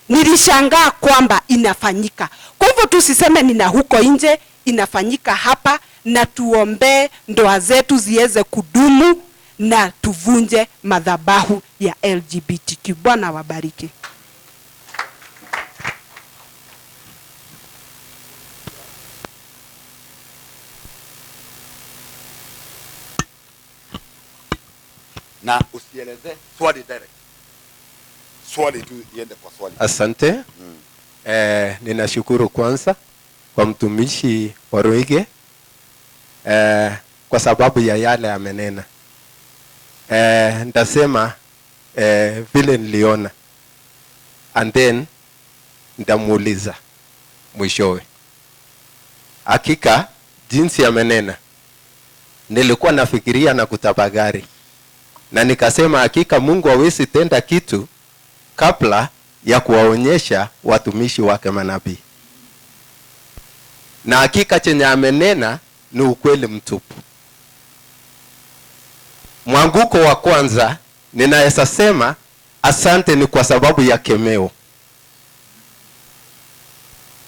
Nilishangaa kwamba inafanyika. Kwa hivyo tusiseme nina huko nje, inafanyika hapa, na tuombe ndoa zetu ziweze kudumu na tuvunje madhabahu ya LGBTQ. Bwana wabariki. Na usieleze swali direct. Swali tu iende kwa swali. Asante. Ninashukuru kwanza kwa mtumishi Waruinge kwa sababu ya yale amenena. Ndasema vile niliona, and then ndamuuliza mwishowe. Hakika jinsi amenena nilikuwa nafikiria na kutafakari, na nikasema hakika Mungu hawezi tenda kitu kabla ya kuwaonyesha watumishi wake manabii. Na hakika chenye amenena ni ukweli mtupu. Mwanguko wa kwanza ninaweza sema asante ni kwa sababu ya kemeo.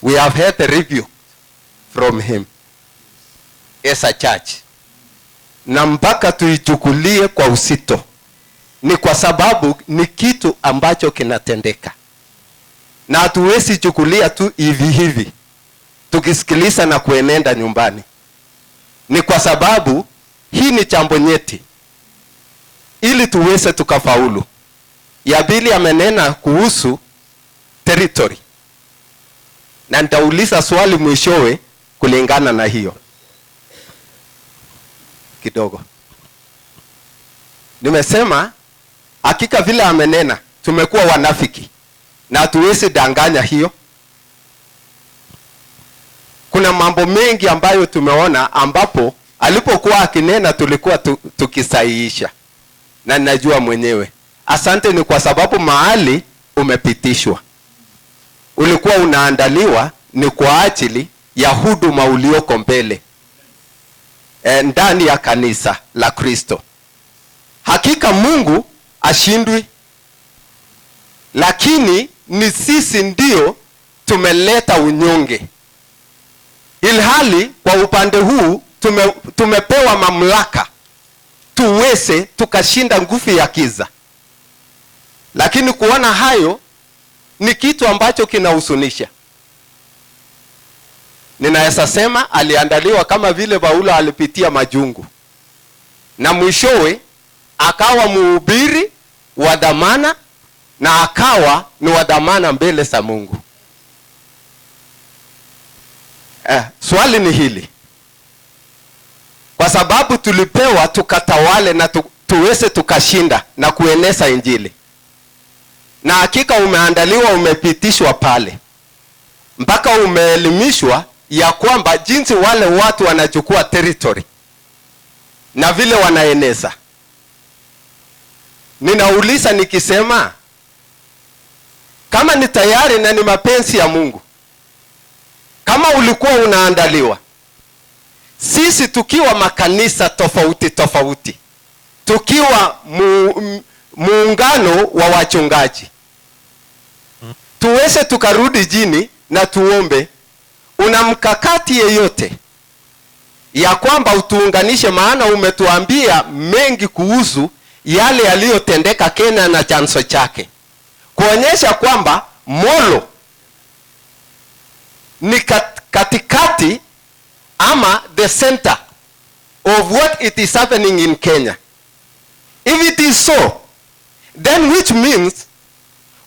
We have had a review from him as a church. Na mpaka tuichukulie kwa uzito ni kwa sababu ni kitu ambacho kinatendeka. Na hatuwezi chukulia tu hivi tukisikiliza na kuenenda nyumbani. Ni kwa sababu hii ni jambo nyeti, ili tuweze tukafaulu. Ya pili amenena kuhusu territory, na nitauliza swali mwishowe kulingana na hiyo kidogo. Nimesema hakika vile amenena tumekuwa wanafiki na hatuwezi danganya hiyo. Kuna mambo mengi ambayo tumeona ambapo alipokuwa akinena tulikuwa tukisahihisha, na ninajua mwenyewe. Asante ni kwa sababu mahali umepitishwa, ulikuwa unaandaliwa ni kwa ajili ya huduma ulioko mbele ndani ya kanisa la Kristo. Hakika Mungu ashindwi, lakini ni sisi ndio tumeleta unyonge. Ilhali kwa upande huu tumepewa mamlaka tuweze tukashinda nguvu ya giza. Lakini kuona hayo ni kitu ambacho kinahuzunisha. Ninaweza sema aliandaliwa kama vile Paulo alipitia majungu, na mwishowe akawa mhubiri wa dhamana, na akawa ni wa dhamana mbele za Mungu. Swali ni hili: kwa sababu tulipewa tukatawale na tuweze tukashinda na kueneza Injili, na hakika umeandaliwa, umepitishwa pale mpaka umeelimishwa ya kwamba jinsi wale watu wanachukua territory na vile wanaeneza. Ninauliza nikisema, kama ni tayari na ni mapenzi ya Mungu, kama ulikuwa unaandaliwa, sisi tukiwa makanisa tofauti tofauti, tukiwa muungano wa wachungaji, tuweze tukarudi jini na tuombe, una mkakati yeyote ya kwamba utuunganishe? Maana umetuambia mengi kuhusu yale yaliyotendeka Kenya na chanzo chake, kuonyesha kwamba Molo ni katikati ama the center of what it is happening in Kenya. If it is so, then which means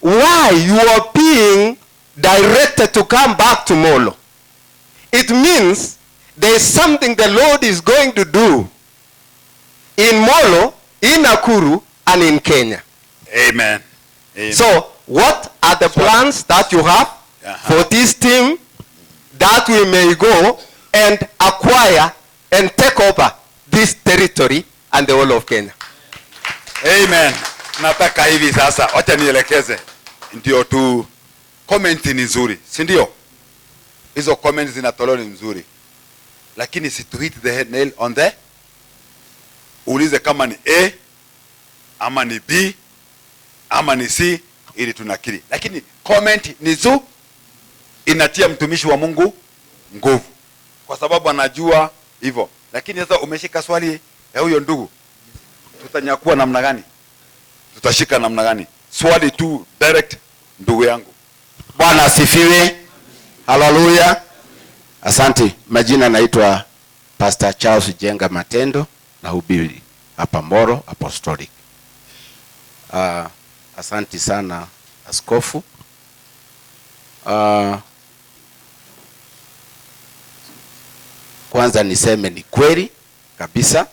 why you are being directed to come back to Molo? It means there is something the Lord is going to do in Molo, in Nakuru, and in Kenya. Amen. Amen. So, what are the plans that you have for this team, that we may go and acquire and take over this territory and the whole of Kenya? Amen. Nataka hivi sasa, wacha nielekeze ndio tu. Comment ni nzuri, si ndio? Hizo comments zinatolewa ni nzuri, lakini si to hit the nail on the, ulize kama ni A ama ni B ama ni C ili tunakiri. Lakini comment ni nzuri, inatia mtumishi wa Mungu nguvu, kwa sababu anajua hivyo. Lakini sasa umeshika swali ya huyo ndugu, tutanyakua namna gani? Tutashika namna gani? Swali tu direct, ndugu yangu. Bwana asifiwe. Haleluya. Asante. Majina naitwa Pastor Charles Jenga Matendo, na hubiri hapa Molo Apostolic. Asante sana askofu. Kwanza niseme ni kweli kabisa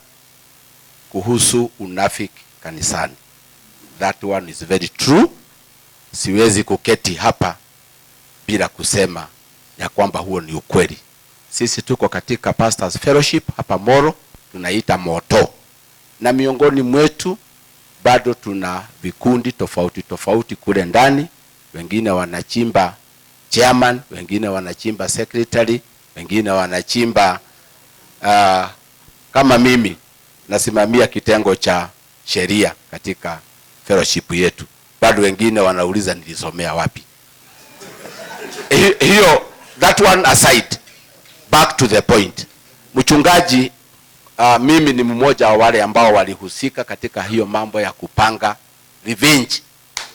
kuhusu unafiki kanisani. That one is very true. Siwezi kuketi hapa bila kusema ya kwamba huo ni ukweli. Sisi tuko katika Pastors Fellowship hapa Molo, tunaita Moto. Na miongoni mwetu bado tuna vikundi tofauti tofauti kule ndani. Wengine wanachimba chairman, wengine wanachimba secretary, wengine wanachimba kama mimi nasimamia kitengo cha sheria katika fellowship yetu. Bado wengine wanauliza nilisomea wapi. Hiyo, that one aside, back to the point. Mchungaji, mimi ni mmoja wa wale ambao walihusika katika hiyo mambo ya kupanga revenge.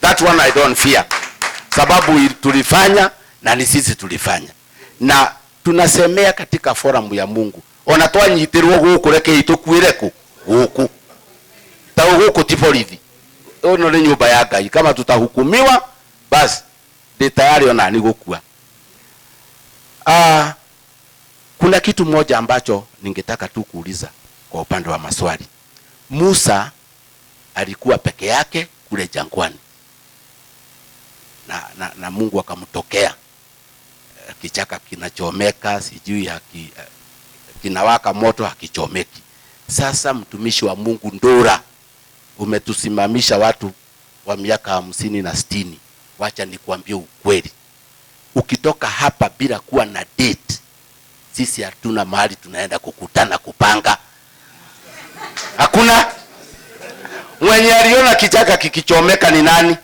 That one I don't fear, sababu tulifanya na ni sisi tulifanya, na tunasemea katika forum ya Mungu. Onatoa nyitirwo guku reke itukwireko guku ta guku tiporithi ono ni nyumba ya Ngai. Kama tutahukumiwa basi ndi tayari ona ni gukua. Kuna kitu moja ambacho ningetaka tu kuuliza kwa upande wa maswali. Musa alikuwa peke yake kule jangwani na Mungu akamtokea, kichaka kinachomeka, sijui kinawaka moto hakichomeki. Sasa mtumishi wa Mungu Ndura, umetusimamisha watu wa miaka 50 na 60. Wacha nikuambie ukweli, ukitoka hapa bila kuwa na date, sisi hatuna mahali tunaenda kukutana kupanga. Hakuna. Mwenye aliona kichaka kikichomeka ni nani?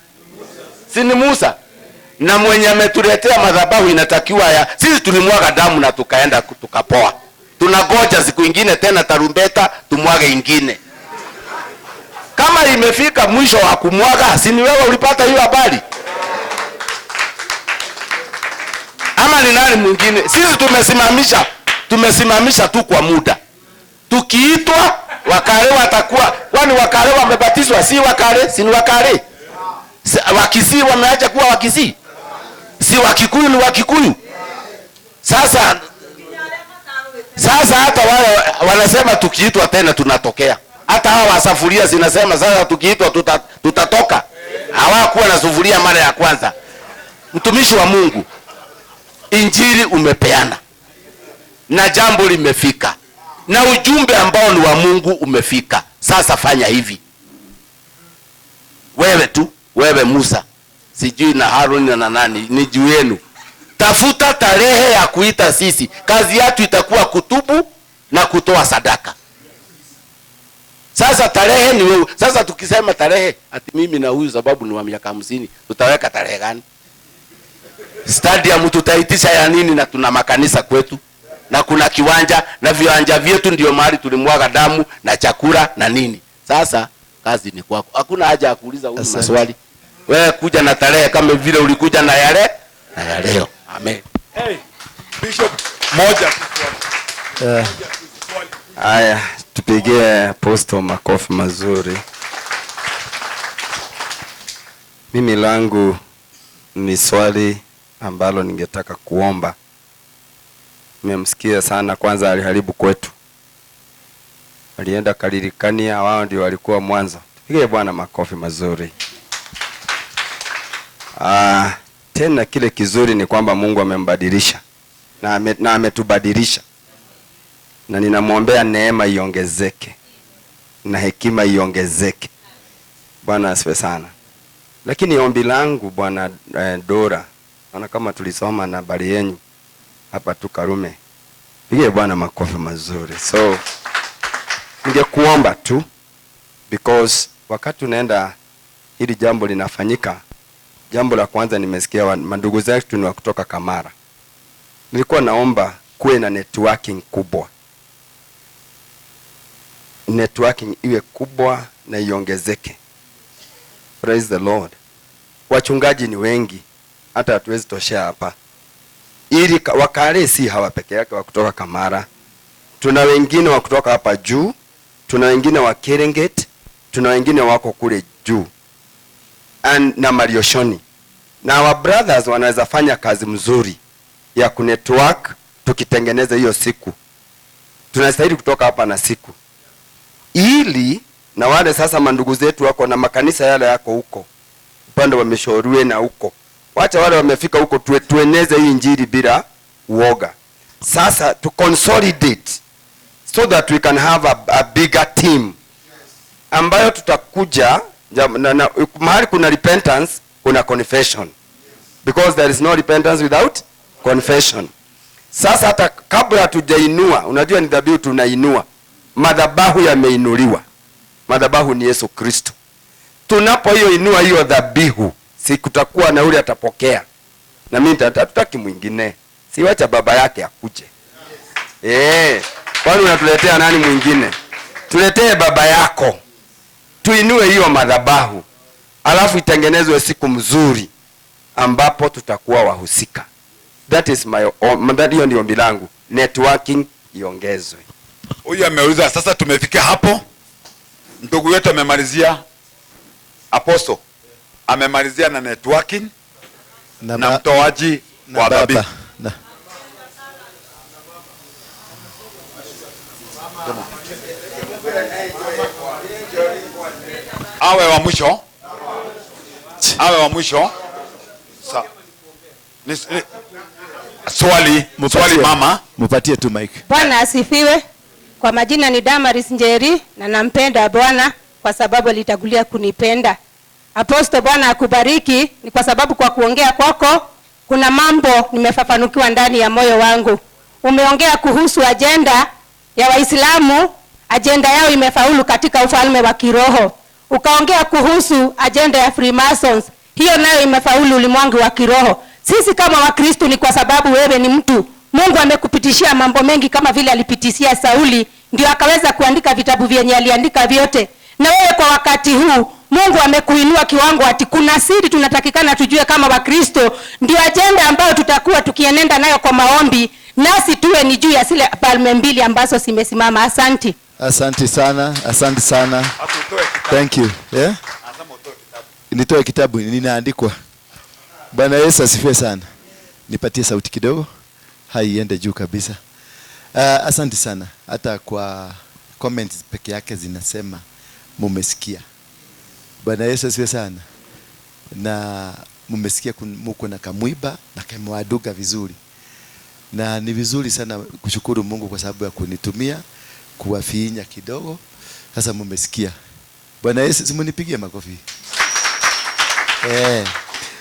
Si ni Musa? Na mwenye ametuletea madhabahu inatakiwa ya sisi tulimwaga damu na tukaenda tukapoa. Tunagoja siku ingine tena tarumbeta tumwage ingine. Kama imefika mwisho wa kumwaga, si ni wewe ulipata hiyo habari? Ama ni nani mwingine? Sisi tumesimamisha tu kwa muda. Tukiitwa wakale watakuwa, kwani wakale wamebatizwa si wakale? Si ni wakale? Wakisii wameacha kuwa Wakisii? Si Wakikuyu ni Wakikuyu? Sasa hata wale wanasema tukiitwa tena tunatokea. Hata hawa wasafuria zinasema sasa tukiitwa tutatoka. Hawakuwa na sufuria mara ya kwanza. Mtumishi wa Mungu, injili umepeana na jambo limefika na ujumbe ambao ni wa Mungu umefika. Sasa fanya hivi, wewe Musa, sijui na Haruni na nani, ni juu yenu. Tafuta tarehe ya kuita sisi. Kazi yetu itakuwa kutubu na kutoa sadaka. Sasa tarehe ni wewe. Sasa tukisema tarehe ati mimi na huyu sababu ni wa miaka 50, tutaweka tarehe gani? Stadium tutaitisha ya nini? Na tuna makanisa kwetu na kuna kiwanja na viwanja vyetu ndio mahali tulimwaga damu na chakula na nini. Sasa kazi ni kwako. Hakuna haja ya kuuliza huyu maswali. Wewe kuja na tarehe kama vile ulikuja na yale na ya leo. Amen. Hey, Bishop moja. Haya, tupigie apostle makofi mazuri. Mimi langu ni swali ambalo ningetaka kuomba. Nimemsikia sana, kwanza aliharibu kwetu. Alienda Kalirikania, wao ndio walikuwa mwanzo. Tupigie Bwana makofi mazuri. Tena kile kizuri ni kwamba Mungu amembadilisha na ametubadilisha. Na ninamwombea neema iongezeke na hekima iongezeke. Bwana asifiwe sana. Lakini ombi langu Bwana Ndura, naona kama tulisoma na habari yenu hapa tu Karume. Pigie Bwana makofi mazuri. So ningekuomba tu, because wakati unaenda hili jambo linafanyika, jambo la kwanza nimesikia mandugu zetu ni kutoka Kamara. Nilikuwa naomba kuwe na networking kubwa. Networking iwe kubwa na iongezeke. Praise the Lord. Wachungaji ni wengi, hata hatuwezi toshea hapa. Ili wakale si hawa peke yake wa kutoka Kamara. Tuna wengine wa kutoka hapa juu, tuna wengine wa Serengeti, tuna wengine wako kule juu. Na Marioshoni. Na our brothers wanaweza fanya kazi mzuri ya kunetwork tukitengeneza hiyo siku. Tunastahili kutoka hapa na siku. Ili na wale sasa mandugu zetu wako na makanisa yale yako huko. Upande wa Mishorue na huko. Wacha wale wamefika huko tueneze hii injili bila uoga. Sasa to consolidate so that we can have a bigger team. Ambayo tutakuja mahali kuna repentance, kuna confession. Because there is no repentance without confession. Sasa hata kabla tujainua, unajua ni dhabihu tunainua. Madhabahu yameinuliwa. Madhabahu ni Yesu Kristo. Tunapo hiyo inua hiyo dhabihu, si kutakuwa na yule atapokea. Na mimi tutataki mwingine. Si wacha baba yake akuje. Kwani unatuletea nani mwingine? Tuletee baba yako. Tuinue hiyo madhabahu. Alafu itengenezwe siku mzuri ambapo tutakuwa wahusika. That is hiyo ndio ombi langu. Networking iongezwe. Huyu ameuliza sasa tumefika hapo. Ndugu yetu amemalizia, apostle amemalizia na networking na mtoaji wa dhabihu. Awe wa mwisho. Awe wa mwisho. Swali mama. Mupatie tu mic. Bwana asifiwe. Kwa majina ni Damaris Njeri na nampenda Bwana kwa sababu alitagulia kunipenda. Apostle, Bwana akubariki, ni kwa sababu kwa kuongea kwako kuna mambo nimefafanukiwa ndani ya moyo wangu. Umeongea kuhusu agenda ya Waislamu, agenda yao imefaulu katika ufalme wa kiroho. ukaongea kuhusu agenda ya Freemasons. Hiyo nayo imefaulu ulimwengu wa kiroho. Sisi kama Wakristo ni kwa sababu wewe ni mtu Mungu amekupitishia mambo mengi, kama vile alipitishia Sauli ndio akaweza kuandika vitabu vyenye aliandika vyote. Na wewe kwa wakati huu Mungu amekuinua kiwango ati kuna siri tunatakikana tujue kama Wakristo, ndio agenda ambayo tutakuwa tukienenda nayo kwa maombi, nasi tuwe ni juu ya zile palme mbili ambazo zimesimama. Asante. Asante sana, asante sana. Thank you. Yeah? Nitoe kitabu ninaandikwa. Bwana Yesu asifiwe sana. Nipatie sauti kidogo. Haiende juu kabisa. Asante sana. Hata kwa comments peke yake zinasema mumesikia. Bwana Yesu asifiwe sana. Na mumesikia muko na kamwiba na kamwaduga vizuri. Na ni vizuri sana kushukuru Mungu kwa sababu ya kunitumia kuwafinya kidogo. Sasa mumesikia. Bwana Yesu, simunipigie makofi.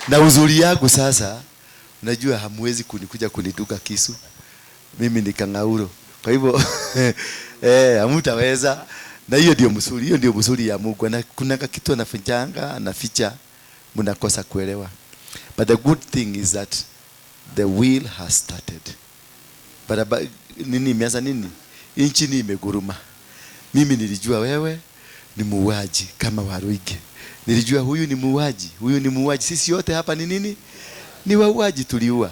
Na uzuri yangu sasa, unajua hamwezi kunikuja kuniduka kisu. Mimi ni kangauro. Kwa hivyo hamtaweza. Na hiyo ndio mzuri ya Mungu. Na kuna kitu anaficha mnakosa kuelewa. But the good thing is that the will has started. Nini imeanza nini? Inchi ni imeguruma. Mimi nilijua wewe ni muuaji kama Waruinge. Nilijua huyu ni muuaji. Sisi yote hapa ni nini? Ni wauaji tuliua.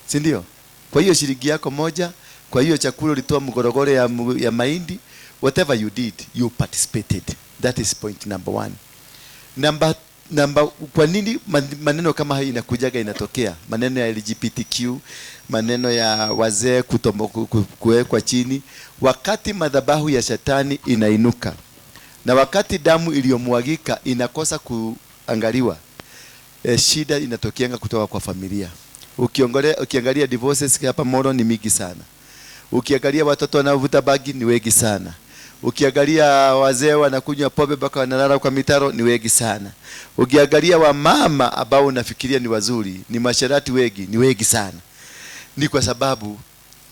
Si ndio? Kwa hiyo shilingi yako moja, kwa hiyo chakula ulitoa mgorogoro ya mahindi, whatever you did, you participated. That is point number 1. Number kwa nini maneno kama haya inakujaga inatokea? Maneno ya LGBTQ, maneno ya wazee kuwekwa chini, wakati madhabahu ya shetani inainuka. Na wakati damu iliyomwagika inakosa kuangaliwa, shida inatokeanga kutoka kwa familia. Ukiangalia divorces hapa Molo ni mingi sana. Ukiangalia watoto wanaovuta bangi ni wengi sana. Ukiangalia wazee wanakunywa pombe mpaka wanalala kwa mitaro ni wengi sana. Ukiangalia wamama ambao unafikiria ni wazuri, ni masharati wengi, ni wengi sana. Ni kwa sababu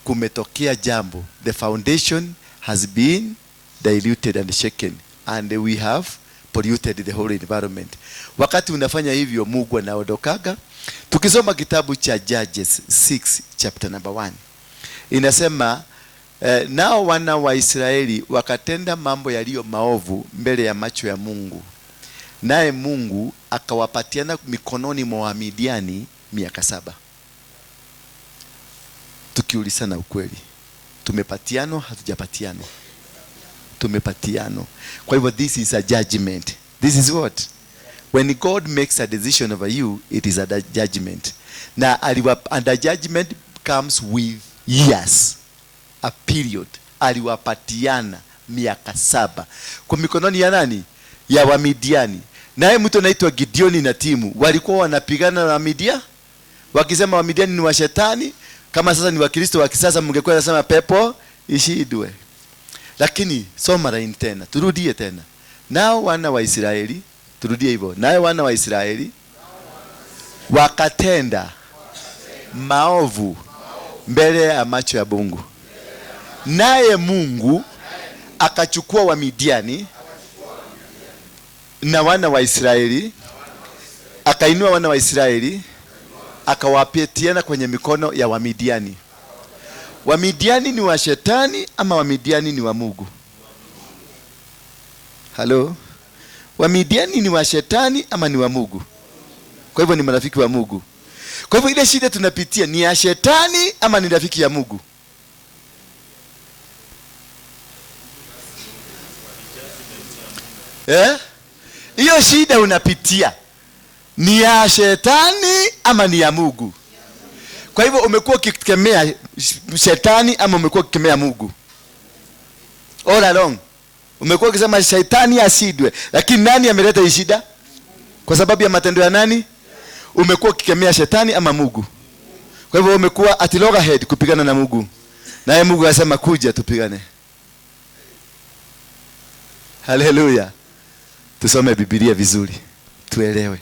kumetokea jambo. The foundation has been diluted and shaken, and we have polluted the whole environment. Wakati unafanya hivyo, Mungu anaondokaga. Tukisoma kitabu cha Judges 6 chapter number 1 inasema nao wana wa Israeli wakatenda mambo yaliyo maovu mbele ya macho ya Mungu, naye Mungu akawapatiana mikononi mwa Midiani miaka 7. Tukiulizana ukweli, tumepatiano hatujapatiano? Tumepatiano. Kwa hivyo this is a judgment. This is what? When God makes a decision over you, it is a judgment. And the judgment comes with years, a period. Aliwapatiana miaka 7 kwa mikononi ya nani? Ya Wamidiani. Naye mtu anaitwa Gideoni na timu walikuwa wanapigana na Midia, wakisema Wamidiani ni wa shetani. Kama sasa ni Wakristo wa kisasa, mngekuwa nasema pepo ishidwe. Lakini soma line tena, turudie tena. Nao wana wa Israeli, turudie hivyo. Nao wana wa Israeli wakatenda maovu mbele ya macho ya Mungu, naye Mungu akachukua Wamidiani na wana wa Israeli, akainua wana wa Israeli akawapatiana kwenye mikono ya Wamidiani. Wamidiani ni wa shetani ama Wamidiani ni wa Mungu? Halo? Wamidiani ni wa shetani ama ni wa Mungu? Kwa hivyo ni marafiki wa Mungu. Kwa hivyo ile shida tunapitia ni ya shetani ama ni rafiki ya Mungu? Hiyo shida unapitia ni ya shetani ama ni ya Mungu? Kwa hivyo umekuwa ukikemea shetani ama umekuwa ukikemea Mungu? All along umekuwa ukisema shetani asidwe, lakini nani ameleta hii shida? Kwa sababu ya matendo ya nani? Umekuwa ukikemea shetani ama Mungu? Kwa hivyo umekuwa at loggerhead kupigana na Mungu, naye Mungu anasema kuja tupigane. Haleluya. Tusome Biblia vizuri tuelewe.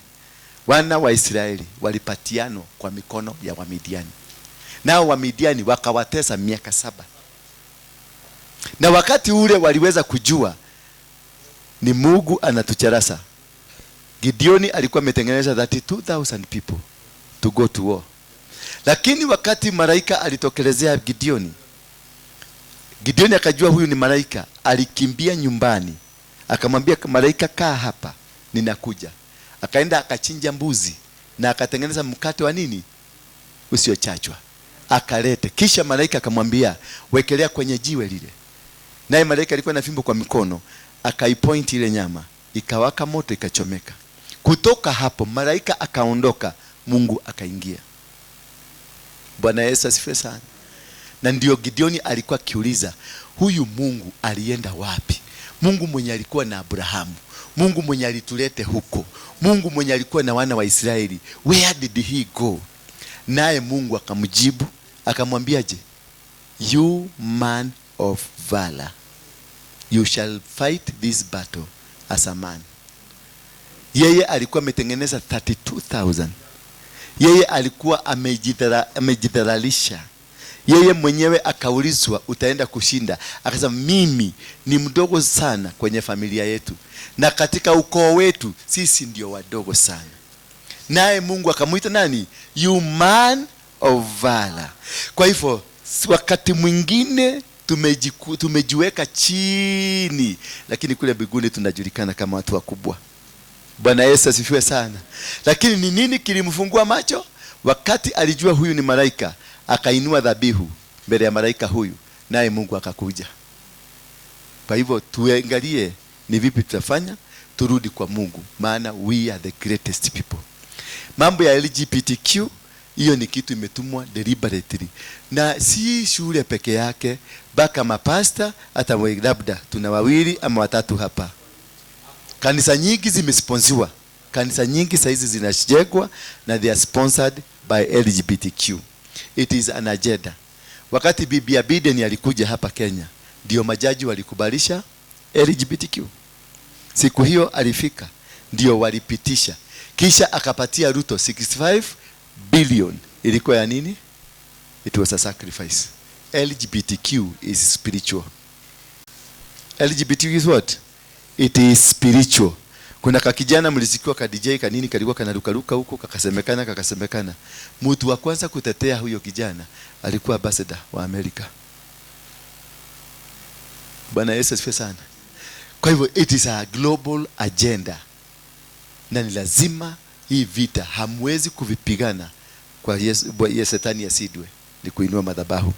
Wana wa Israeli walipatiano kwa mikono ya Wamidiani, nao Wamidiani wakawatesa miaka 7. Na wakati ule waliweza kujua ni Mungu anatucharasa. Gideoni alikuwa ametengeneza 32,000 people to go to war. Lakini wakati malaika alitokelezea Gideoni, Gideoni akajua huyu ni malaika, alikimbia nyumbani. Akamwambia malaika, kaa hapa, ninakuja. Akaenda akachinja mbuzi na akatengeneza mkate wa nini? Usiochachwa. Akalete. Kisha malaika akamwambia, wekelea kwenye jiwe lile. Naye malaika alikuwa na fimbo kwa mikono, akaipoint ile nyama, ikawaka moto, ikachomeka. Kutoka hapo malaika akaondoka, Mungu akaingia. Bwana Yesu asifiwe sana. Na ndio Gideoni alikuwa akiuliza, huyu Mungu alienda wapi? Mungu mwenye alikuwa na Abrahamu, Mungu mwenye alitulete huko, Mungu mwenye alikuwa na wana wa Israeli, where did he go? Naye Mungu akamjibu, akamwambiaje? You man of valor, you shall fight this battle as a man. Yeye alikuwa ametengeneza 32,000. Yeye alikuwa amejidharalisha. Yeye mwenyewe akaulizwa, utaenda kushinda? Akasema, mimi ni mdogo sana kwenye familia yetu, na katika ukoo wetu sisi ndio wadogo sana. Naye Mungu akamuita nani? You man of valor. Kwa hivyo wakati mwingine tumejiweka chini, lakini kule mbinguni tunajulikana kama watu wakubwa. Bwana Yesu asifiwe sana. Lakini ni nini kilimfungua macho? Wakati alijua huyu ni malaika, akainua dhabihu mbele ya malaika huyu, naye Mungu akakuja. Kwa hivyo tuangalie ni vipi tutafanya, turudi kwa Mungu, maana we are the greatest people. Mambo ya LGBTQ, hiyo ni kitu imetumwa deliberately, na si shule peke yake, baka mapasta, hata labda tuna 2 ama 3 hapa. Kanisa nyingi zimesponsiwa. Kanisa nyingi saizi zinajengwa na they are sponsored by LGBTQ. It is an agenda. Wakati Bibi Biden alikuja hapa Kenya, ndio majaji walikubalisha LGBTQ. Siku hiyo alifika, ndio walipitisha. Kisha akapatia Ruto 65 billion. Ilikuwa ya nini? It was a sacrifice. LGBTQ is spiritual. LGBTQ is what? It is spiritual. Kuna kakijana mlisikiwa ka DJ kanini kalikuwa kanarukaruka huko, kakasemekana. Mtu wa kwanza kutetea huyo kijana alikuwa ambassador wa Amerika. Bwana Yesu asifiwe sana. Kwa hivyo it is a global agenda. Na ni lazima hii vita hamwezi kuvipigana kwa Shetani asidwe, ni kuinua madhabahu.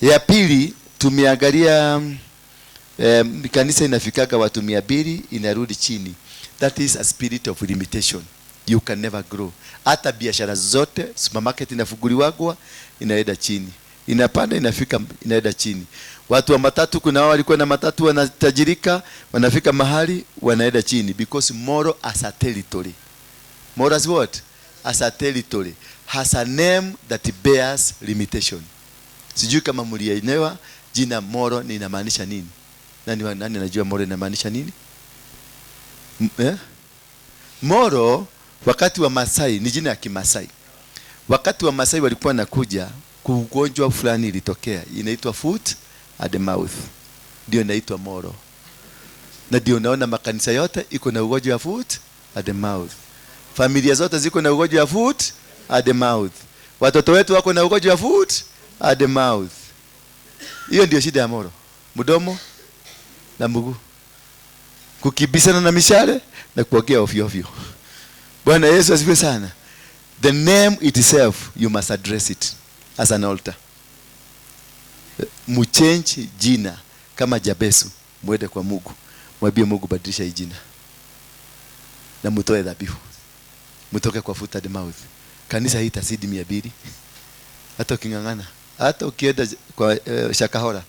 Ya pili, tumeangalia kanisa inafikaga watu 200 inarudi chini. That is a spirit of limitation. You can never grow. Hata biashara zote, supermarket inafunguliwagwa, inaenda chini. Inapanda, inafika, inaenda chini. Watu wa matatu, kuna wao walikuwa na matatu wanatajirika, wanafika mahali wanaenda chini, because Molo as a territory. Molo as what? As a territory has a name that bears limitation. Sijui kama mlielewa jina Molo ni inamaanisha nini? Nani anajua Molo inamaanisha nini? Molo wakati wa Masai ni jina ya Kimasai. Wakati wa Masai walikuwa nakuja, ugonjwa fulani ilitokea, inaitwa foot at the mouth. Ndio inaitwa Molo. Na ndio unaona makanisa yote iko na ugonjwa wa foot at the mouth. Familia zote ziko na ugonjwa wa foot at the mouth. Watoto wetu wako na ugonjwa wa foot at the mouth. Hiyo ndio shida ya Molo. Mdomo na mguu. Kukibisana na mishale na kuongea ovyo ovyo. Bwana Yesu asifiwe sana. The name itself, you must address it as an altar. Muchange jina kama Jabesu, mwende kwa Mungu, mwambie Mungu badilisha hii jina. Na mtoe dhabihu. Mtoke kwa foot at the mouth. Kanisa hii itazidi 200. Hata ukingangana, hata ukienda kwa Shakahora,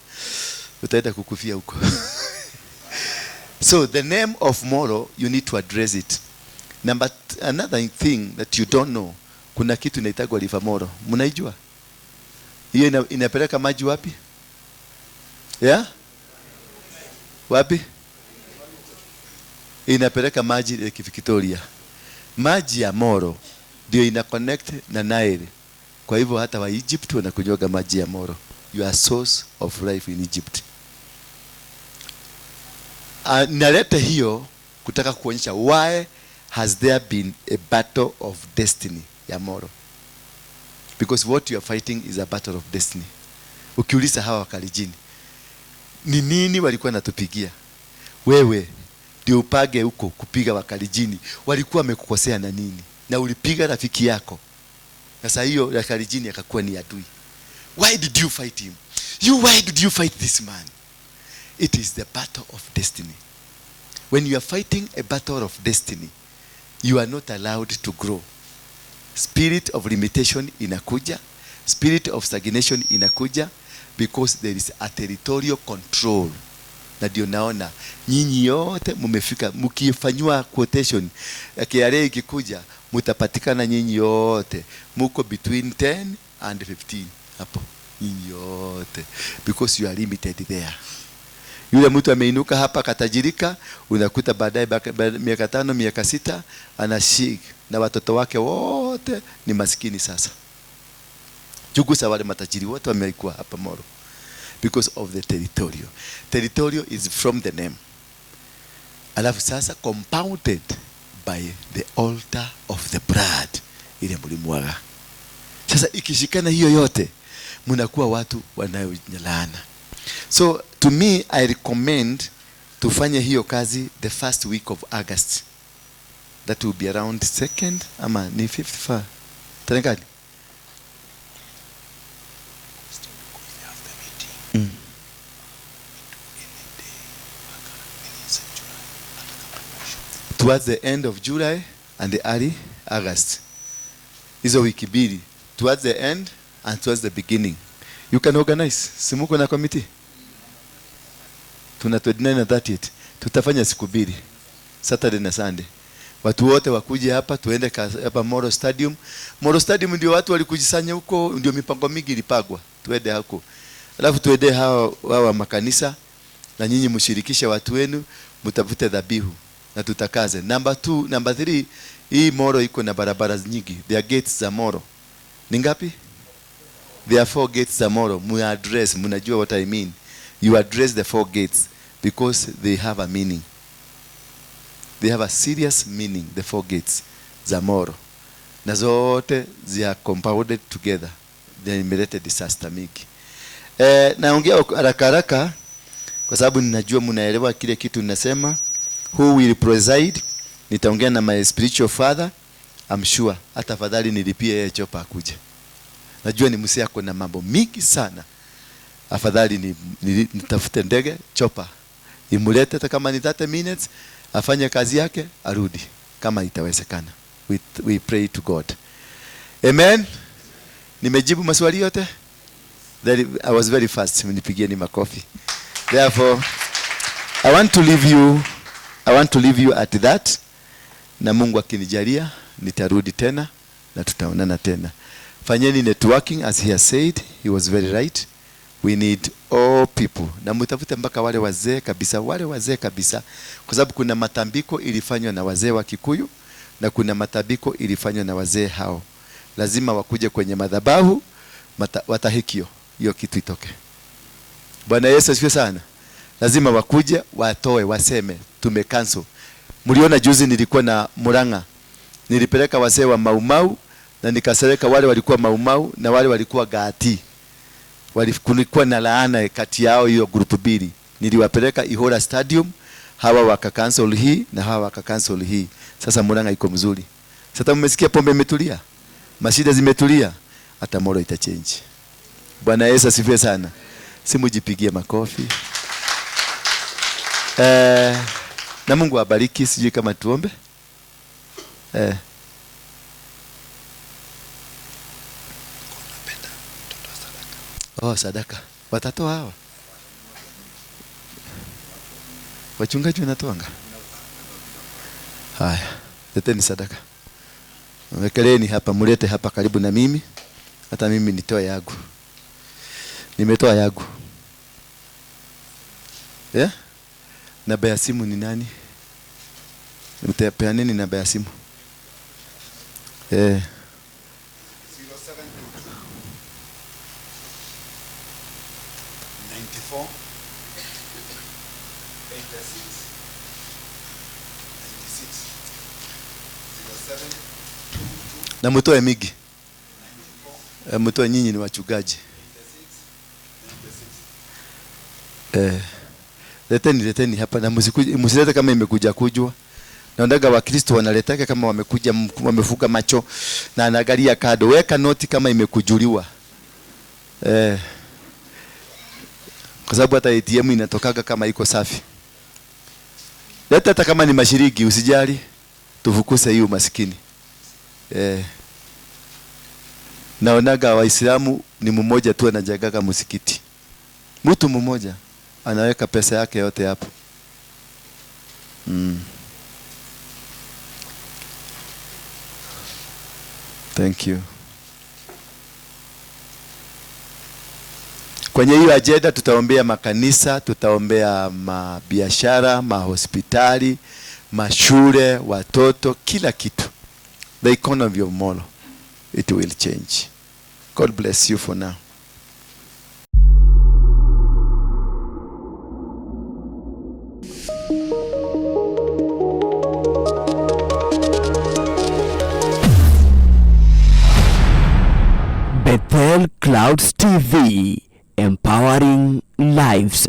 utaenda kukufia huko. So the name of Molo, you need to address it. Another thing that you don't know, kuna kitu inaitagwa River Molo. Mnaijua? Hiyo inapeleka maji wapi? Yeah? Wapi? Inapeleka maji Lake Victoria. Maji ya Molo ndio ina connect na Nile. Kwa hivyo hata wa Egypt wanakunywa maji ya Molo. You are source of life in Egypt. naleta hiyo kutaka kuonyesha why has there been a battle of destiny ya Molo, because what you are fighting is a battle of destiny. Ukiuliza hawa Wakalenjin ni nini walikuwa natupigia, wewe ndio upage huko kupiga Wakalenjin, walikuwa wamekukosea na nini? Na ulipiga rafiki yako, na sasa hiyo Wakalenjin akakuwa ni adui. Why did you fight him? Why did you fight this man? It is the battle of destiny. When you are fighting a battle of destiny, you are not allowed to grow. Spirit of limitation inakuja, spirit of stagnation inakuja, because there is a territorial control. Na ndio naona nyinyi yote mumefika, mkifanywa quotation KRA ikikuja, mutapatikana nyinyi yote muko between 10 and 15 hapo nyinyi yote, because you are limited there. Yule mtu ameinuka hapa katajirika, unakuta baadaye miaka 5 miaka 6 anashik na watoto wake wote ni maskini. Sasa chugusa wale matajiri wote wamekuwa hapa Molo because of the territorial. Territorial is from the name, alafu sasa compounded by the altar of the blood ile mlimwaga. Sasa ikishikana hiyo yote mnakuwa watu wanayolaana. So to me, I recommend tufanye hiyo kazi the first week of August. That will be around 2nd ama ni 5th tarehe gani? Towards the end of July and the early August. Hizo wiki mbili, towards the end and towards the beginning. You can organize. Simuko na committee. Tuna 29 na 30th. Tutafanya siku mbili, Saturday na Sunday. Watu wote wakuje hapa, tuende hapa Molo Stadium. Molo Stadium ndio watu walikujisanya huko, ndio mipango mingi ilipagwa. Tuende huko. Alafu tuende hawa makanisa, na nyinyi mshirikishe watu wenu, mtafute dhabihu na tutakaze. Number 2, number 3, hii Molo iko na barabara nyingi. There are gates za Molo. Ni ngapi? There are 4 gates za Molo. Mu address, mnajua what I mean. You address the 4 gates because they have a meaning. They have a serious meaning, the 4 gates za Molo. Na zote they are compounded together. They imeleta disaster mingi. Naongea haraka haraka kwa sababu ninajua mnaelewa kile kitu ninasema. Who will preside? Nitaongea na my spiritual father. I'm sure hata fadhali nilipie yeye chopa akuje. Najua ni msia yako na mambo mingi sana. Afadhali nitafute ndege chopa imulete hata kama ni 30 minutes, afanye kazi yake arudi kama itawezekana. We pray to God. Amen. Nimejibu maswali yote? I was very fast. Mnipigieni makofi. Therefore, I want to leave you at that. Na Mungu akinijalia nitarudi tena na tutaonana tena. Fanyeni networking as he has said. He was very right. We need all people. Na mtafute mpaka wale wazee kabisa, kwa sababu kuna matambiko ilifanywa na wazee wa Kikuyu na kuna matambiko ilifanywa na wazee hao. Lazima wakuje kwenye madhabahu watahikio hiyo kitu itoke. Bwana Yesu asifiwe sana. Lazima wakuje watoe, waseme tumecancel. Mliona juzi nilikuwa na Muranga. Nilipeleka wazee wa Maumau na nikaseleka wale walikuwa Maumau na wale walikuwa Gati. Kulikuwa na laana kati yao hiyo group mbili. Niliwapeleka Ihora Stadium, hawa wakacancel hii na hawa wakacancel hii. Sasa Muranga iko mzuri. Sasa mmesikia pombe imetulia, mashida zimetulia, hata Molo itachange. Bwana Yesu asifiwe sana. Simujipigie makofi. Na Mungu abariki. Sijui kama tuombe. Sadaka. Watatoa hawa. Wachungaji wanatoanga. Haya, leteni sadaka. Wekeleni hapa, mulete hapa karibu na mimi. Hata mimi nitoa yangu. Nimetoa yangu. Namba ya simu ni nani? Mtapeaneni namba ya simu. 0722 94 86 Na mtoe migi. Mtoe, nyinyi ni wachungaji. Leteni hapa na msilete kama imekuja kujwa. Naondaga Wakristo wanaletaka kama wamekuja wamefuga macho na anaangalia kado. Weka noti kama imekujuliwa. Kwa sababu hata ATM inatokaga kama iko safi. Leta hata kama ni mashiriki, usijali. Tuvukuse hiyo maskini. Naonaga Waislamu ni mmoja tu anajagaga msikiti. Mtu mmoja anaweka pesa yake yote hapo. Thank you. Kwenye hiyo agenda tutaombea makanisa, tutaombea mabiashara, mahospitali, mashule, watoto, kila kitu. The economy of Molo, it will change. God bless you for now. Bethel Clouds TV, empowering lives.